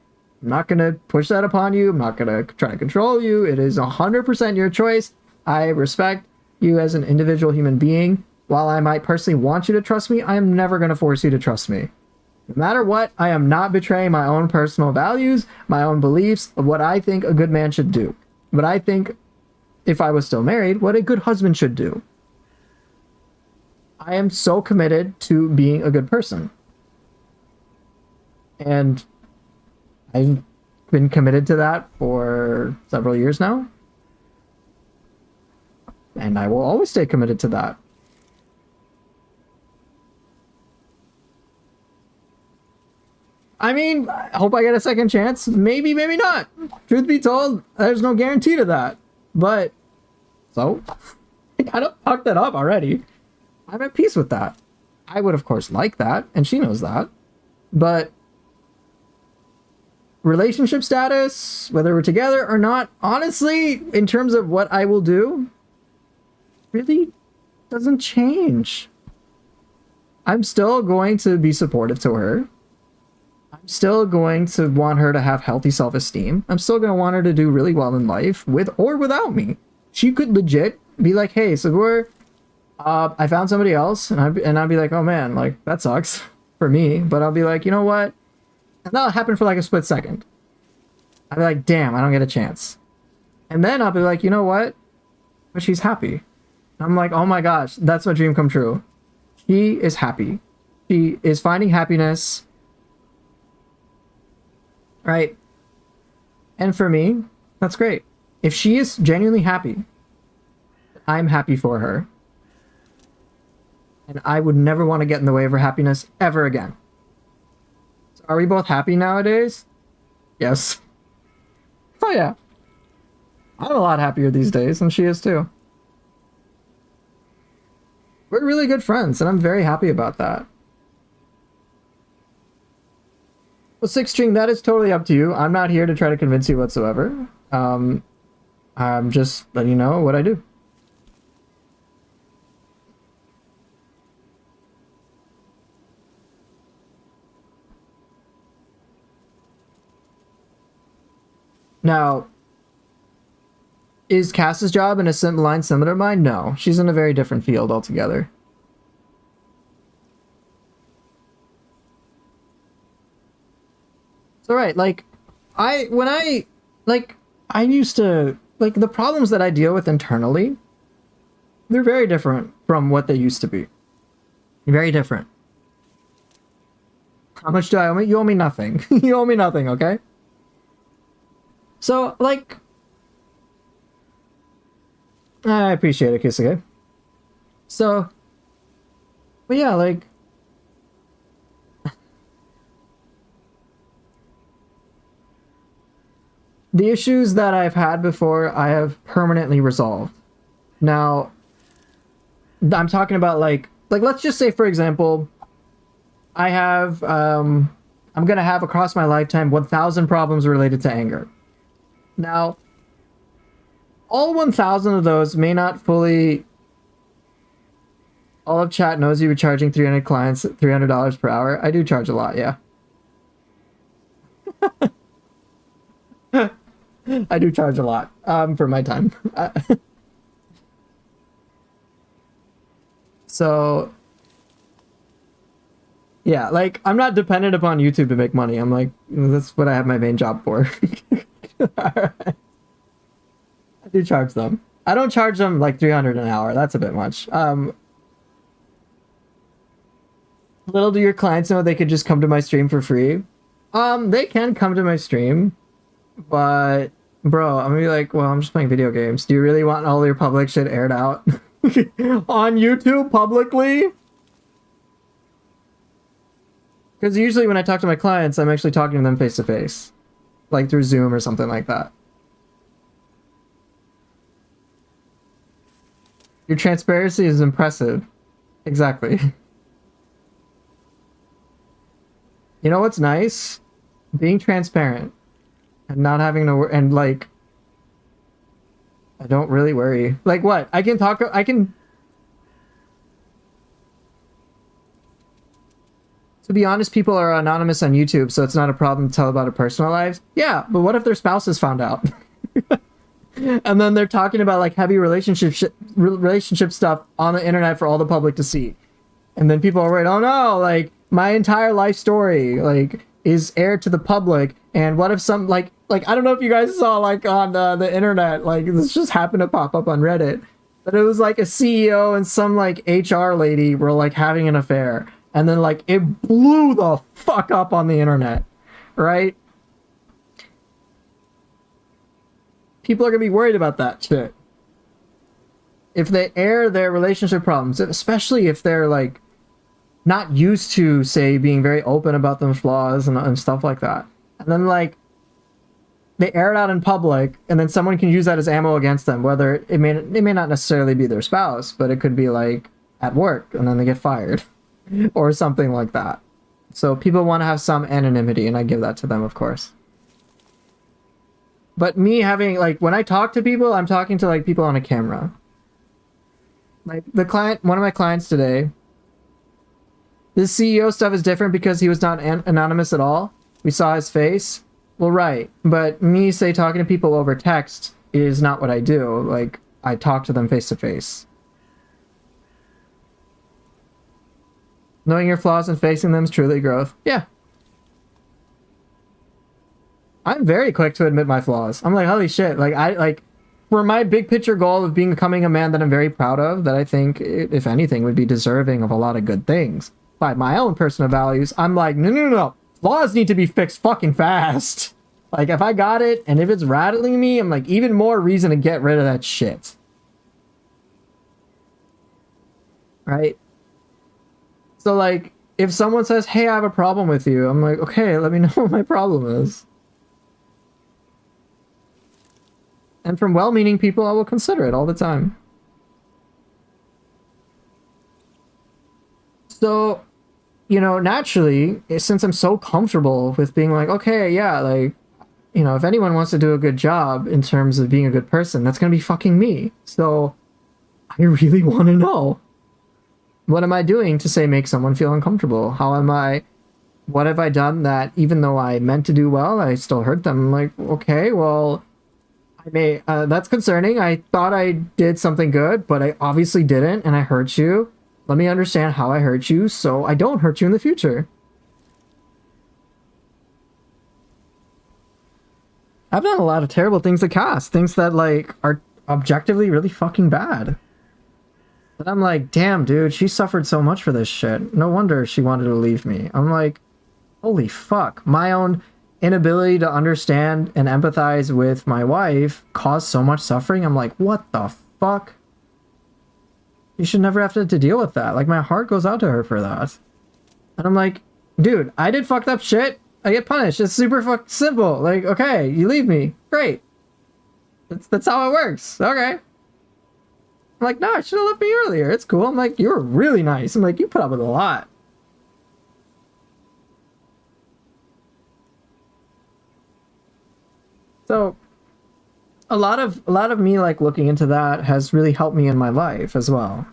I'm not going to push that upon you. I'm not going to try to control you. It is 100% your choice. I respect you as an individual human being. While I might personally want you to trust me, I am never going to force you to trust me. No matter what, I am not betraying my own personal values, my own beliefs of what I think a good man should do. What I think, if I was still married, what a good husband should do. I am so committed to being a good person. And I've been committed to that for several years now. And I will always stay committed to that. I mean, I hope I get a second chance. Maybe, maybe not. Truth be told, there's no guarantee to that. But, so, I kind of fucked that up already. I'm at peace with that. I would, of course, like that, and she knows that. But, relationship status, whether we're together or not, honestly, in terms of what I will do, really doesn't change. I'm still going to be supportive to her. I'm still going to want her to have healthy self-esteem. I'm still going to want her to do really well in life, with or without me. She could legit be like, hey, Sigur, I found somebody else, and I'd be like, oh man, like, that sucks for me. But I'll be like, you know what? And that'll happen for like a split second. I'll be like, damn, I don't get a chance. And then I'll be like, you know what? But she's happy. I'm like, oh my gosh, that's my dream come true. She is happy. She is finding happiness. Right? And for me, that's great. If she is genuinely happy, I'm happy for her. And I would never want to get in the way of her happiness ever again. So are we both happy nowadays? Yes. Oh yeah. I'm a lot happier these days, and she is too. We're really good friends, and I'm very happy about that. Well, Six String, that is totally up to you. I'm not here to try to convince you whatsoever. I'm just letting you know what I do. Now, is Cass's job in a line similar to mine? No, she's in a very different field altogether. So right, like, I used to, like, the problems that I deal with internally, they're very different from what they used to be. Very different. How much do I owe you? You owe me nothing. You owe me nothing, okay? So, like, I appreciate it, Kisuke. So, but yeah, like, the issues that I've had before, I have permanently resolved. Now, I'm talking about like let's just say, for example, I have I'm gonna have across my lifetime 1,000 problems related to anger. Now, all 1,000 of those may not fully. All of chat knows you were charging 300 clients $300 per hour. I do charge a lot, yeah. I do charge a lot for my time. So, yeah, like, I'm not dependent upon YouTube to make money. I'm like, that's what I have my main job for. I do charge them. I don't charge them like 300 an hour. That's a bit much. Little do your clients know they could just come to my stream for free. They can come to my stream, but bro, I'm gonna be like, well, I'm just playing video games. Do you really want all your public shit aired out on YouTube publicly? Because usually when I talk to my clients, I'm actually talking to them face to face, like through Zoom or something like that. Your transparency is impressive. Exactly. You know what's nice? Being transparent and not having to and like I don't really worry. Like what? I can to be honest, people are anonymous on YouTube, so it's not a problem to tell about their personal lives. Yeah, but what if their spouses found out? And then they're talking about like heavy relationship stuff on the internet for all the public to see. And then people are worried, oh no, like my entire life story like is aired to the public, and what if some like I don't know if you guys saw like on the internet, like this just happened to pop up on Reddit, but it was like a CEO and some like HR lady were like having an affair, and then like it blew the fuck up on the internet, right? People are gonna be worried about that shit if they air their relationship problems, especially if they're like not used to, say, being very open about their flaws and stuff like that. And then, like, they air it out in public, and then someone can use that as ammo against them, whether it may not necessarily be their spouse, but it could be, like, at work, and then they get fired. Or something like that. So people want to have some anonymity, and I give that to them, of course. But me having, like, when I talk to people, I'm talking to, like, people on a camera. Like, one of my clients today, this CEO stuff is different because he was not anonymous at all. We saw his face. Well, right. But me, say, talking to people over text is not what I do. Like, I talk to them face to face. Knowing your flaws and facing them is truly growth. Yeah. I'm very quick to admit my flaws. I'm like, holy shit. Like, for my big picture goal of becoming a man that I'm very proud of, that I think, if anything, would be deserving of a lot of good things. By my own personal values, I'm like, no. Flaws need to be fixed fucking fast. Like, if I got it, and if it's rattling me, I'm like, even more reason to get rid of that shit. Right? So, like, if someone says, hey, I have a problem with you, I'm like, okay, let me know what my problem is. And from well-meaning people, I will consider it all the time. So, you know, naturally, since I'm so comfortable with being like, okay, yeah, like, you know, if anyone wants to do a good job in terms of being a good person, that's going to be fucking me. So I really want to know, what am I doing to, say, make someone feel uncomfortable? What have I done that even though I meant to do well, I still hurt them? I'm like, okay, well, that's concerning. I thought I did something good, but I obviously didn't, and I hurt you. Let me understand how I hurt you so I don't hurt you in the future. I've done a lot of terrible things to Cass. Things that, like, are objectively really fucking bad. But I'm like, damn, dude, she suffered so much for this shit. No wonder she wanted to leave me. I'm like, holy fuck. My own inability to understand and empathize with my wife caused so much suffering. I'm like, what the fuck? You should never have to deal with that. Like, my heart goes out to her for that. And I'm like, dude, I did fucked up shit. I get punished. It's super simple. Like, okay, you leave me. Great. That's how it works. Okay. I'm like, no, I should have left me earlier. It's cool. I'm like, you were really nice. I'm like, you put up with a lot. So a lot of me like looking into that has really helped me in my life as well.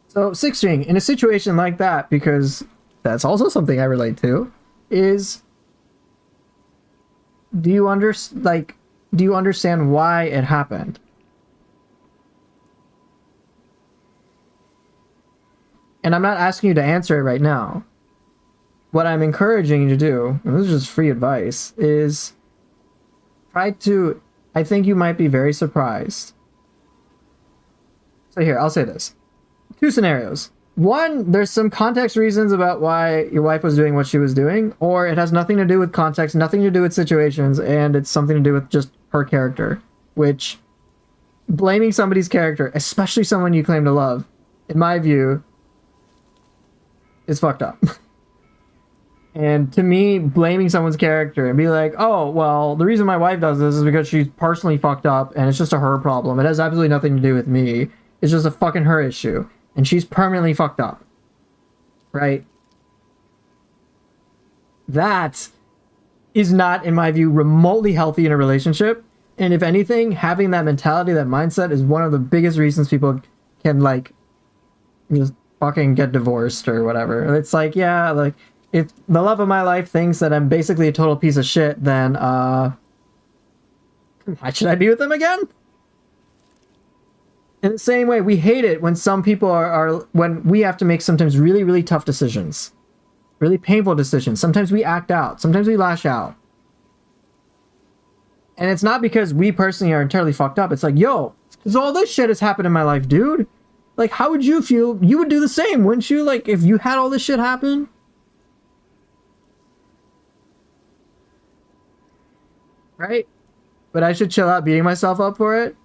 So sixth string, in a situation like that, because that's also something I relate to, is do you understand why it happened? And I'm not asking you to answer it right now. What I'm encouraging you to do, and this is just free advice, is try to, I think you might be very surprised. So here, I'll say this. Two scenarios. One, there's some context reasons about why your wife was doing what she was doing, or it has nothing to do with context, nothing to do with situations, and it's something to do with just her character. Which, blaming somebody's character, especially someone you claim to love, in my view, is fucked up. And to me, blaming someone's character and be like, oh, well, the reason my wife does this is because she's personally fucked up and it's just a her problem. It has absolutely nothing to do with me. It's just a fucking her issue. And she's permanently fucked up. Right? That is not, in my view, remotely healthy in a relationship. And if anything, having that mentality, that mindset is one of the biggest reasons people can, like, just fucking get divorced or whatever. It's like, yeah, like, if the love of my life thinks that I'm basically a total piece of shit, then, why should I be with them again? In the same way, we hate it when some people when we have to make sometimes really, really tough decisions. Really painful decisions. Sometimes we act out. Sometimes we lash out. And it's not because we personally are entirely fucked up. It's like, yo, because all this shit has happened in my life, dude. Like, how would you feel? You would do the same, wouldn't you? Like, if you had all this shit happen? Right? But I should chill out beating myself up for it?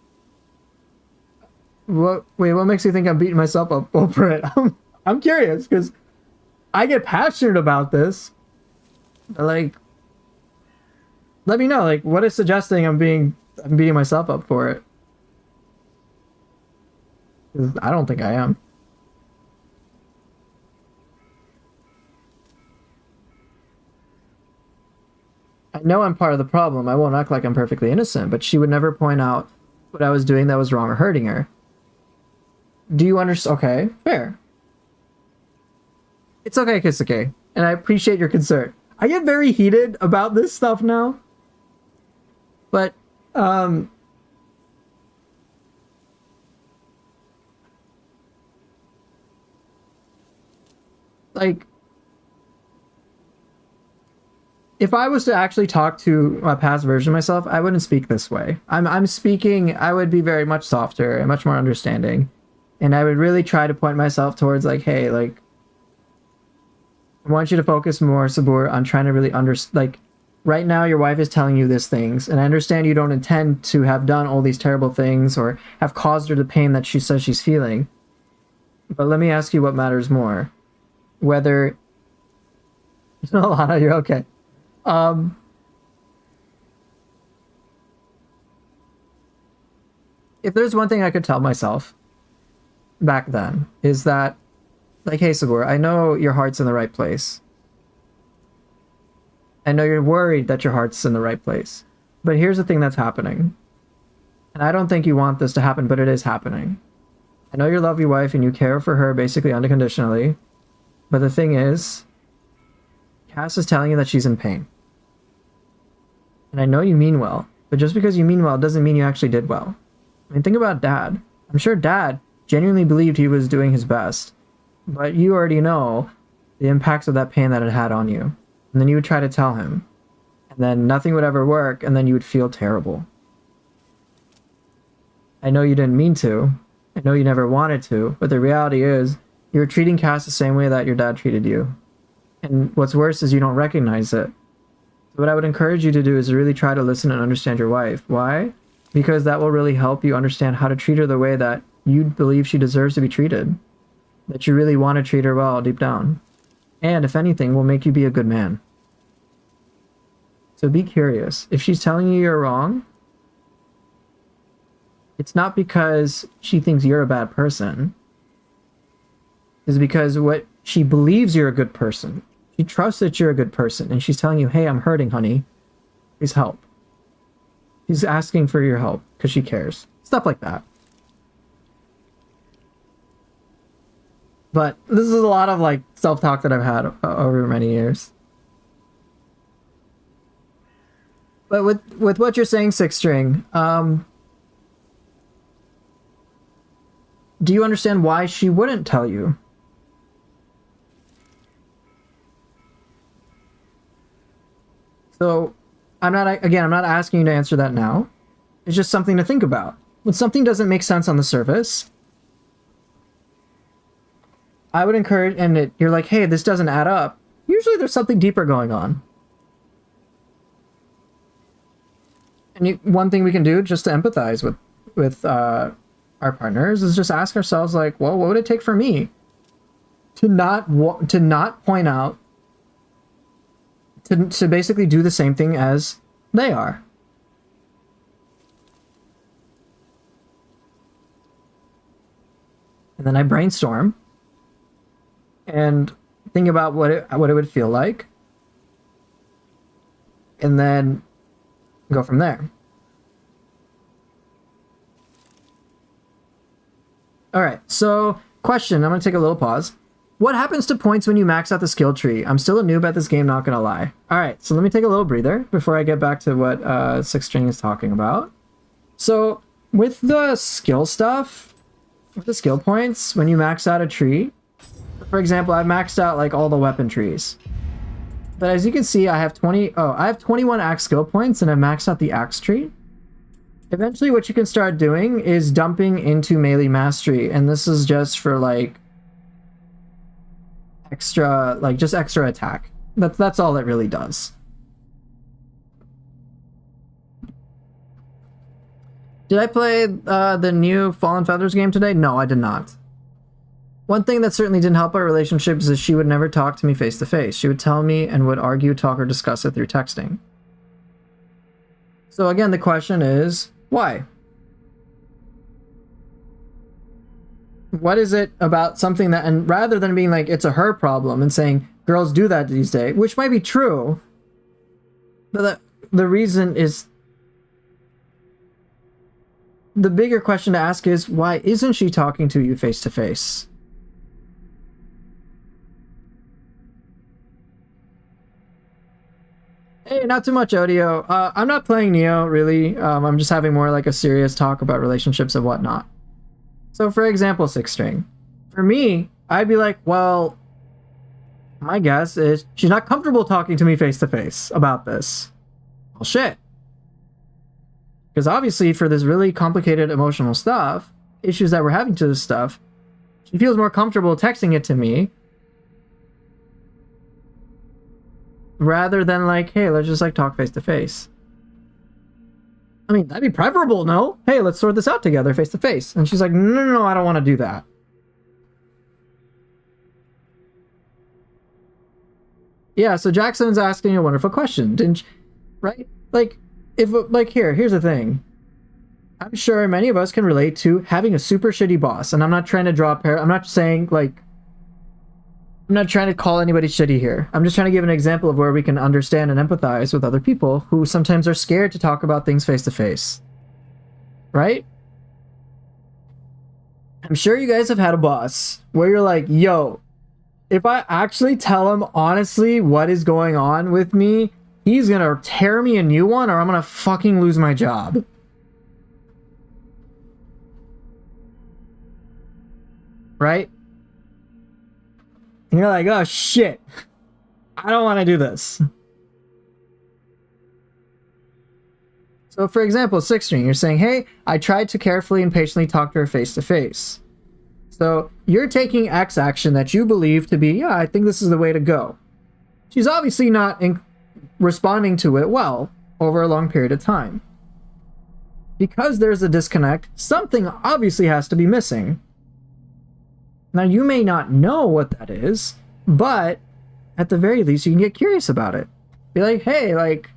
What makes you think I'm beating myself up over it? I'm curious, because I get passionate about this. Like, let me know, like, what is suggesting I'm beating myself up for it? 'Cause I don't think I am. I know I'm part of the problem. I won't act like I'm perfectly innocent, but she would never point out what I was doing that was wrong or hurting her. Do you understand? Okay, fair. It's okay, Kisuke, and I appreciate your concern. I get very heated about this stuff now, but like, if I was to actually talk to a past version of myself, I wouldn't speak this way. I'm speaking, I would be very much softer and much more understanding. And I would really try to point myself towards, like, hey, like, I want you to focus more, Sabur, on trying to really like, right now your wife is telling you these things, and I understand you don't intend to have done all these terrible things or have caused her the pain that she says she's feeling. But let me ask you what matters more. Whether... No, Lana, you're okay. If there's one thing I could tell myself back then, is that, like, hey, Sabur, I know your heart's in the right place. I know you're worried that your heart's in the right place. But here's the thing that's happening. And I don't think you want this to happen, but it is happening. I know you love your wife and you care for her basically unconditionally. But the thing is, Cass is telling you that she's in pain. And I know you mean well, but just because you mean well doesn't mean you actually did well. I mean, think about Dad. I'm sure Dad genuinely believed he was doing his best, but you already know the impacts of that pain that it had on you. And then you would try to tell him, and then nothing would ever work, and then you would feel terrible. I know you didn't mean to. I know you never wanted to, but the reality is, you were treating Cass the same way that your dad treated you. And what's worse is you don't recognize it. So what I would encourage you to do is to really try to listen and understand your wife. Why? Because that will really help you understand how to treat her the way that you believe she deserves to be treated. That you really want to treat her well deep down. And if anything, will make you be a good man. So be curious. If she's telling you you're wrong, it's not because she thinks you're a bad person. It's because what she believes you're a good person. She trusts that you're a good person. And she's telling you, hey, I'm hurting, honey. Please help. She's asking for your help because she cares. Stuff like that. But this is a lot of like self-talk that I've had over many years. But with what you're saying, Six String, do you understand why she wouldn't tell you? So, I'm not asking you to answer that now. It's just something to think about. When something doesn't make sense on the surface, I would encourage, and you're like, hey, this doesn't add up. Usually there's something deeper going on. And one thing we can do just to empathize with our partners is just ask ourselves, like, well, what would it take for me to not point out, to basically do the same thing as they are? And then I brainstorm and think about what it would feel like, and then go from there. All right, so question. I'm going to take a little pause. What happens to points when you max out the skill tree? I'm still a noob at this game, not going to lie. All right, so let me take a little breather before I get back to what Six String is talking about. So with the skill stuff, with the skill points, when you max out a tree, for example, I've maxed out like all the weapon trees. But as you can see, I have 21 axe skill points, and I've maxed out the axe tree. Eventually, what you can start doing is dumping into melee mastery, and this is just for like extra attack. That's all it really does. Did I play the new Fallen Feathers game today? No, I did not. One thing that certainly didn't help our relationship is that she would never talk to me face to face. She would tell me and would argue, talk, or discuss it through texting. So again, the question is, why? What is it about something that, and rather than being like, it's a her problem and saying, girls do that these days, which might be true, but the reason is, the bigger question to ask is, why isn't she talking to you face to face? Hey, not too much audio. I'm not playing Nioh, really. I'm just having more like a serious talk about relationships and whatnot. So for example, Six String. For me, I'd be like, well, my guess is she's not comfortable talking to me face to face about this. Well, shit. Because obviously for this really complicated emotional stuff, issues that we're having to this stuff, she feels more comfortable texting it to me rather than like, hey, let's just like talk face to face. I mean, that'd be preferable, no? Hey, let's sort this out together face to face. And she's like, no, I don't want to do that. Yeah, so Jackson's asking a wonderful question, didn't you? Right? Like, here's the thing. I'm sure many of us can relate to having a super shitty boss, and I'm not trying to draw I'm not saying like, I'm not trying to call anybody shitty here. I'm just trying to give an example of where we can understand and empathize with other people who sometimes are scared to talk about things face to face. Right? I'm sure you guys have had a boss where you're like, yo, if I actually tell him honestly what is going on with me, he's gonna tear me a new one or I'm gonna fucking lose my job. Right? And you're like, oh shit, I don't want to do this. So for example, Six String, you're saying, hey, I tried to carefully and patiently talk to her face to face. So you're taking X action that you believe to be, yeah, I think this is the way to go. She's obviously not responding to it well over a long period of time. because there's a disconnect, something obviously has to be missing. Now, you may not know what that is, but at the very least, you can get curious about it. Be like, hey, like,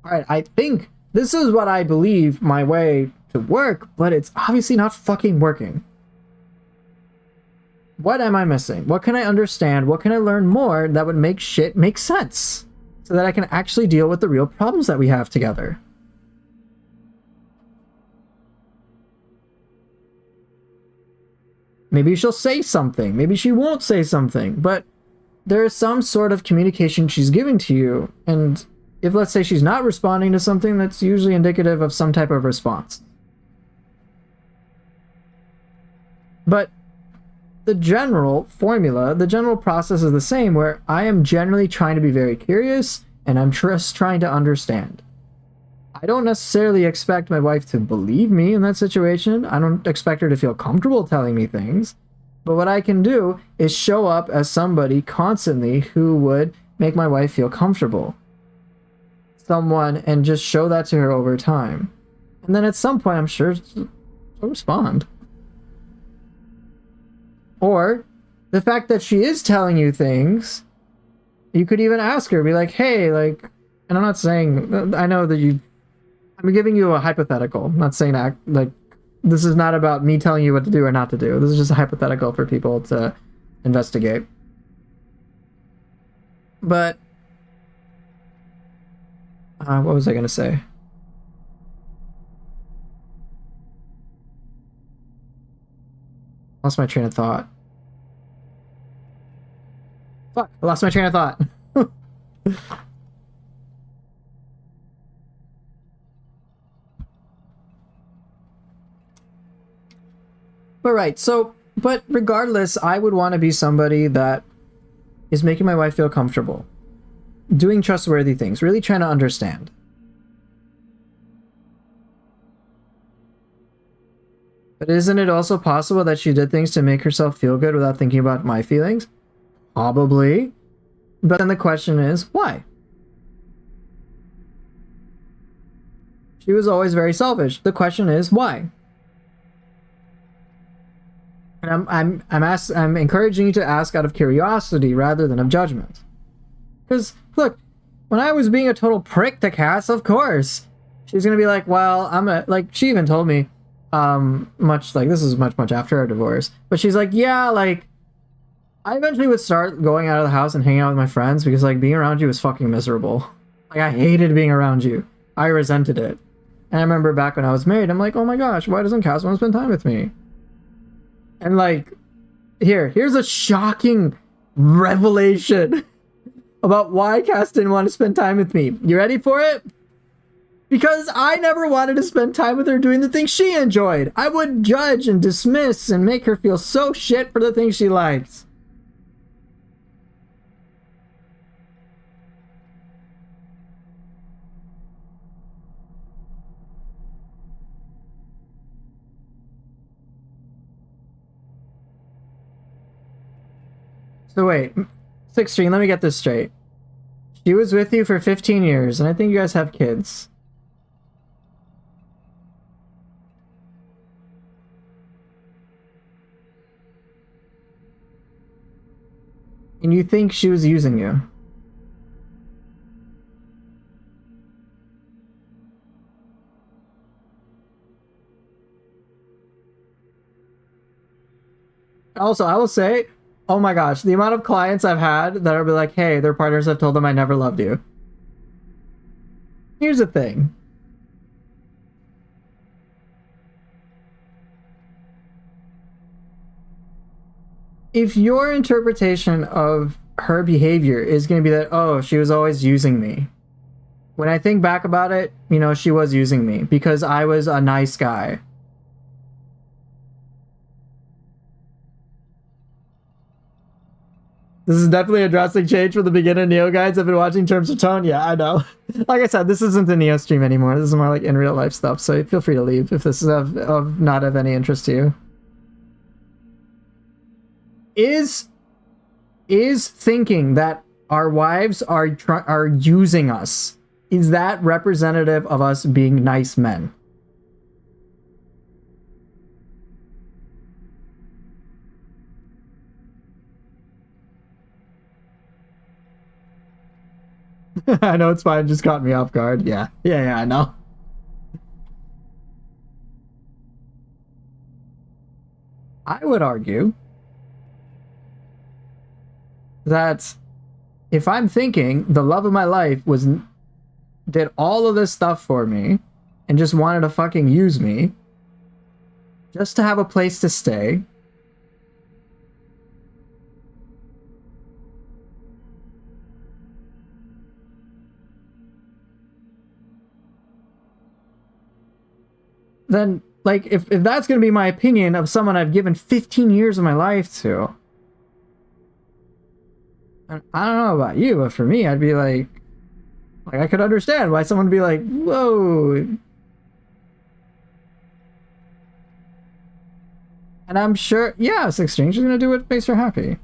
all right, I think this is what I believe my way to work, but it's obviously not fucking working. What am I missing? What can I understand? What can I learn more that would make shit make sense so that I can actually deal with the real problems that we have together? Maybe she'll say something. Maybe she won't say something, but there is some sort of communication she's giving to you. And if, let's say, she's not responding to something, that's usually indicative of some type of response. But the general formula, the general process is the same, where I am generally trying to be very curious and I'm just trying to understand. I don't necessarily expect my wife to believe me in that situation. I don't expect her to feel comfortable telling me things. But what I can do is show up as somebody constantly who would make my wife feel comfortable. Someone, and just show that to her over time. And then at some point, I'm sure she'll respond. Or the fact that she is telling you things, you could even ask her, be like, hey, like, and I'm not saying, I know that I'm giving you a hypothetical. I'm not saying that, like, this is not about me telling you what to do or not to do. This is just a hypothetical for people to investigate. But, what was I going to say? Lost my train of thought. Fuck, I lost my train of thought. But right, so, but regardless, I would want to be somebody that is making my wife feel comfortable, doing trustworthy things, really trying to understand. But isn't it also possible that she did things to make herself feel good without thinking about my feelings? Probably. But then the question is, why? She was always very selfish. The question is, why? And I'm encouraging you to ask out of curiosity rather than of judgment. Because, look, when I was being a total prick to Cass, of course, she's gonna be like, well, she even told me, this is much after our divorce, but she's like, yeah, like, I eventually would start going out of the house and hanging out with my friends because, like, being around you was fucking miserable. Like, I hated being around you. I resented it. And I remember back when I was married, I'm like, oh my gosh, why doesn't Cass want to spend time with me? And, like, here's a shocking revelation about why Cass didn't want to spend time with me. You ready for it? Because I never wanted to spend time with her doing the things she enjoyed. I would judge and dismiss and make her feel so shit for the things she likes. So wait, 16, let me get this straight. She was with you for 15 years, and I think you guys have kids. And you think she was using you? Also, I will say, oh my gosh, the amount of clients I've had that are like, hey, their partners have told them I never loved you. Here's the thing. If your interpretation of her behavior is going to be that, oh, she was always using me. When I think back about it, you know, she was using me because I was a nice guy. This is definitely a drastic change from the beginner Nioh guides I've been watching. Terms of tone. Yeah, I know. Like I said, this isn't the Nioh stream anymore. This is more like in real life stuff. So feel free to leave if this is of not of any interest to you. Is thinking that our wives are using us, is that representative of us being nice men? I know it's fine. Just caught me off guard. Yeah. Yeah, I know. I would argue that if I'm thinking the love of my life did all of this stuff for me and just wanted to fucking use me just to have a place to stay, then like if that's gonna be my opinion of someone I've given 15 years of my life to, I don't know about you, but for me, I'd be like I could understand why someone would be like, whoa. And I'm sure, yeah, sex exchange is gonna do what makes her happy.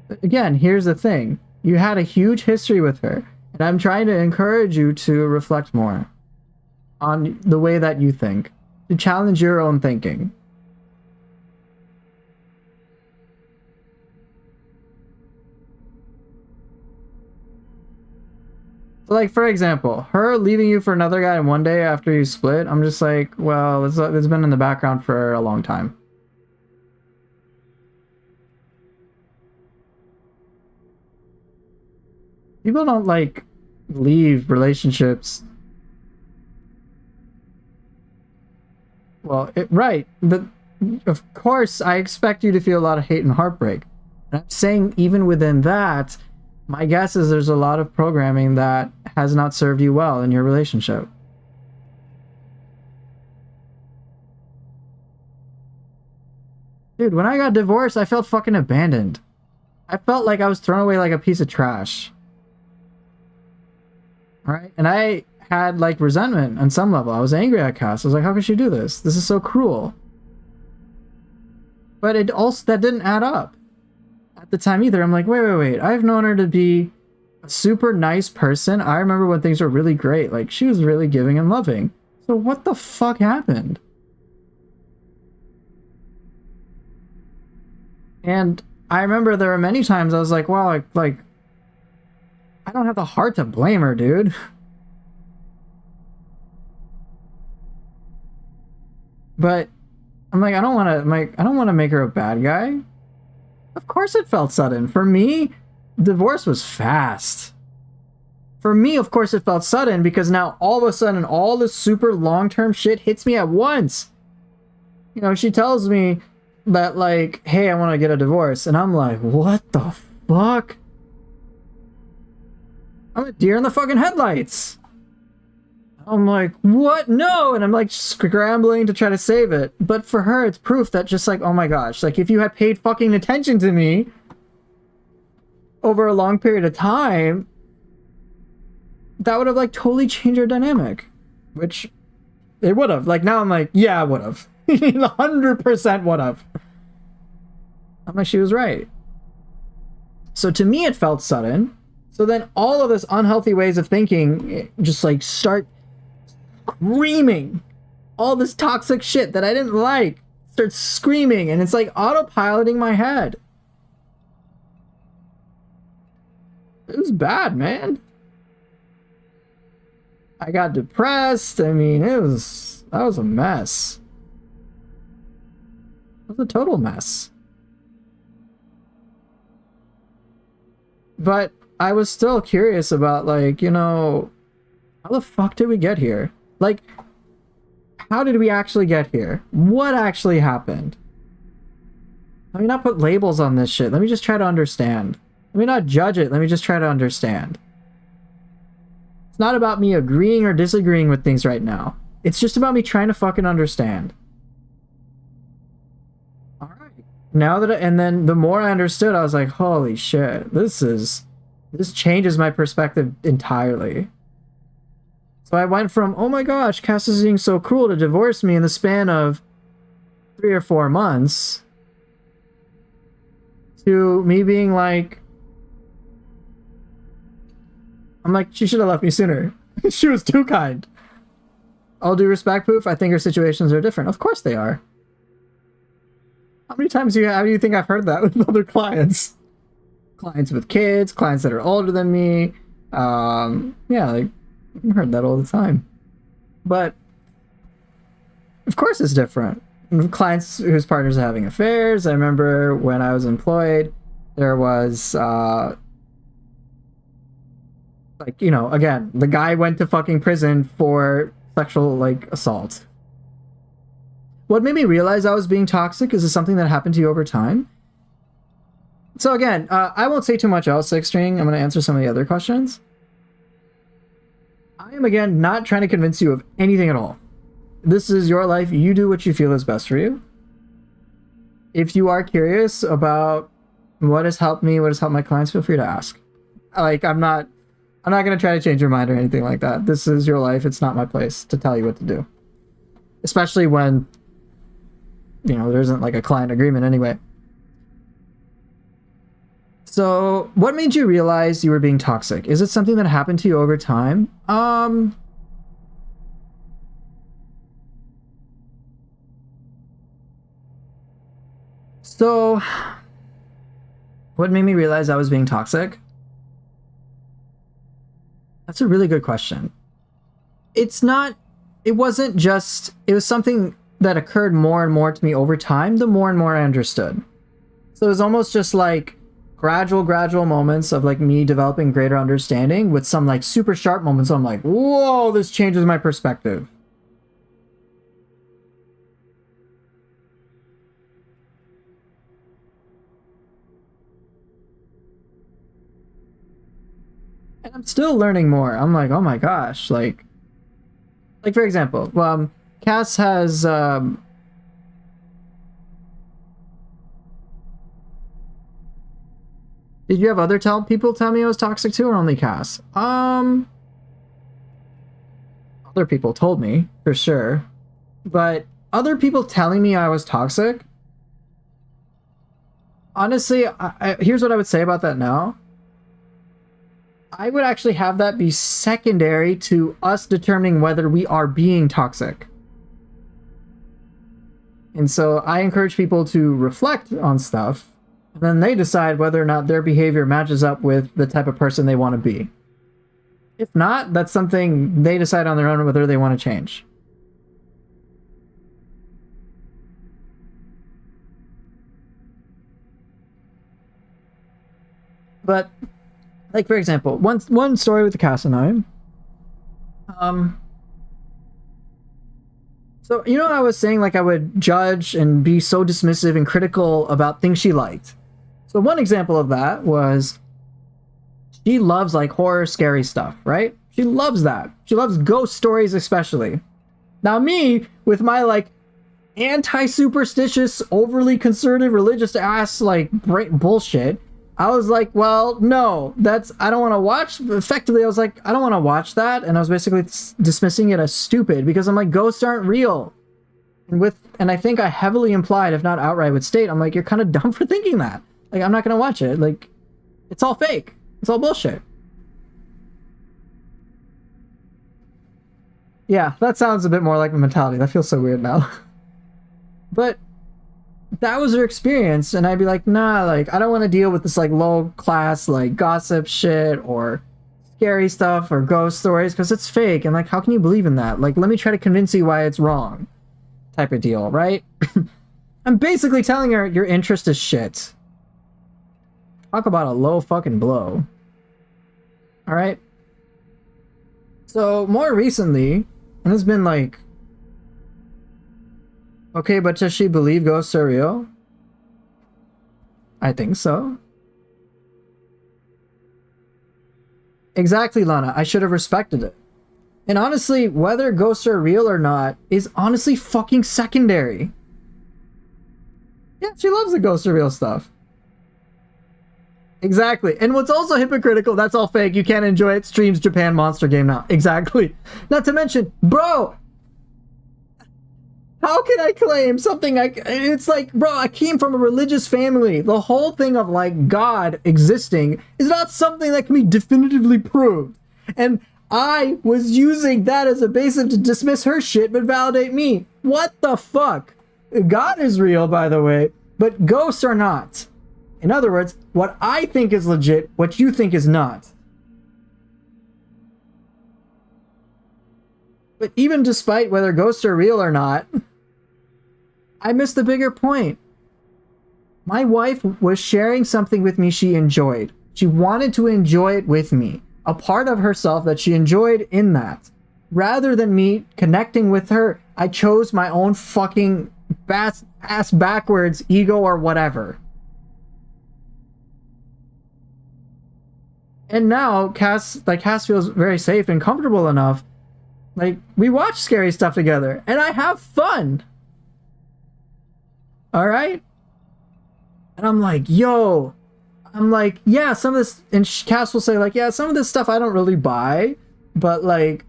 But again, here's the thing. You had a huge history with her, and I'm trying to encourage you to reflect more on the way that you think, to challenge your own thinking. So, like, for example, her leaving you for another guy in one day after you split, I'm just like, well, it's been in the background for a long time. People don't, like, leave relationships. Well, right. But, of course, I expect you to feel a lot of hate and heartbreak. And I'm saying even within that, my guess is there's a lot of programming that has not served you well in your relationship. Dude, when I got divorced, I felt fucking abandoned. I felt like I was thrown away like a piece of trash. Alright? And I had, like, resentment on some level. I was angry at Cass. I was like, how could she do this? This is so cruel. But that didn't add up at the time either. I'm like, wait. I've known her to be a super nice person. I remember when things were really great. Like, she was really giving and loving. So what the fuck happened? And I remember there were many times I was like, wow, like I don't have the heart to blame her, dude. But I'm like, I don't want to make her a bad guy. Of course it felt sudden. For me, divorce was fast. For me, of course it felt sudden because now all of a sudden all this super long-term shit hits me at once. You know, she tells me that, like, hey, I want to get a divorce. And I'm like, what the fuck? I'm a deer in the fucking headlights. I'm like, what? No! And I'm like scrambling to try to save it. But for her, it's proof that just like, oh my gosh, like if you had paid fucking attention to me over a long period of time, that would have like totally changed our dynamic. Which it would have. Like now I'm like, yeah, I would have. 100% would have. I'm like, she was right. So to me, it felt sudden. So then all of this unhealthy ways of thinking just like start screaming. All this toxic shit that I didn't like starts screaming, and it's like autopiloting my head. It was bad, man. I got depressed. I mean, that was a mess. It was a total mess. But I was still curious about, like, you know, how the fuck did we get here? Like, how did we actually get here? What actually happened? Let me not put labels on this shit. Let me just try to understand. Let me not judge it. Let me just try to understand. It's not about me agreeing or disagreeing with things right now. It's just about me trying to fucking understand. Alright. Now that and then the more I understood, I was like, holy shit, this changes my perspective entirely. So I went from, oh my gosh, Cass is being so cruel to divorce me in the span of 3 or 4 months, to me being like, I'm like, she should have left me sooner. She was too kind. All due respect, Poof, I think her situations are different. Of course they are. How many times how do you think I've heard that with other clients? Clients with kids, clients that are older than me. Yeah, like, I've heard that all the time. But of course it's different. Clients whose partners are having affairs. I remember when I was employed, there was like, you know, again, the guy went to fucking prison for sexual like assault. What made me realize I was being toxic is something that happened to you over time. So again, I won't say too much else, Six String. I'm going to answer some of the other questions. I am, again, not trying to convince you of anything at all. This is your life. You do what you feel is best for you. If you are curious about what has helped me, what has helped my clients, feel free to ask. Like, I'm not going to try to change your mind or anything like that. This is your life. It's not my place to tell you what to do. Especially when, you know, there isn't like a client agreement anyway. So, what made you realize you were being toxic? Is it something that happened to you over time? So, what made me realize I was being toxic? That's a really good question. It wasn't just, it was something that occurred more and more to me over time, the more and more I understood. So it was almost just like gradual moments of like me developing greater understanding with some like super sharp moments. So I'm like, whoa, this changes my perspective. And I'm still learning more. I'm like, oh my gosh, like for example, Cass has did you have other people tell me I was toxic too, or only Cass? Other people told me, for sure. But other people telling me I was toxic, honestly, here's what I would say about that now. I would actually have that be secondary to us determining whether we are being toxic. And so I encourage people to reflect on stuff, and then they decide whether or not their behavior matches up with the type of person they want to be. If not, that's something they decide on their own whether they want to change. But, like, for example, one story with the Cass and I. So, you know, I was saying, like, I would judge and be so dismissive and critical about things she liked. So one example of that was she loves, like, horror, scary stuff, right? She loves that. She loves ghost stories especially. Now me, with my, like, anti-superstitious, overly conservative, religious ass, like, bullshit, I was like, well, no, I don't want to watch. Effectively, I was like, I don't want to watch that. And I was basically dismissing it as stupid because I'm like, ghosts aren't real. And I think I heavily implied, if not outright would state, I'm like, you're kind of dumb for thinking that. Like, I'm not going to watch it. Like, it's all fake. It's all bullshit. Yeah, that sounds a bit more like my mentality. That feels so weird now. But that was her experience, and I'd be like, nah, like, I don't want to deal with this, like, low-class, like, gossip shit, or scary stuff, or ghost stories, because it's fake, and, like, how can you believe in that? Like, let me try to convince you why it's wrong, type of deal, right? I'm basically telling her, your interest is shit. Talk about a low fucking blow. Alright? So, more recently, and it's been, like, okay, but does she believe ghosts are real? I think so. Exactly, Lana. I should have respected it. And honestly, whether ghosts are real or not is honestly fucking secondary. Yeah, she loves the ghosts are real stuff. Exactly. And what's also hypocritical, that's all fake. You can't enjoy it. Streams Japan Monster Game now. Exactly. Not to mention, bro, how can I claim something it's like, bro, I came from a religious family. The whole thing of, like, God existing is not something that can be definitively proved. And I was using that as a basis to dismiss her shit but validate me. What the fuck? God is real, by the way. But ghosts are not. In other words, what I think is legit, what you think is not. But even despite whether ghosts are real or not, I missed the bigger point. My wife was sharing something with me she enjoyed. She wanted to enjoy it with me. A part of herself that she enjoyed in that. Rather than me connecting with her, I chose my own fucking ass backwards ego or whatever. And now Cass feels very safe and comfortable enough. Like, we watch scary stuff together and I have fun. All right? And I'm like, yo, yeah, some of this, and Cass will say like, yeah, some of this stuff I don't really buy, but like,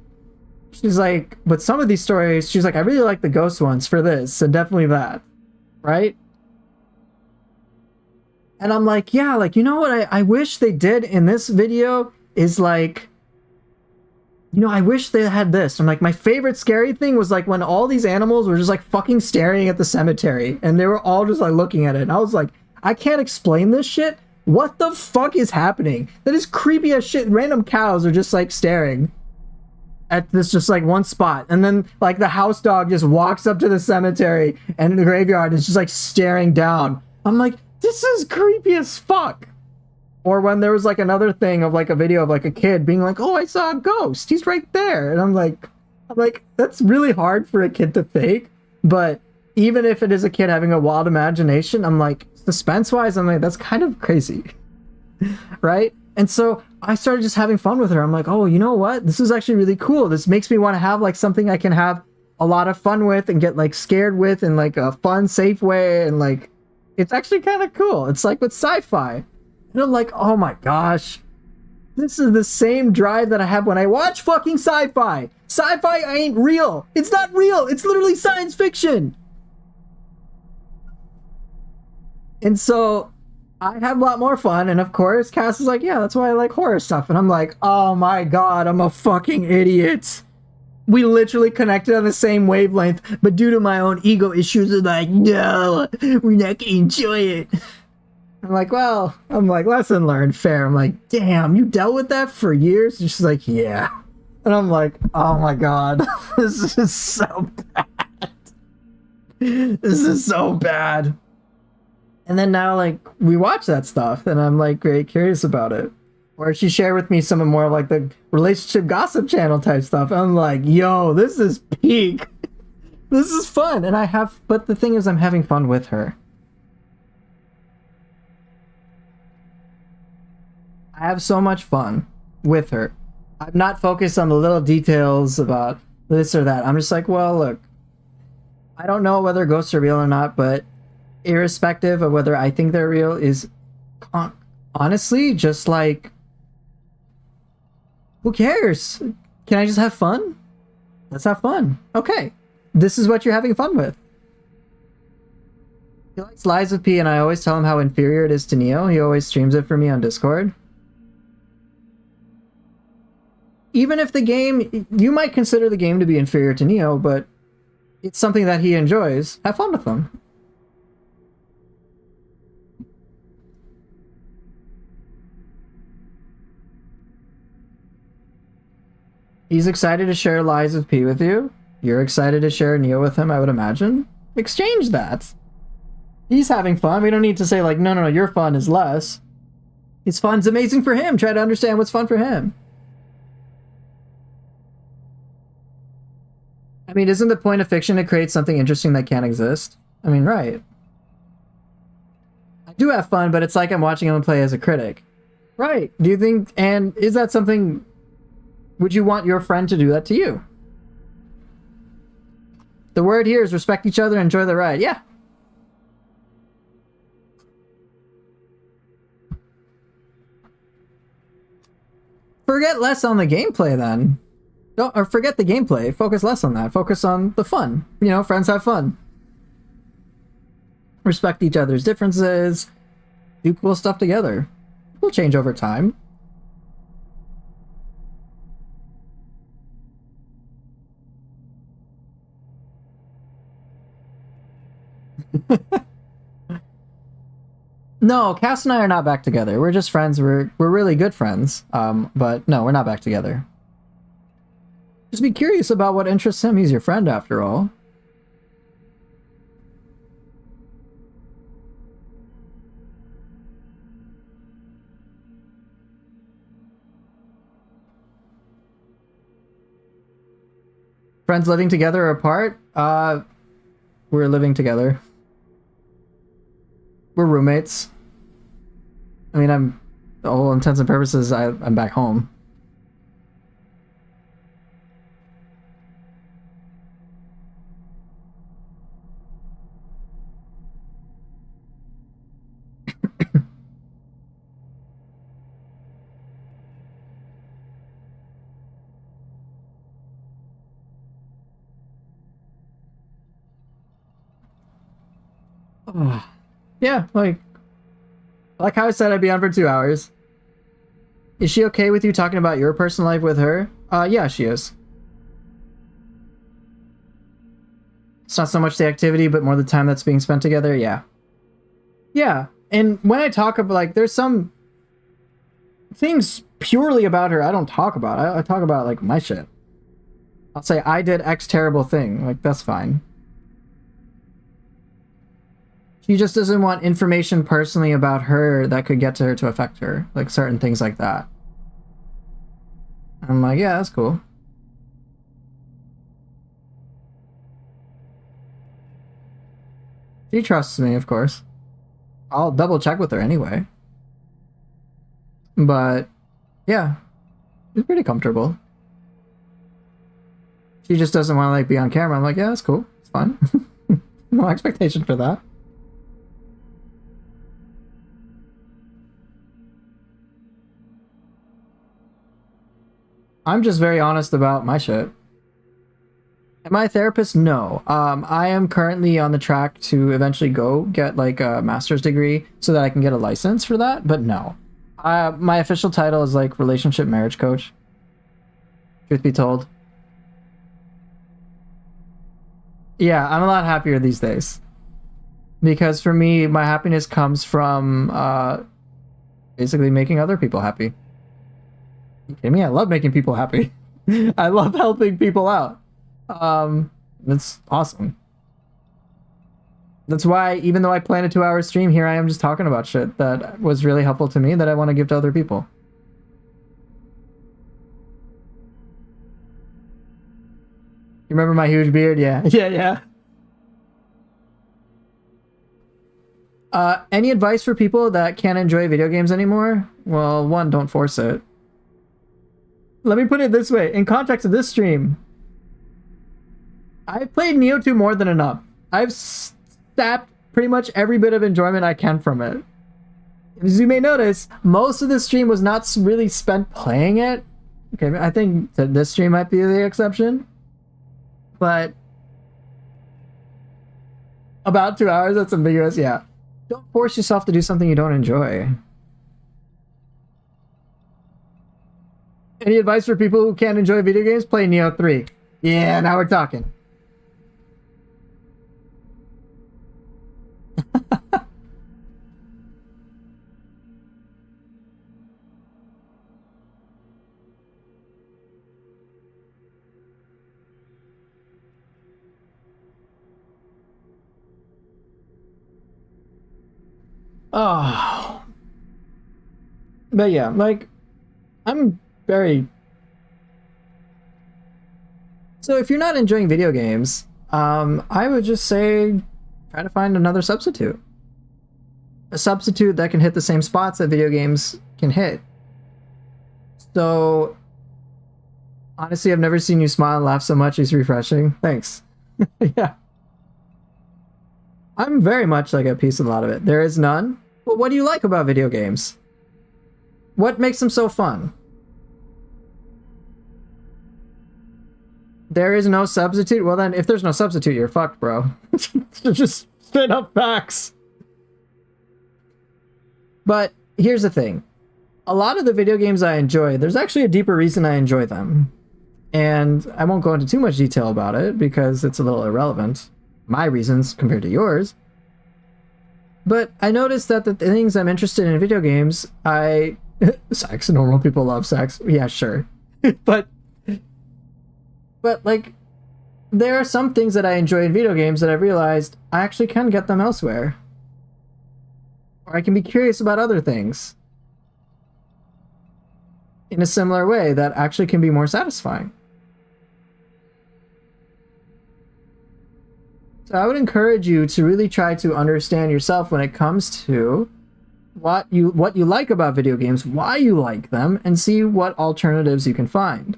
she's like, but some of these stories, she's like, I really like the ghost ones for this, and definitely that, right? And I'm like, yeah, like, you know what I wish they did in this video is like, you know, I wish they had this. I'm like, my favorite scary thing was like when all these animals were just like fucking staring at the cemetery, and they were all just like looking at it, and I was like, I can't explain this shit. What the fuck is happening? That is creepy as shit. Random cows are just like staring at this just like one spot, and then like the house dog just walks up to the cemetery and the graveyard is just like staring down. I'm like, this is creepy as fuck. Or when there was like another thing of like a video of like a kid being like, oh, I saw a ghost, he's right there, and I'm like that's really hard for a kid to fake. But even if it is a kid having a wild imagination, I'm like, suspense wise, I'm like, that's kind of crazy. Right? And so I started just having fun with her. I'm like, oh, you know what? This is actually really cool. This makes me want to have like something I can have a lot of fun with and get like scared with in like a fun, safe way. And like, it's actually kind of cool. It's like with sci-fi. And I'm like, oh my gosh, this is the same drive that I have when I watch fucking sci-fi. Sci-fi ain't real. It's not real. It's literally science fiction. And so I have a lot more fun, and of course, Cass is like, yeah, that's why I like horror stuff. And I'm like, oh my god, I'm a fucking idiot. We literally connected on the same wavelength, but due to my own ego issues, I'm like, no, we're not gonna enjoy it. I'm like, lesson learned, fair. I'm like, damn, you dealt with that for years? And she's like, yeah. And I'm like, oh my god, this is so bad. This is so bad. And then now, like, we watch that stuff, and I'm, like, very curious about it. Or she shared with me some of more of, like, the relationship gossip channel type stuff. I'm like, yo, this is peak. This is fun. And but the thing is, I'm having fun with her. I have so much fun with her. I'm not focused on the little details about this or that. I'm just like, well, look, I don't know whether ghosts are real or not, but irrespective of whether I think they're real is honestly just like, who cares? Can I just have fun? Let's have fun. Okay, this is what you're having fun with. He likes Lies of P, and I always tell him how inferior it is to Nioh. He always streams it for me on Discord. Even if the game, you might consider the game to be inferior to Nioh, but it's something that he enjoys. Have fun with them. He's excited to share Lies of P with you. You're excited to share Nioh with him, I would imagine. Exchange that. He's having fun. We don't need to say like, no, your fun is less. His fun's amazing for him. Try to understand what's fun for him. I mean, isn't the point of fiction to create something interesting that can't exist? I mean, right. I do have fun, but it's like I'm watching him play as a critic. Right. Do you think, and is that something, would you want your friend to do that to you? The word here is respect each other and enjoy the ride. Yeah. Forget less on the gameplay then. Don't, or forget the gameplay. Focus less on that. Focus on the fun. You know, friends have fun. Respect each other's differences. Do cool stuff together. We'll change over time. No, Cass and I are not back together. We're just friends. We're really good friends. But no, we're not back together. Just be curious about what interests him. He's your friend after all. Friends living together or apart? We're living together. We're roommates. I mean, I'm, all intents and purposes, I'm back home. Yeah, like how I said, I'd be on for 2 hours. Is she okay with you talking about your personal life with her? Yeah, she is. It's not so much the activity, but more the time that's being spent together. Yeah. Yeah, and when I talk about, like, there's some things purely about her I don't talk about. I talk about, like, my shit. I'll say, I did X terrible thing. Like, that's fine. She just doesn't want information personally about her that could get to her to affect her. Like, certain things like that. I'm like, yeah, that's cool. She trusts me, of course. I'll double check with her anyway. But, yeah. She's pretty comfortable. She just doesn't want to, like, be on camera. I'm like, yeah, that's cool. It's fine. No expectation for that. I'm just very honest about my shit. Am I a therapist? No. I am currently on the track to eventually go get like a master's degree so that I can get a license for that, but no. My official title is like relationship marriage coach. Truth be told. Yeah, I'm a lot happier these days. Because for me, my happiness comes from basically making other people happy. You kidding me? I love making people happy. I love helping people out. That's awesome. That's why, even though I planned a 2-hour stream, here I am just talking about shit that was really helpful to me that I want to give to other people. You remember my huge beard? Yeah. Yeah. Any advice for people that can't enjoy video games anymore? Well, one, don't force it. Let me put it this way. In context of this stream, I've played Nioh 2 more than enough. I've sapped pretty much every bit of enjoyment I can from it. As you may notice, most of the stream was not really spent playing it. Okay, I think that this stream might be the exception. But about 2 hours, that's ambiguous, yeah. Don't force yourself to do something you don't enjoy. Any advice for people who can't enjoy video games? Play Nioh 3. Yeah, now we're talking. Oh. But yeah, like, I'm very... So if you're not enjoying video games, I would just say try to find another substitute. A substitute that can hit the same spots that video games can hit. So, honestly, I've never seen you smile and laugh so much. It's refreshing. Thanks. Yeah. I'm very much like at peace with a lot of it. There is none. But what do you like about video games? What makes them so fun? There is no substitute? Well then, if there's no substitute, you're fucked, bro. Just straight up facts. But here's the thing. A lot of the video games I enjoy, there's actually a deeper reason I enjoy them. And I won't go into too much detail about it because it's a little irrelevant. My reasons compared to yours. But I noticed that the things I'm interested in video games, sex, normal people love sex. Yeah, sure. but like there are some things that I enjoy in video games that I've realized I actually can get them elsewhere. Or I can be curious about other things in a similar way that actually can be more satisfying. So I would encourage you to really try to understand yourself when it comes to what you like about video games, why you like them, and see what alternatives you can find.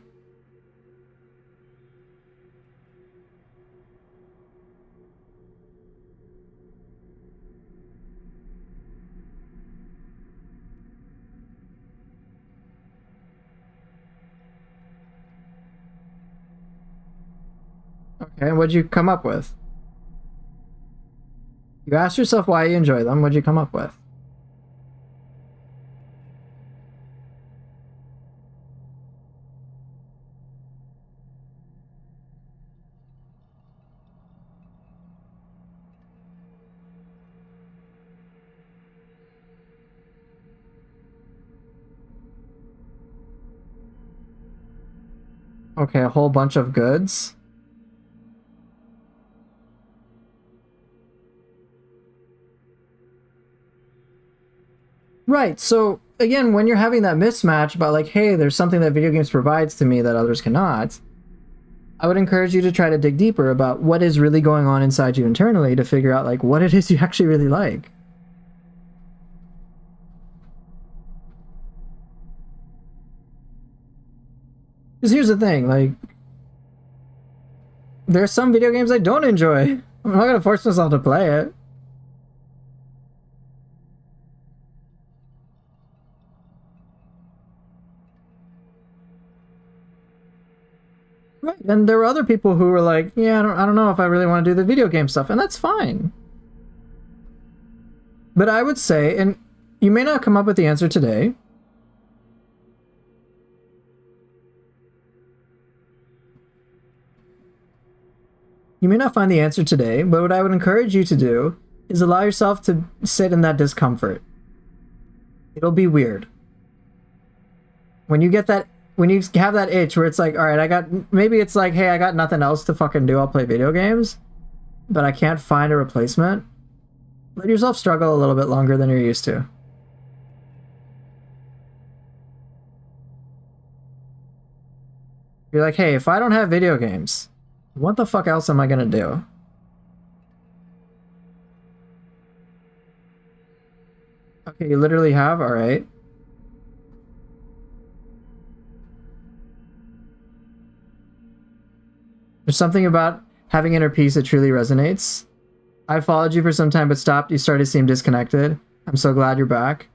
Okay, what'd you come up with? You asked yourself why you enjoy them. What'd you come up with? Okay, a whole bunch of goods. Right, so again, when you're having that mismatch about like, hey, there's something that video games provides to me that others cannot, I would encourage you to try to dig deeper about what is really going on inside you internally to figure out like what it is you actually really like. Because here's the thing, like, there's some video games I don't enjoy. I'm not gonna force myself to play it. Right, and there were other people who were like, yeah, I don't know if I really want to do the video game stuff, and that's fine. But I would say, and you may not come up with the answer today, you may not find the answer today, but what I would encourage you to do is allow yourself to sit in that discomfort. It'll be weird. When you get that, when you have that itch where it's like, all right, maybe it's like, hey, I got nothing else to fucking do, I'll play video games, but I can't find a replacement. Let yourself struggle a little bit longer than you're used to. You're like, hey, if I don't have video games, what the fuck else am I gonna do? Okay, you literally have? Alright. There's something about having inner peace that truly resonates. I followed you for some time but stopped. You started to seem disconnected. I'm so glad you're back.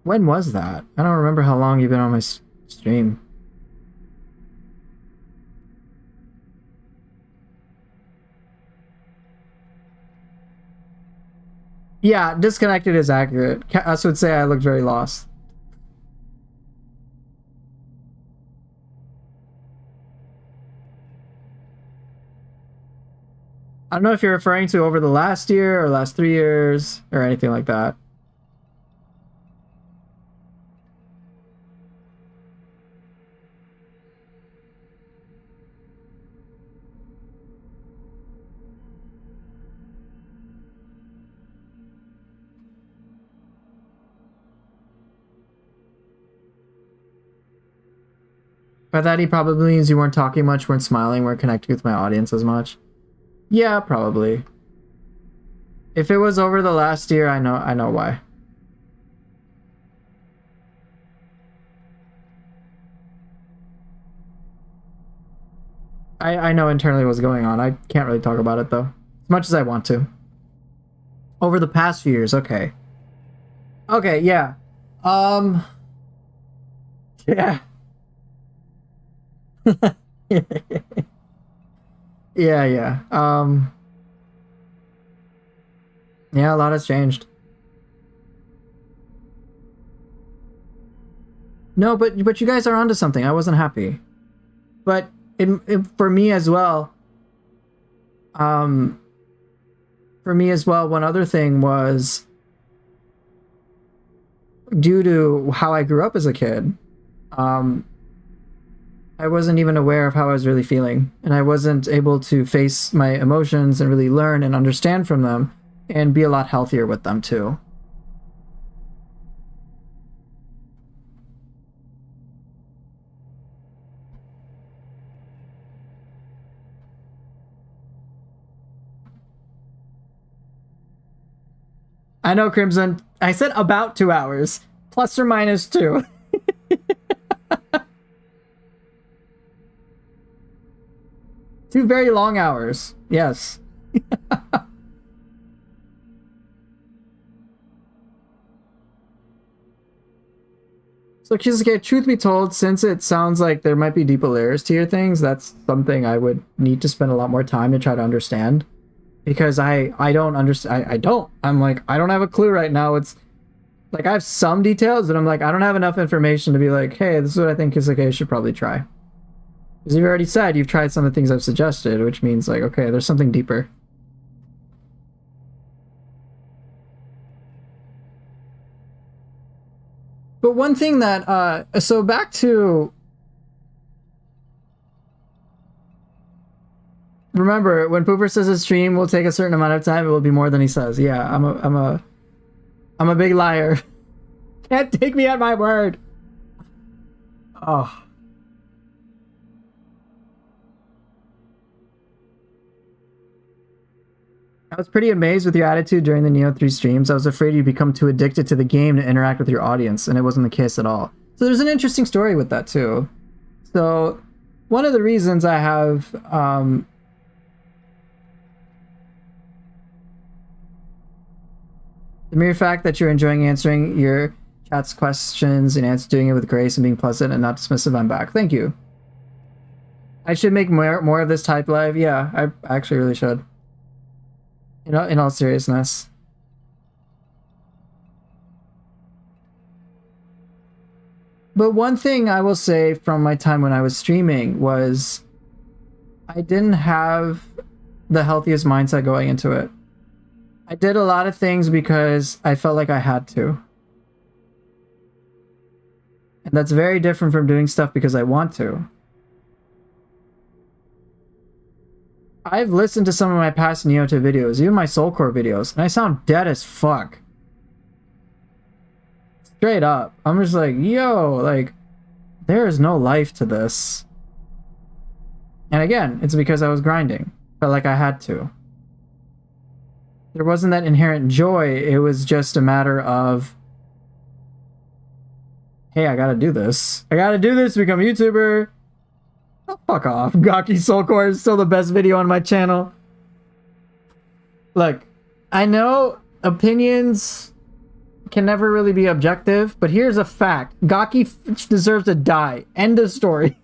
When was that? I don't remember how long you've been on my stream. Yeah, disconnected is accurate. Us would say I looked very lost. I don't know if you're referring to over the last year or last 3 years or anything like that. By that he probably means you weren't talking much, weren't smiling, weren't connecting with my audience as much. Yeah, probably. If it was over the last year, I know why. I know internally what's going on. I can't really talk about it though. As much as I want to. Over the past few years, okay. Okay, yeah. Yeah. Yeah. Yeah, a lot has changed. No, but you guys are onto something. I wasn't happy. But for me as well, for me as well, one other thing was due to how I grew up as a kid. I wasn't even aware of how I was really feeling, and I wasn't able to face my emotions and really learn and understand from them and be a lot healthier with them too. I know, Crimson. I said about 2 hours, plus or minus 2. 2 very long hours. Yes. So, Kisuke, truth be told, since it sounds like there might be deeper layers to your things, that's something I would need to spend a lot more time to try to understand. Because I don't understand. I don't. I'm like, I don't have a clue right now. It's like I have some details, but I'm like, I don't have enough information to be like, hey, this is what I think Kisuke should probably try. Because you've already said you've tried some of the things I've suggested, which means like, okay, there's something deeper. But one thing that, so back to, remember, when Pooper says a stream will take a certain amount of time, it will be more than he says. Yeah, I'm a big liar. Can't take me at my word. Oh. I was pretty amazed with your attitude during the Nioh 3 streams. I was afraid you'd become too addicted to the game to interact with your audience, and it wasn't the case at all. So there's an interesting story with that too. So one of the reasons I have the mere fact that you're enjoying answering your chat's questions and doing it with grace and being pleasant and not dismissive, I'm back. Thank you. I should make more of this type live. Yeah, I actually really should. You know, in all seriousness. But one thing I will say from my time when I was streaming was I didn't have the healthiest mindset going into it. I did a lot of things because I felt like I had to. And that's very different from doing stuff because I want to. I've listened to some of my past Nioh 2 videos, even my Soulcore videos, and I sound dead as fuck. Straight up. I'm just like, yo, like, there is no life to this. And again, it's because I was grinding. Felt like I had to. There wasn't that inherent joy, it was just a matter of, hey, I gotta do this. I gotta do this to become a YouTuber. Oh, fuck off. Gaki Soulcore is still the best video on my channel. Look, I know opinions can never really be objective, but here's a fact. Gaki deserves to die. End of story.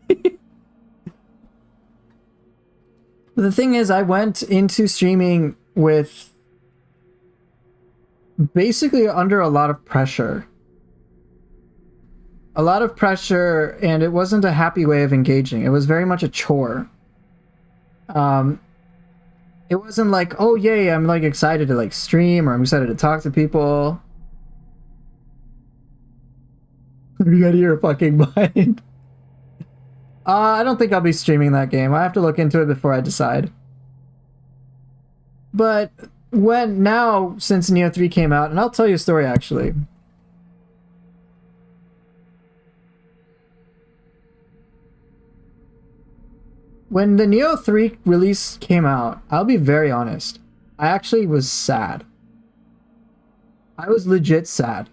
The thing is, I went into streaming with basically under a lot of pressure. A lot of pressure, and it wasn't a happy way of engaging. It was very much a chore. It wasn't like, oh yay, I'm like excited to like stream, or I'm excited to talk to people. You out of your fucking mind. I don't think I'll be streaming that game. I have to look into it before I decide. But now, since Nioh 3 came out, and I'll tell you a story actually. When the Nioh 3 release came out, I'll be very honest, I actually was sad. I was legit sad.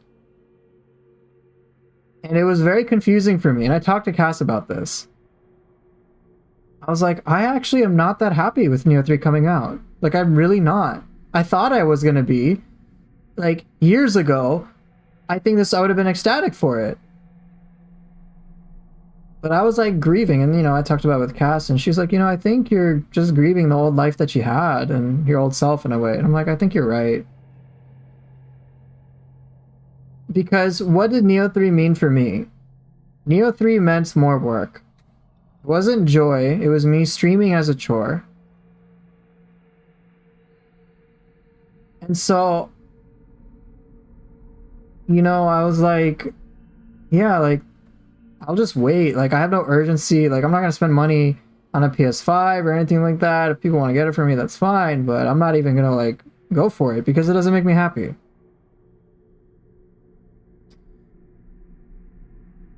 And it was very confusing for me, and I talked to Cass about this. I was like, I actually am not that happy with Nioh 3 coming out. Like, I'm really not. I thought I was gonna be. Like, years ago, I think I would have been ecstatic for it. But I was like grieving, and I talked about it with Cass, and she's like, I think you're just grieving the old life that you had and your old self in a way. And I'm like, I think you're right. Because what did Nioh 3 mean for me? Nioh 3 meant more work. It wasn't joy, it was me streaming as a chore. And so, you know, I was like, yeah, like, I'll just wait. Like, I have no urgency. Like, I'm not gonna spend money on a PS5 or anything like that. If people want to get it for me, that's fine. But I'm not even gonna, like, go for it because it doesn't make me happy.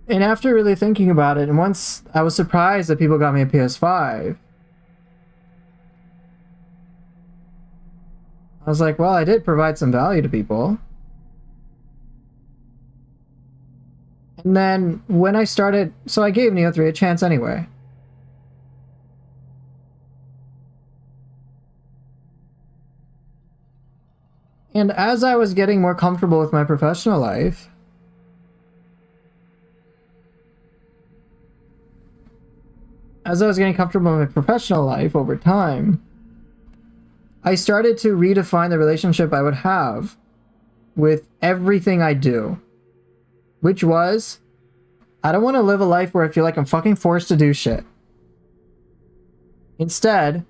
And after really thinking about it, and once I was surprised that people got me a PS5, I was like, well, I did provide some value to people. And then when I started, so I gave Nioh 3 a chance anyway. And as I was getting more comfortable with my professional life, over time, I started to redefine the relationship I would have with everything I do. Which was, I don't want to live a life where I feel like I'm fucking forced to do shit. Instead,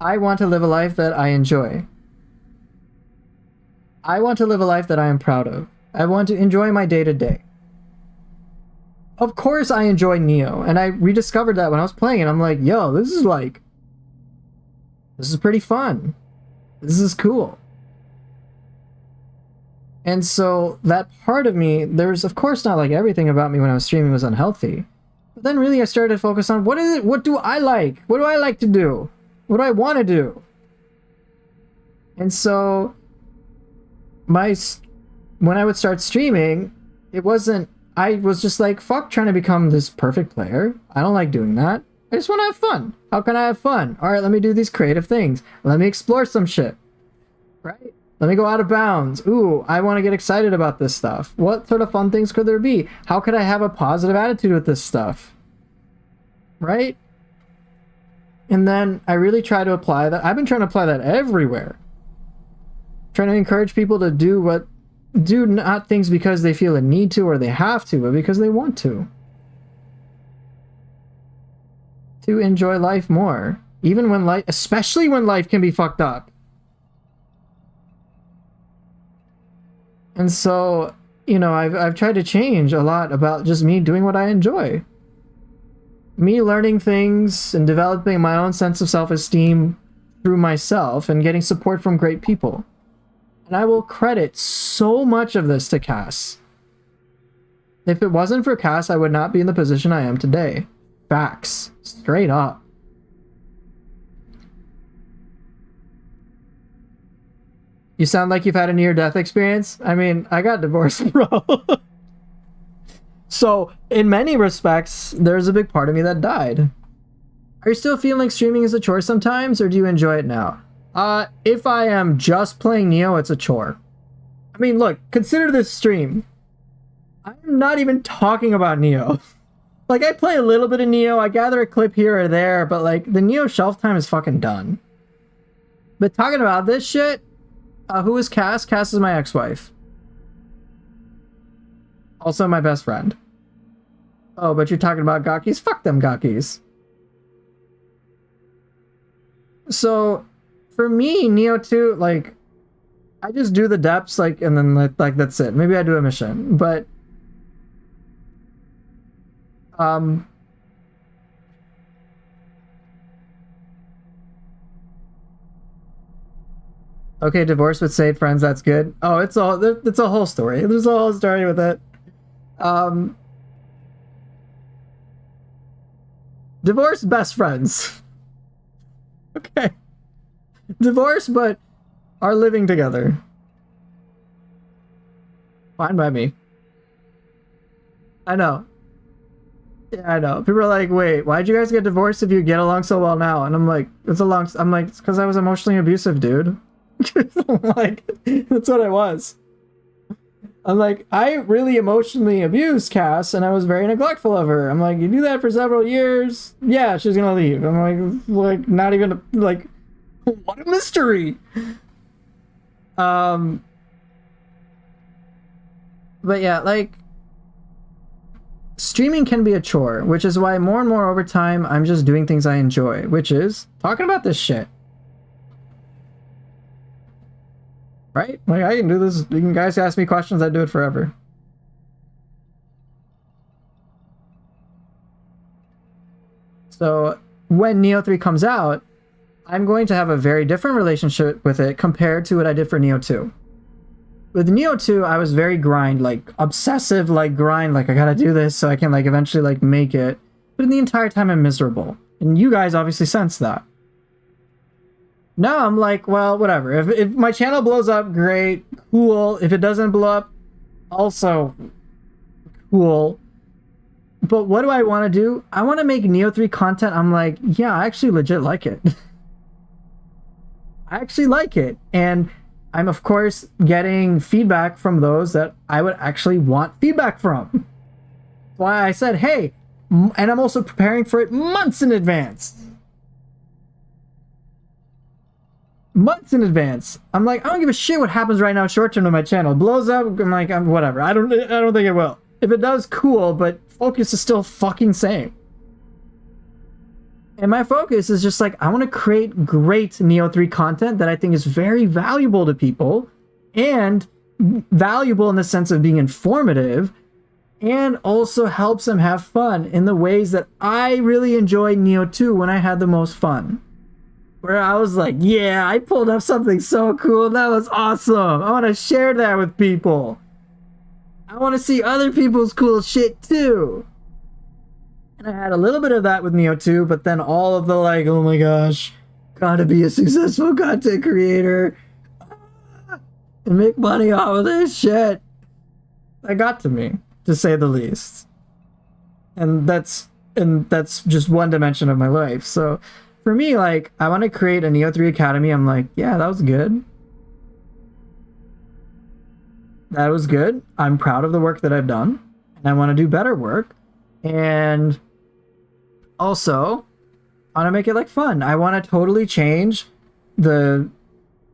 I want to live a life that I enjoy. I want to live a life that I am proud of. I want to enjoy my day-to-day. Of course I enjoy Nioh, and I rediscovered that when I was playing it. I'm like, yo, this is pretty fun. This is cool. And so that part of me, there's of course not like everything about me when I was streaming was unhealthy. But then really I started to focus on what is it? What do I like? What do I like to do? What do I want to do? And so when I would start streaming, I was just like, fuck trying to become this perfect player. I don't like doing that. I just want to have fun. How can I have fun? All right, let me do these creative things. Let me explore some shit. Right? Let me go out of bounds. Ooh, I want to get excited about this stuff. What sort of fun things could there be? How could I have a positive attitude with this stuff? Right? And then I really try to apply that. I've been trying to apply that everywhere. Trying to encourage people to do not things because they feel a need to or they have to, but because they want to. To enjoy life more. Especially when life can be fucked up. And so, you know, I've tried to change a lot about just me doing what I enjoy. Me learning things and developing my own sense of self-esteem through myself and getting support from great people. And I will credit so much of this to Cass. If it wasn't for Cass, I would not be in the position I am today. Facts. Straight up. You sound like you've had a near-death experience? I mean, I got divorced, bro. So, in many respects, there's a big part of me that died. Are you still feeling like streaming is a chore sometimes, or do you enjoy it now? If I am just playing Nioh, it's a chore. I mean, look, consider this stream. I'm not even talking about Nioh. Like, I play a little bit of Nioh, I gather a clip here or there, but like, the Nioh shelf time is fucking done. But talking about this shit, who is Cass? Cass is my ex-wife. Also my best friend. Oh, but you're talking about gakis? Fuck them gakis. So, for me, Nioh 2, like, I just do the depths, like, and then, like, that's it. Maybe I do a mission, but... Okay, divorce with saved friends, that's good. Oh, it's a whole story. There's a whole story with it. Divorced best friends. Okay. Divorced, but are living together. Fine by me. I know. Yeah, I know. People are like, wait, why'd you guys get divorced if you get along so well now? And I'm like, it's because I was emotionally abusive, dude. Like, that's what I was. I'm like, I really emotionally abused Cass, and I was very neglectful of her. I'm like, you do that for several years? Yeah, she's gonna leave. I'm like not even, like, what a mystery. But yeah, like, streaming can be a chore, which is why more and more over time, I'm just doing things I enjoy, which is talking about this shit. Right? Like, I can do this. You can guys ask me questions, I do it forever. So when Nioh 3 comes out, I'm going to have a very different relationship with it compared to what I did for Nioh 2. With Nioh 2, I was very grind, like obsessive, like grind, like I gotta do this so I can like eventually like make it. But the entire time I'm miserable. And you guys obviously sense that. Now I'm like, well, whatever. If my channel blows up, great, cool. If it doesn't blow up, also cool. But what do I want to do? I want to make Nioh 3 content. I'm like, yeah, I actually legit like it. I actually like it. And I'm, of course, getting feedback from those that I would actually want feedback from. That's why I said, hey, and I'm also preparing for it months in advance. Months in advance. I'm like, I don't give a shit what happens right now short term to my channel. It blows up, I'm like, whatever. I don't think it will. If it does, cool, but focus is still fucking same. And my focus is just like, I want to create great Nioh 3 content that I think is very valuable to people, and valuable in the sense of being informative, and also helps them have fun in the ways that I really enjoyed Nioh 2 when I had the most fun. Where I was like, yeah, I pulled up something so cool. That was awesome. I want to share that with people. I want to see other people's cool shit too. And I had a little bit of that with Nioh 2, but then all of the like, oh my gosh, gotta be a successful content creator and make money off of this shit. That got to me, to say the least. And that's just one dimension of my life. So for me, like, I want to create a Nioh 3 Academy. I'm like, yeah, that was good. That was good. I'm proud of the work that I've done, and I want to do better work. And also, I want to make it like fun. I want to totally change my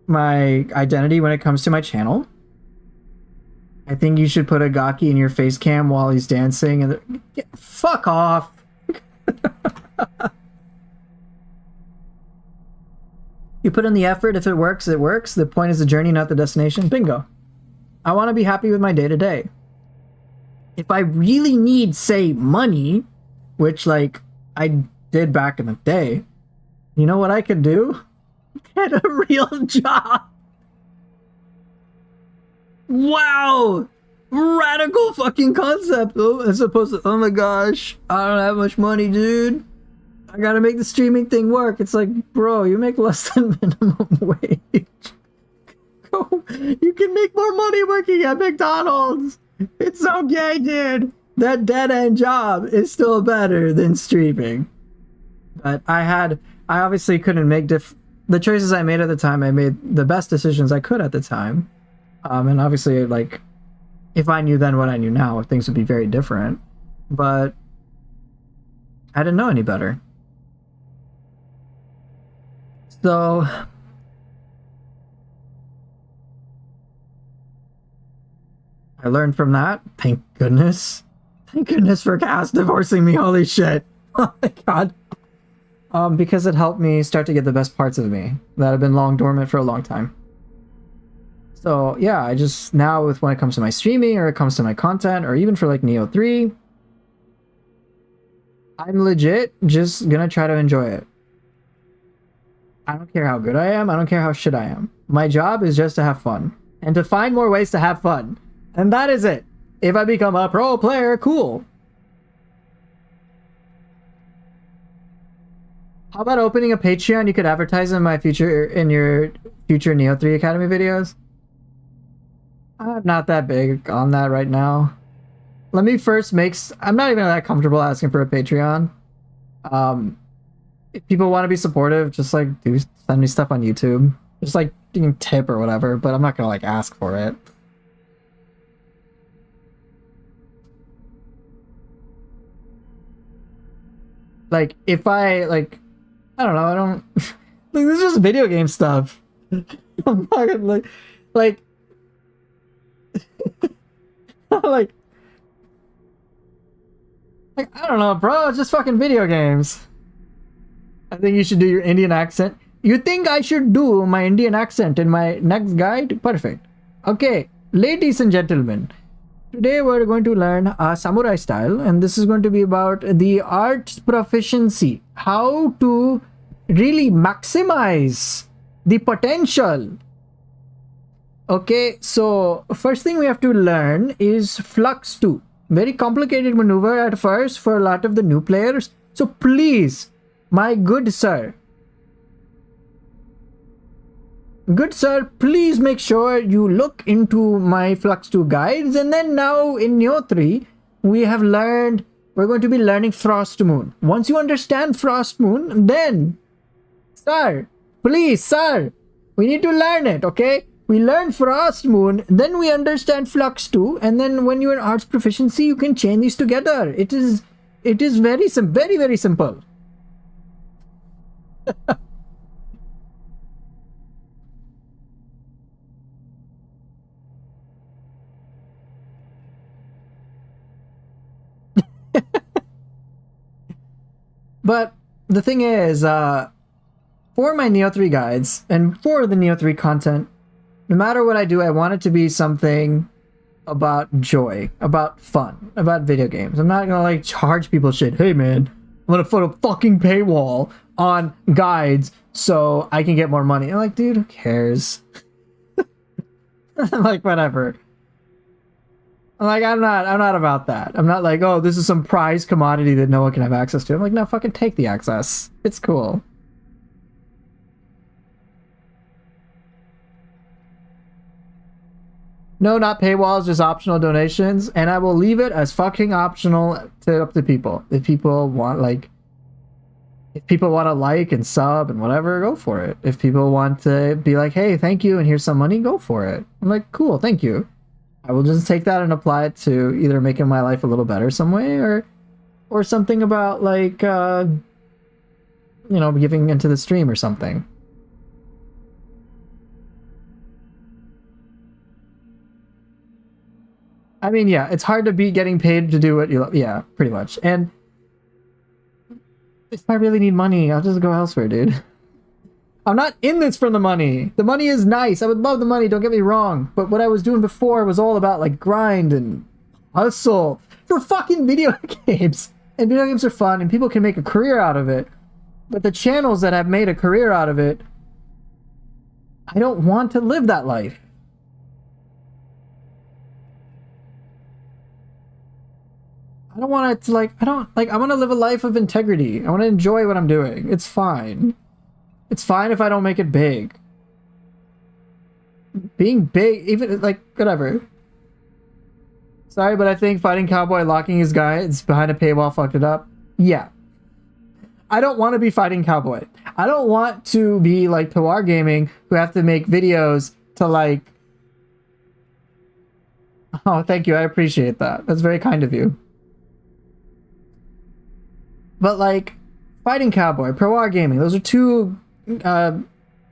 identity when it comes to my channel. I think you should put a Gaki in your face cam while he's dancing, and fuck off. You put in the effort. If it works, it works. The point is the journey, not the destination. Bingo. I want to be happy with my day-to-day. If I really need, say, money, which, like, I did back in the day, you know what I could do? Get a real job. Wow! Radical fucking concept, though, as opposed to, oh my gosh, I don't have much money, dude. I gotta make the streaming thing work. It's like, bro, you make less than minimum wage. Go. You can make more money working at McDonald's. It's okay, dude. That dead-end job is still better than streaming. But I obviously couldn't make the choices I made at the time. I made the best decisions I could at the time. And obviously, like, if I knew then what I knew now, things would be very different. But I didn't know any better. So I learned from that. Thank goodness. Thank goodness for Cass divorcing me. Holy shit. Oh my god. Because it helped me start to get the best parts of me that have been long dormant for a long time. So yeah, I just now when it comes to my streaming or it comes to my content or even for like Nioh 3, I'm legit just gonna try to enjoy it. I don't care how good I am. I don't care how shit I am. My job is just to have fun and to find more ways to have fun. And that is it. If I become a pro player, cool. How about opening a Patreon? You could advertise in your future Nioh 3 Academy videos. I'm not that big on that right now. Let me first I'm not even that comfortable asking for a Patreon. If people want to be supportive, just like send me stuff on YouTube. Just like you can tip or whatever, but I'm not gonna like ask for it. Like if I like, I don't know, I don't like this is just video game stuff. I'm not gonna like like I don't know, bro. It's just fucking video games. I think you should do your Indian accent. You think I should do my Indian accent in my next guide? Perfect. Okay, ladies and gentlemen, today we're going to learn samurai style, and this is going to be about the art proficiency. How to really maximize the potential. Okay, so first thing we have to learn is Flux 2. Very complicated maneuver at first for a lot of the new players. So please, my good sir, please make sure you look into my Flux 2 guides. And then now in Nioh 3, we're going to be learning Frost Moon. Once you understand Frost Moon, then, sir, please, sir, we need to learn it, okay? We learn Frost Moon, then we understand Flux 2, and then when you're in arts proficiency, you can chain these together. It is very simple. But the thing is, for my Nioh 3 guides, and for the Nioh 3 content, no matter what I do, I want it to be something about joy, about fun, about video games. I'm not gonna like charge people shit. Hey man, I'm gonna put a fucking paywall on guides so I can get more money. I'm like, dude, who cares? I'm like, whatever. I'm not about that. I'm not like, oh, this is some prized commodity that no one can have access to. I'm like, no, fucking take the access. It's cool. No, not paywalls, just optional donations, and I will leave it as fucking optional up to people. If people want to like and sub and whatever, go for it. If people want to be like, hey, thank you, and here's some money, go for it. I'm like, cool, thank you. I will just take that and apply it to either making my life a little better some way, or something about like, giving into the stream or something. I mean, yeah, it's hard to beat getting paid to do what you love. Yeah, pretty much. And if I really need money, I'll just go elsewhere, dude. I'm not in this for the money. The money is nice. I would love the money, don't get me wrong. But what I was doing before was all about like grind and hustle for fucking video games. And video games are fun and people can make a career out of it. But the channels that have made a career out of it, I don't want to live that life. I don't want to I want to live a life of integrity. I want to enjoy what I'm doing. It's fine. It's fine if I don't make it big. Being big, even like, whatever. Sorry, but I think Fighting Cowboy locking his guys behind a paywall fucked it up. Yeah. I don't want to be Fighting Cowboy. I don't want to be like Pilar Gaming, who have to make videos to like... Oh, thank you. I appreciate that. That's very kind of you. But like, Fighting Cowboy, Pilar Gaming, those are two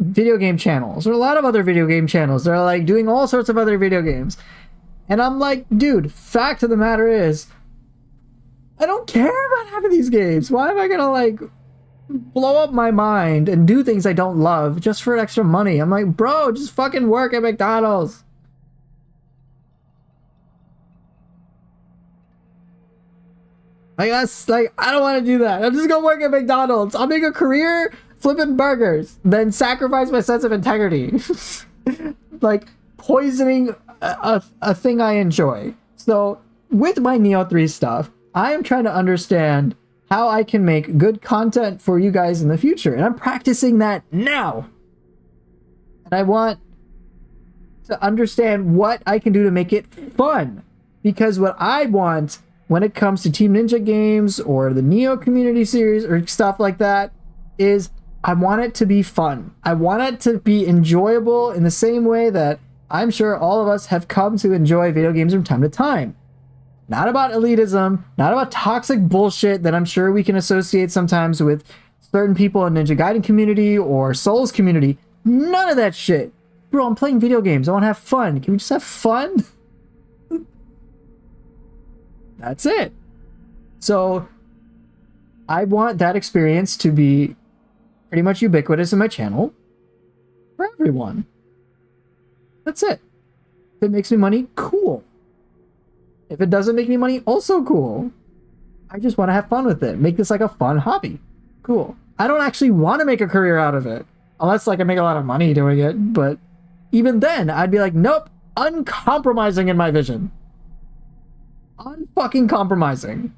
video game channels. There are a lot of other video game channels. They're like doing all sorts of other video games. And I'm like, dude, fact of the matter is, I don't care about having these games. Why am I gonna like blow up my mind and do things I don't love just for extra money? I'm like, bro, just fucking work at McDonald's. Like, that's like, I don't want to do that. I'm just gonna work at McDonald's. I'll make a career flipping burgers, then sacrifice my sense of integrity. Like, poisoning a thing I enjoy. So, with my Nioh 3 stuff, I am trying to understand how I can make good content for you guys in the future. And I'm practicing that now. And I want to understand what I can do to make it fun. Because what I want when it comes to Team Ninja games or the Nioh community series or stuff like that is I want it to be fun. I want it to be enjoyable in the same way that I'm sure all of us have come to enjoy video games from time to time. Not about elitism, not about toxic bullshit that I'm sure we can associate sometimes with certain people in Ninja Gaiden community or Souls community. None of that shit. Bro, I'm playing video games. I want to have fun. Can we just have fun? That's it. So I want that experience to be pretty much ubiquitous in my channel for everyone. That's it. If it makes me money, cool. If it doesn't make me money, also cool. I just want to have fun with it. Make this like a fun hobby. Cool. I don't actually want to make a career out of it. Unless like I make a lot of money doing it. But even then, I'd be like, nope. Uncompromising in my vision. Unfucking compromising.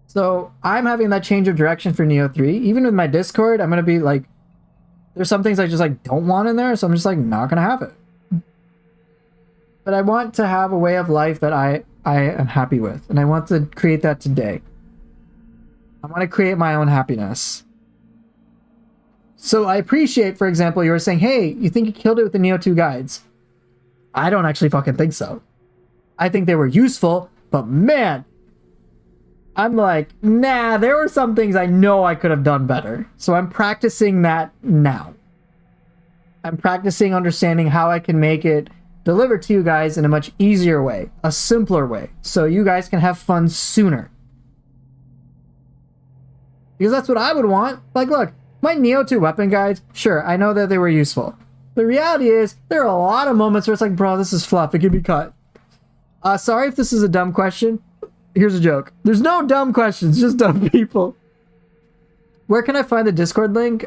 So I'm having that change of direction for Nioh 3. Even with my Discord, I'm going to be like, there's some things I just like don't want in there. So I'm just like not going to have it. But I want to have a way of life that I am happy with. And I want to create that today. I want to create my own happiness. So I appreciate, for example, you were saying, hey, you think you killed it with the Nioh 2 guides? I don't actually fucking think so. I think they were useful, but man, I'm like, nah, there were some things I know I could have done better. So I'm practicing that now. I'm practicing understanding how I can make it delivered to you guys in a much easier way, a simpler way, so you guys can have fun sooner. Because that's what I would want. Like, look, my Nioh 2 weapon guides, sure, I know that they were useful. The reality is, there are a lot of moments where it's like, bro, this is fluff, it can be cut. Sorry if this is a dumb question. Here's a joke. There's no dumb questions, just dumb people. Where can I find the Discord link?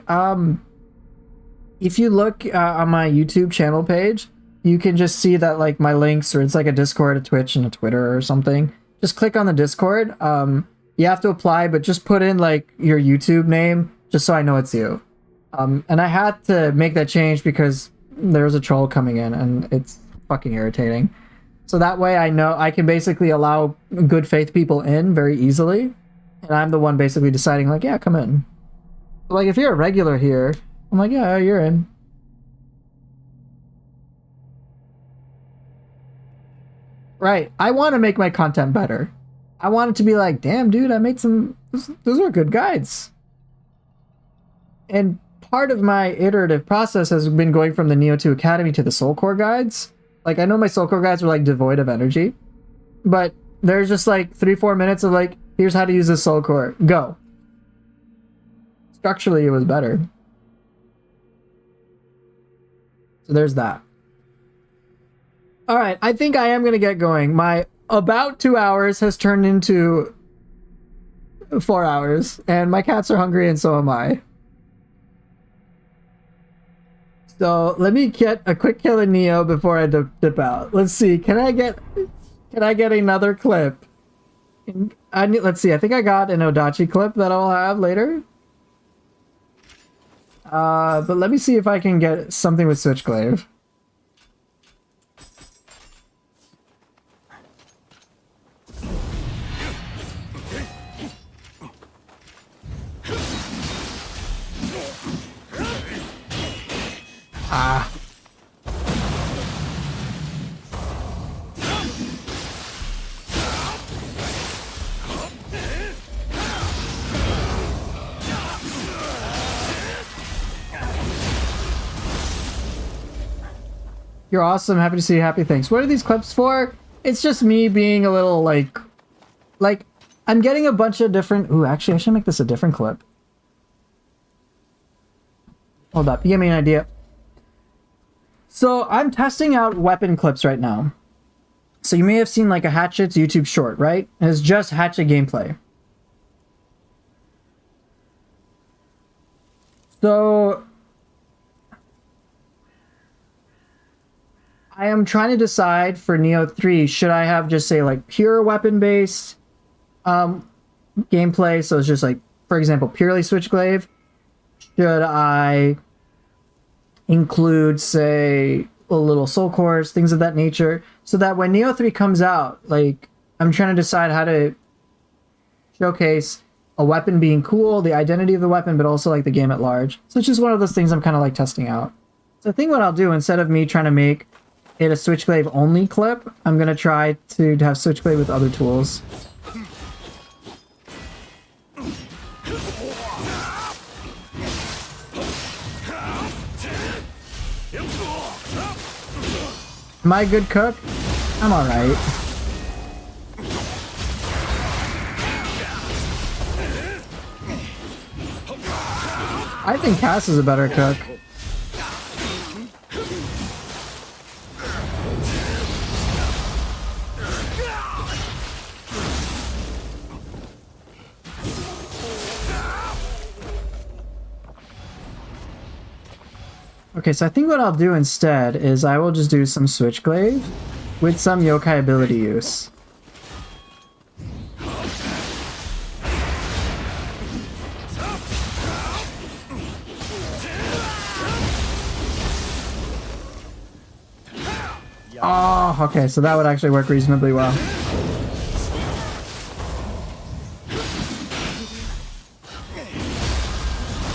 If you look on my YouTube channel page, you can just see that like my links, or it's like a Discord, a Twitch, and a Twitter or something. Just click on the Discord. You have to apply, but just put in like your YouTube name, just so I know it's you. And I had to make that change because there was a troll coming in, and it's fucking irritating. So that way I know I can basically allow good faith people in very easily. And I'm the one basically deciding like, yeah, come in. But like if you're a regular here, I'm like, yeah, you're in. Right. I want to make my content better. I want it to be like, damn, dude, I made some... Those are good guides. And part of my iterative process has been going from the Nioh 2 Academy to the Soul Core guides. Like, I know my Soul Core guides were, like, devoid of energy. But there's just, like, 3-4 minutes of, like, here's how to use this Soul Core. Go. Structurally, it was better. So there's that. Alright, I think I am going to get going. My about 2 hours has turned into 4 hours. And my cats are hungry, and so am I. So let me get a quick kill of Nioh before I dip out. Let's see. Can I get another clip? Let's see. I think I got an Odachi clip that I'll have later. But let me see if I can get something with Switchglaive. Ah. You're awesome. Happy to see you. Happy. Thanks. What are these clips for? It's just me being a little like I'm getting a bunch of different... Ooh, actually, I should make this a different clip. Hold up. You give me an idea. So I'm testing out weapon clips right now. So you may have seen like a Hatchet's YouTube short, right? And it's just Hatchet gameplay. So I am trying to decide for Nioh 3, should I have just say like pure weapon based gameplay? So it's just like, for example, purely Switchglaive. Should I include, say, a little soul cores, things of that nature, so that when Nioh 3 comes out, like, I'm trying to decide how to showcase a weapon being cool, the identity of the weapon, but also like the game at large. So it's just one of those things I'm kind of like testing out. So I think what I'll do, instead of me trying to make it a Switchglaive only clip, I'm going to try to have Switchglaive with other tools. Am I a good cook? I'm alright. I think Cass is a better cook. Okay, so I think what I'll do instead is I will just do some Switchglaive with some Yokai ability use. Oh, okay, so that would actually work reasonably well.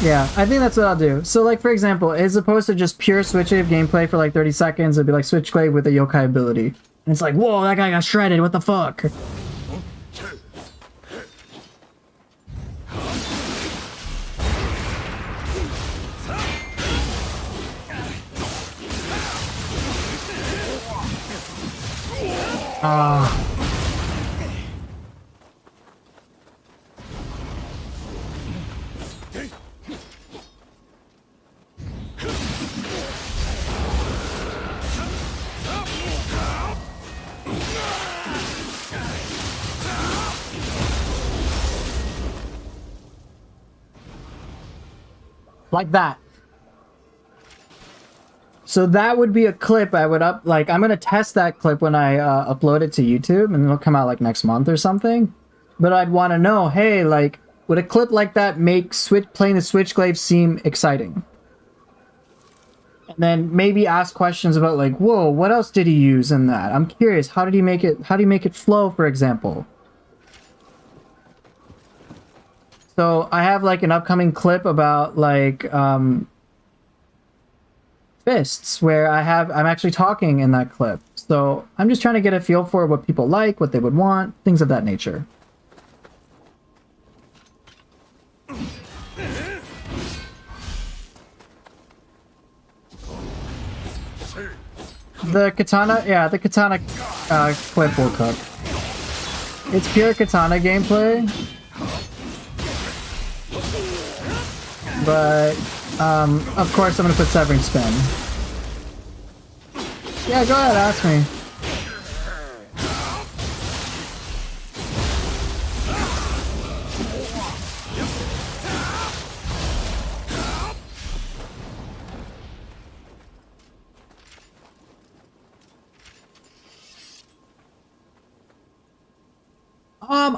Yeah, I think that's what I'll do. So, like, for example, as opposed to just pure Switchglaive gameplay for like 30 seconds, it'd be like Switchglaive with a Yokai ability. And it's like, whoa, that guy got shredded, what the fuck? Ah. Like that. So that would be a clip I would I'm gonna test that clip when I upload it to YouTube, and it'll come out like next month or something. But I'd want to know, hey, like, would a clip like that make playing the Switchglaive seem exciting? And then maybe ask questions about like, whoa, what else did he use in that? I'm curious, how did he make it flow, for example? So I have like an upcoming clip about like fists where I'm actually talking in that clip. So I'm just trying to get a feel for what people like, what they would want, things of that nature. The katana, yeah, the katana clip will cook. It's pure katana gameplay. But, of course I'm gonna put Severing Spin. Yeah, go ahead, ask me.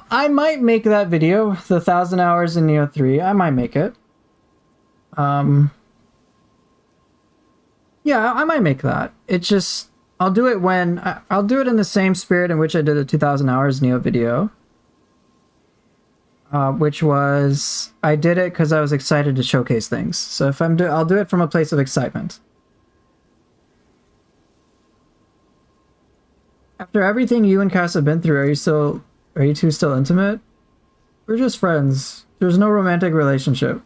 I might make that video, the 1,000 hours in Nioh 3. I might make it. Yeah, I might make that. It's just, I'll do it I'll do it in the same spirit in which I did the 2,000 hours Nioh video. Which was, I did it because I was excited to showcase things. So if I'll do it from a place of excitement. After everything you and Cass have been through, are you two still intimate? We're just friends. There's no romantic relationship.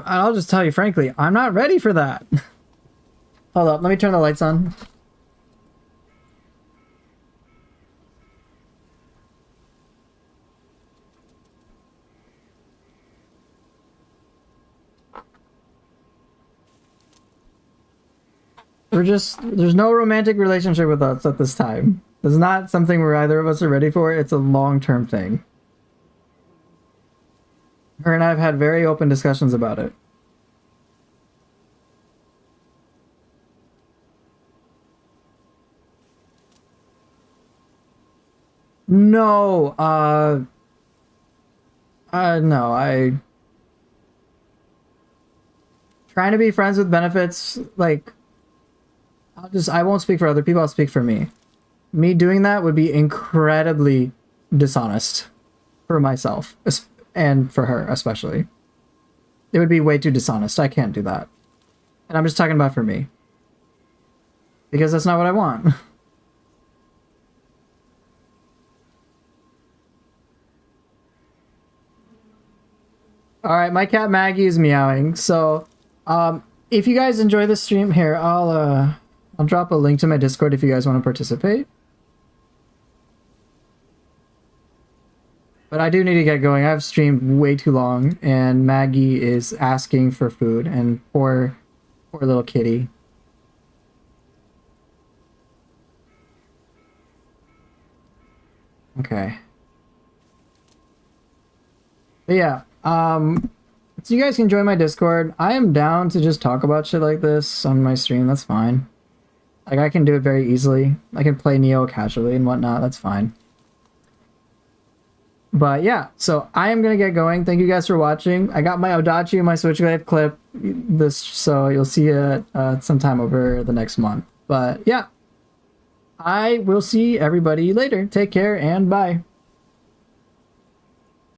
I'll just tell you frankly, I'm not ready for that. Hold up, let me turn the lights on. There's no romantic relationship with us at this time. It's not something where either of us are ready for. It's a long-term thing. Her and I have had very open discussions about it. No, no, trying to be friends with benefits, like, I won't speak for other people, I'll speak for me. Me doing that would be incredibly dishonest for myself, and for her especially. It would be way too dishonest. I can't do that. And I'm just talking about for me. Because that's not what I want. Alright, my cat Maggie is meowing, so if you guys enjoy the stream here, I'll drop a link to my Discord if you guys want to participate. But I do need to get going. I've streamed way too long, and Maggie is asking for food, and poor little kitty. Okay. But yeah, so you guys can join my Discord. I am down to just talk about shit like this on my stream. That's fine. Like, I can do it very easily. I can play Nioh casually and whatnot. That's fine. But yeah, so I am gonna get going. Thank you guys for watching. I got my Odachi and my Switchblade clip this, so you'll see it sometime over the next month. But yeah, I will see everybody later. Take care and bye.